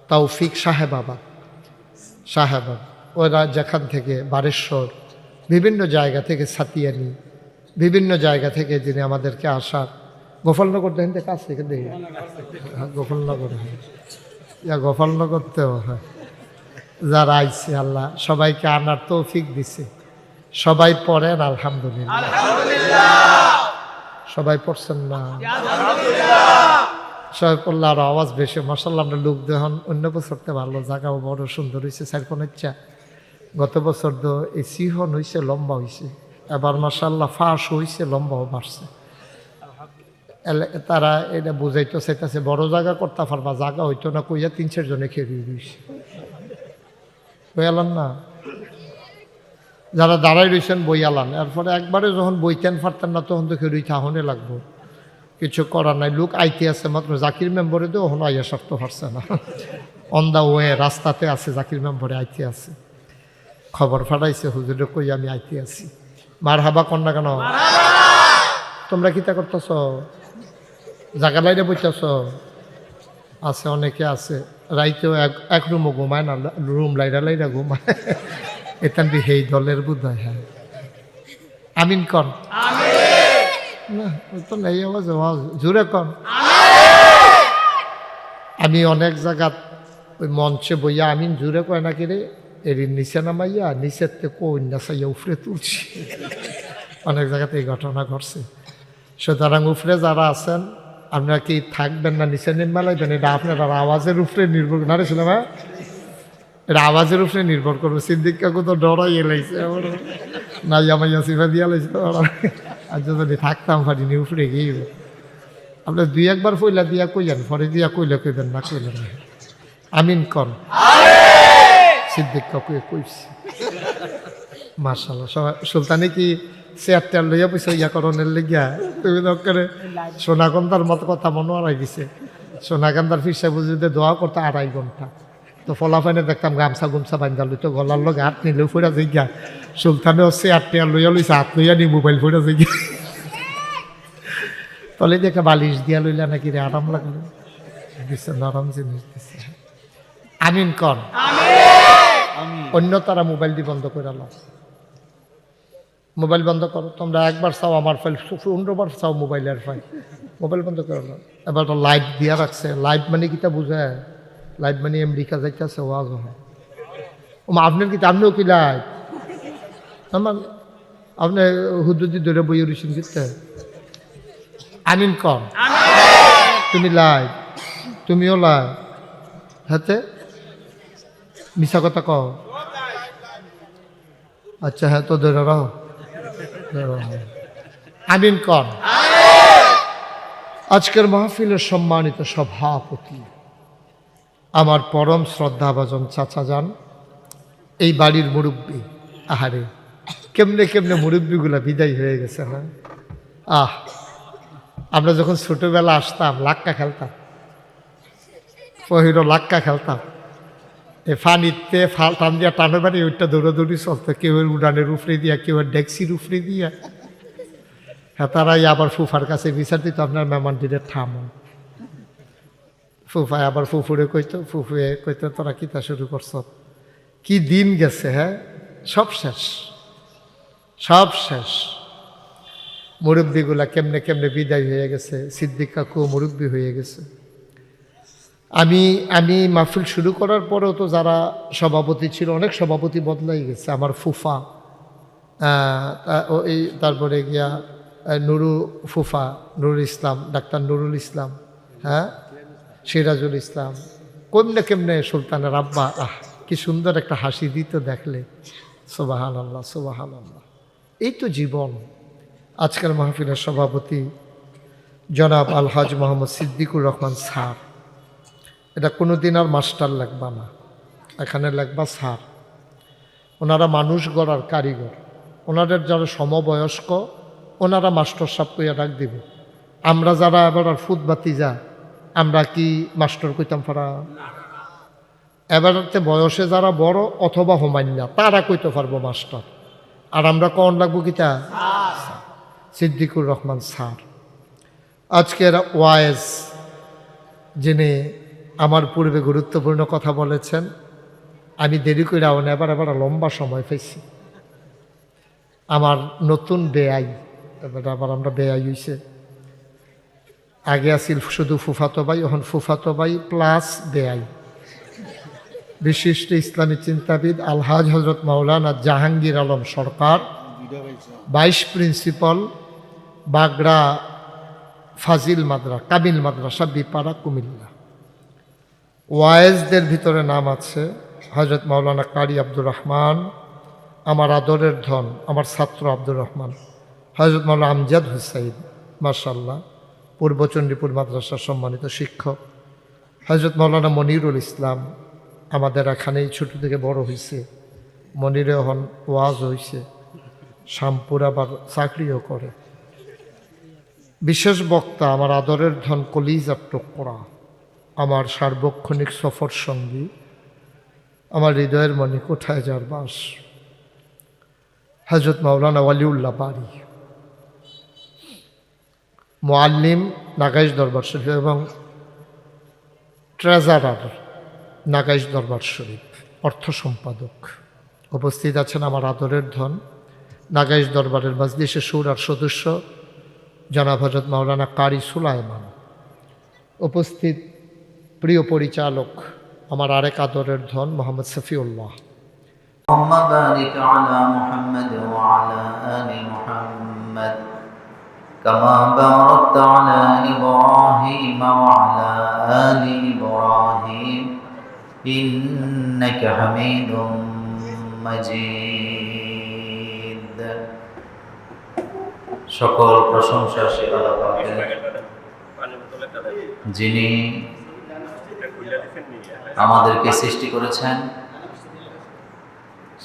তৌফিক, সাহেবাবাদ, ওরা যেখান থেকে বারেশ্বর, বিভিন্ন জায়গা থেকে সাতিয়ানি, বিভিন্ন জায়গা থেকে যিনি আমাদেরকে আসার, গোপালনগর দেখেন তো কাছে দেখে, গোপালনগর, হ্যাঁ গোপালনগরতেও, হ্যাঁ, যারা আইছে আল্লাহ সবাইকে আনার তৌফিক দিছে। সবাই পড়েন আলহামদুলিল্লাহ। সবাই পড়ছেন না? সবাই পড়লে আরো আওয়াজ বেশি। মাশাআল্লাহ, আমরা লোক দেখুন অন্য বছরতে ভালো, জায়গাও বড় সুন্দর হয়েছে। সাইরকোন ইচ্ছা গত বছর তো এই সিহন হয়েছে, লম্বা হয়েছে, এবার মাশাআল্লাহ ফাঁস হয়েছে, লম্বাও বাড়ছে। তারা এটা বুঝাইতে চাইতেছে বড় জায়গা করতে পারবা, জায়গা হইতো না কইয়া 3-4 জনে খেয়ে দিয়েছে, বইয়ালান না, যারা দাঁড়াই রয়েছেন বইয়ালান। এরপরে একবারে যখন বইতেন পারতেন না তখন তো খেয়ে থাহনে লাগবো, কিছু করার নাই। লোক আইতে আছে মাত্র, জাকির মেম্বরে তো ওখানে আইয়া সারতে পারছে না, অন দা ওয়ে রাস্তাতে আছে, জাকির মেম্বরে আইতে আছে, খবর ফাটাইছে হুজুরে কই আমি আইতে আছি। মার হাবা কন না কেন? তোমরা কিতা করতেছ? জায়গা লাইনে বইতেছ? আছে, অনেকে আছে রাইতেও এক রুমও ঘুমায় না, রুম লাইরা লাইরা ঘুমায়। এখান হেই দলের বোধ হয়। হ্যাঁ, আমিন কন। না তো নেই আওয়াজ, জোরে কন। আমি অনেক জায়গা ওই মঞ্চে বইয়া আমিন জোরে কয় নাকি রে, এর নিচে নামাইয়া নিচের থেকে কন্যা চাইয়া উফরে তুলছি। অনেক জায়গাতে এই ঘটনা ঘটছে। সুতরাং উফরে যারা আছেন আপনারা কি থাকবেন না নিচে নেমালাইবেন, এটা আপনার আওয়াজের উপরে নির্ভর না রে ছিল না, এটা আওয়াজের উপরে নির্ভর করবে। সিদ্দিক কাকু তো ডরাই এলাইছে নাই আমাইয়া সিফা দিয়া লাইছে। আর যদি থাকতাম পারিনি উপরে গিয়ে আপনার দুই একবার পইলা দিয়া কইলেন, পরে দিয়া কইলে কইবেন না কইলেন না। আমিন কর। সিদ্দিক কাকু কইছি মাশাআল্লাহ। সুলতানি কি চেয়ারটা লইয়া পয়সা ইয়া করণের লেগিয়া তুমি করে সোনাগন্ধার মতো কথা মনে হারাই গেছে। সোনাগন্ধার ফিসা বুঝিতে দোয়া করতে 2.5 ঘন্টা। তো ফলাফাইনে দেখতাম গামছা গুমছা বান্ধা লইতো গলার লগে হাত নিলেও ফেরা যাই গিয়া। সুলতানেও চেয়ারটা লইয়া লইছে, হাত লইয়া নি মোবাইল ফেরা যাই গিয়া। তলে দেখে বালিশ দিয়া লইলা নাকি রে, আরাম লাগলো দিচ্ছে, নরম জিনিস দিচ্ছে। আমিন কর। অন্য তারা মোবাইল দিয়ে বন্ধ করে লাও, মোবাইল বন্ধ করো। তোমরা একবার চাও আমার ফাইল, 15 বার চাও মোবাইলের ফাইল, মোবাইল বন্ধ করে নাও। এবার তো লাইট দিয়া রাখছে। লাইট মানে কিটা বুঝায়? লাইট মানে আমেরিকা যাইতেছে ওয়াজ হয়। আপনার কিতা, আপনিও কি লাইট? আমার আপনি হুদুদি ধরে বই রয়েছেন কিতে। আমিন কর। তুমি লাইট, তুমিও লাইট, হাতে মিশা কথা কও। আচ্ছা হ্যাঁ, তো ধরে রাখো। আমিন কর। আজকের মাহফিলের সম্মানিত সভাপতি আমার পরম শ্রদ্ধাভাজন চাচা যান, এই বাড়ির মুরব্বী। আহারে কেমনে কেমনে মুরব্বীগুলা বিদায় হয়ে গেছে না। আমরা যখন ছোটবেলা আসতাম লাক্কা খেলতাম, পহিরো লাক্কা খেলতাম। এ ফানিতে টান দিয়া টানে বাড়ি ওইটা দৌড়াদৌড়ি চলতো, কেউ উড়ানের উফরে দিয়া, কেউ ডেক্সির উফরে দিয়া। হ্যাঁ, তারাই আবার ফুফার কাছে বিচার দিত, আপনার মেহমানটিরে থামো। ফুফায় আবার ফুফুরে কইতো, ফুফুয়ে কইতো তোরা কিতা শুরু করছ। কি দিন গেছে। হ্যাঁ, সব শেষ, সব শেষ। মুরব্বীগুলা কেমনে কেমনে বিদায় হয়ে গেছে। সিদ্দিক কাকু মুরব্বী হয়ে গেছে। আমি মাহফিল শুরু করার পরেও তো যারা সভাপতি ছিল, অনেক সভাপতি বদলাই গেছে। আমার ফুফা, এই তারপরে গিয়া নুরু ফুফা, নুরুল ইসলাম, ডাক্তার নুরুল ইসলাম, হ্যাঁ, সিরাজুল ইসলাম, কেমনে কেমনে সুলতানের আব্বা। কি সুন্দর একটা হাসি দিত দেখলে। সুবহানাল্লাহ, সুবহানাল্লাহ। এই তো জীবন। আজকের মাহফিলের সভাপতি জনাব আলহাজ মোহাম্মদ সিদ্দিকুর রহমান স্যার। এটা কোনোদিন আর মাস্টার লাগবা না, এখানে লাগবা স্যার। ওনারা মানুষ গড়ার কারিগর। ওনাদের যারা সমবয়স্ক ওনারা মাস্টার সাহেব কইয়া ডাক দিব। আমরা যারা এবার আর ফুটবাতি যা, আমরা কি মাস্টার কইতাম পারা? এবারতে বয়সে যারা বড় অথবা হোমান্যা তারা কইতে পারবো মাস্টার। আর আমরা কন লাগবো কিতা? সিদ্দিকুর রহমান স্যার। আজকের ওয়াইজ যিনি আমার পূর্বে গুরুত্বপূর্ণ কথা বলেছেন, আমি দেরি করে এবার লম্বা সময় পেয়েছি। আমার নতুন বেআই, এবার আবার আমরা বেআই হয়েছে। আগে আছিল শুধু ফুফাতো ভাই, এখন ফুফাতো ভাই প্লাস বেআই। বিশিষ্ট ইসলামী চিন্তাবিদ আলহাজ হজরত মাওলানা জাহাঙ্গীর আলম সরকার, ভাইস প্রিন্সিপাল বাগড়া ফাজিল কামিল মাদ্রাসা, বিপাড়া, কুমিল্লা। ওয়াইজদের ভিতরে নাম আছে হজরত মাওলানা কারি আব্দুর রহমান, আমার আদরের ধন, আমার ছাত্র আব্দুর রহমান, হজরত মাওলানা আমজাদ হুসাইন, মাশাআল্লাহ, পূর্ব চণ্ডীপুর মাদ্রাসার সম্মানিত শিক্ষক, হজরত মাওলানা মনিরুল ইসলাম, আমাদের এখানেই ছোট থেকে বড় হয়েছে। মনিরে হন ওয়াজ হয়েছে, শামপুর আবার চাকরিও করে। বিশেষ বক্তা আমার আদরের ধন কলিজার টুকরা, আমার সার্বক্ষণিক সফর সঙ্গী, আমার হৃদয়ের মনে কোথায় যার বাস, হজরত মাওলানা ওয়ালিউল্লাহ বাড়ি, মুআল্লিম নাগাইশ দরবার শরীফ এবং ট্রেজারার নাগাইশ দরবার শরীফ, অর্থ সম্পাদক। উপস্থিত আছেন আমার আদরের ধন নাগাইশ দরবারের মাজলিসে শুরার সদস্য জনাব হজরত মাওলানা কারি সুলাইমান। উপস্থিত প্রিয় পরিচালক আমার আরেক আদরের ধন মোহাম্মদ শফিউল্লাহ, اللهم بارك على محمد وعلى آل محمد كما باركت على إبراهيم وعلى آل إبراهيم إنك حميد مجيد সকল প্রশংসা সে আল্লাহ পাকের যিনি আমাদেরকে সৃষ্টি করেছেন,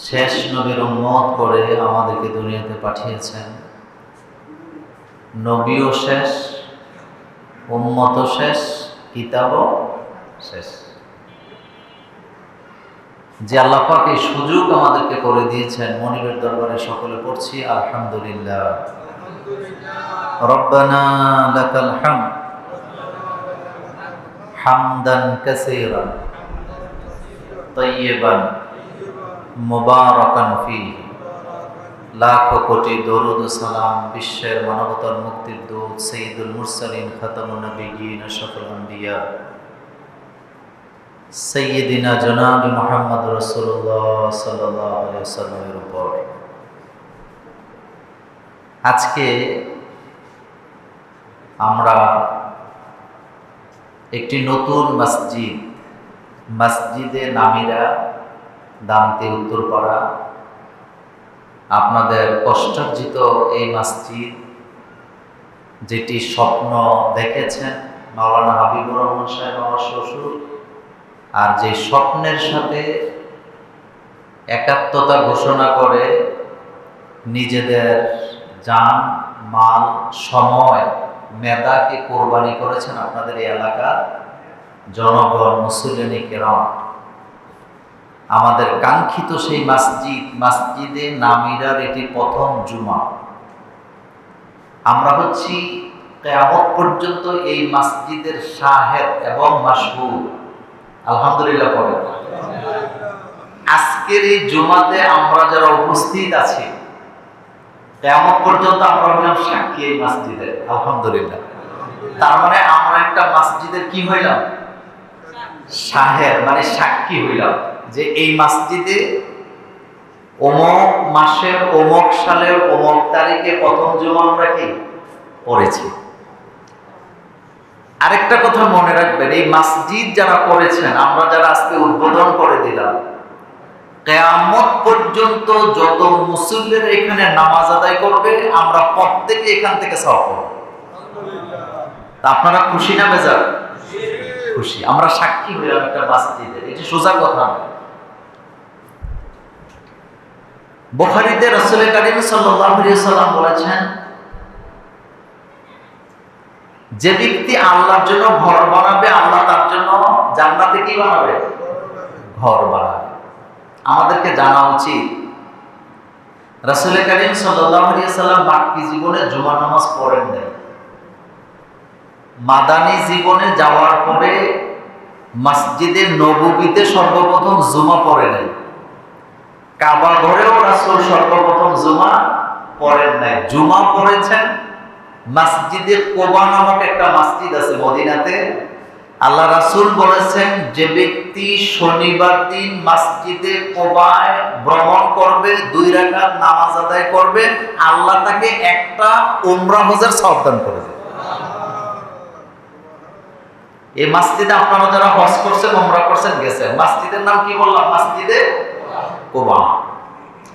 শেষ নবীর উম্মত করে আমাদেরকে দুনিয়াতে পাঠিয়েছেন। নবীও শেষ, উম্মতও শেষ, কিতাবও শেষ। যে আল্লাহ পাক এই সুযোগ আমাদেরকে করে দিয়েছেন, মনিবের দরবারে সকলে পড়ছি আলহামদুলিল্লাহ। রব্বানা লাকাল হামদ হামদান কাসীরান তাইয়্যিবান মুবারাকান ফীহি। লাখ কোটি দরুদ ও সালাম বিশ্বের মানবতার মুক্তির দূত সাইয়্যিদুল মুরসালিন খাতামুন নবিয়্যিন আশরাফুল আম্বিয়া সাইয়্যিদিনা জনাবি মুহাম্মদ রাসূলুল্লাহ সাল্লাল্লাহু আলাইহি ওয়াসাল্লামের উপর আজকে আমরা একটি নতুন মসজিদে নামিরা, দামতে উত্তরপাড়া, আপনাদের কষ্টার্জিত এই মসজিদ, যেটি স্বপ্ন দেখেছেন মাওলানা হাবিবুর রহমান সাহেব আমার শ্বশুর, আর যে স্বপ্নের সাথে একাত্মতা ঘোষণা করে নিজেদের জান, মাল, সময়, মেধাকে কোরবানি করেছেন আপনাদের এই এলাকার জনগণ, মুসল্লিনে কেরাম। আমাদের কাঙ্ক্ষিত সেই মসজিদে নামিরার এটি প্রথম জুমা। আমরা হচ্ছি কিয়ামত পর্যন্ত এই মসজিদের শাহেদ এবং মাশহুদ। আলহামদুলিল্লাহ পড়ে। আজকের এই জুমাতে আমরা যারা উপস্থিত আছি, কিয়ামত পর্যন্ত আমরা হলাম সাক্ষী এই মসজিদের। আলহামদুলিল্লাহ। তার মানে আমরা একটা মসজিদের কি হইলাম? শাহেদ, মানে সাক্ষী হইলাম যে এই মসজিদে অমুক মাসের অমুক সালের অমুক তারিখে প্রথম জুমা আমরা কি পড়েছি। আরেকটা কথা মনে রাখবেন, এই মসজিদ যারা করেছেন, আমরা যারা আজকে উদ্বোধন করে দিলাম, কিয়ামত পর্যন্ত যত মুসল্লিরা এখানে নামাজ আদায় করবে, আমরা প্রত্যেকে এখান থেকে সওয়াব পাবো। তা আপনারা খুশি না বেজার? খুশি। আমরা সাক্ষী হইলাম একটা মসজিদের, এটা সোজা কথা না। বুখারীতে রাসূল কারীম সাল্লাল্লাহু আলাইহি ওয়াসাল্লাম বলেছেন, যে ব্যক্তি আল্লাহর জন্য ঘর বানাবে, আল্লাহ তার জন্য জান্নাতে কি বানাবে? ঘর বানাবে। আমাদেরকে জানা উচিত রাসূল কারীম সাল্লাল্লাহু আলাইহি ওয়াসাল্লাম বাকি জীবনে জুমার নামাজ পড়েন নাই। মাদানী জীবনে যাওয়ার পরে মসজিদে নববীতে সর্বপ্রথম জুমা পড়ে নাই। কাবা ঘরেও রাসূল সর্বপ্রথম জুমা পড়েন নাই। জুমা পড়েছেন মসজিদে কোবা নামক একটা মসজিদ আছে মদিনাতে। আল্লাহ রাসূল বলেছেন, যে ব্যক্তি শনিবার দিন মসজিদে কোবায় ভ্রমণ করবে, 2 রাকাত নামাজ আদায় করবে, আল্লাহ তাকে একটা উমরা হজের সওয়াব দান করে দেবে। এই মসজিদে আপনারা যারা হজ করছেন, উমরা করছেন, গেছেন, মসজিদের নাম কি বললাম? মসজিদে কোবা।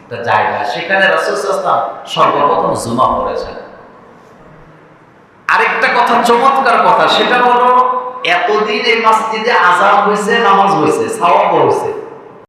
একটা জায়গা, সেখানে রাসূল সাল্লাল্লাহু আলাইহি ওয়াসাল্লাম সর্বপ্রথম জুমা পড়েছেন। আরেকটা কথা, চমৎকার কথা, সেটা হলো এতদিন এই মসজিদে আযান হয়েছে, নামাজ হয়েছে, সওয়াব হয়েছে,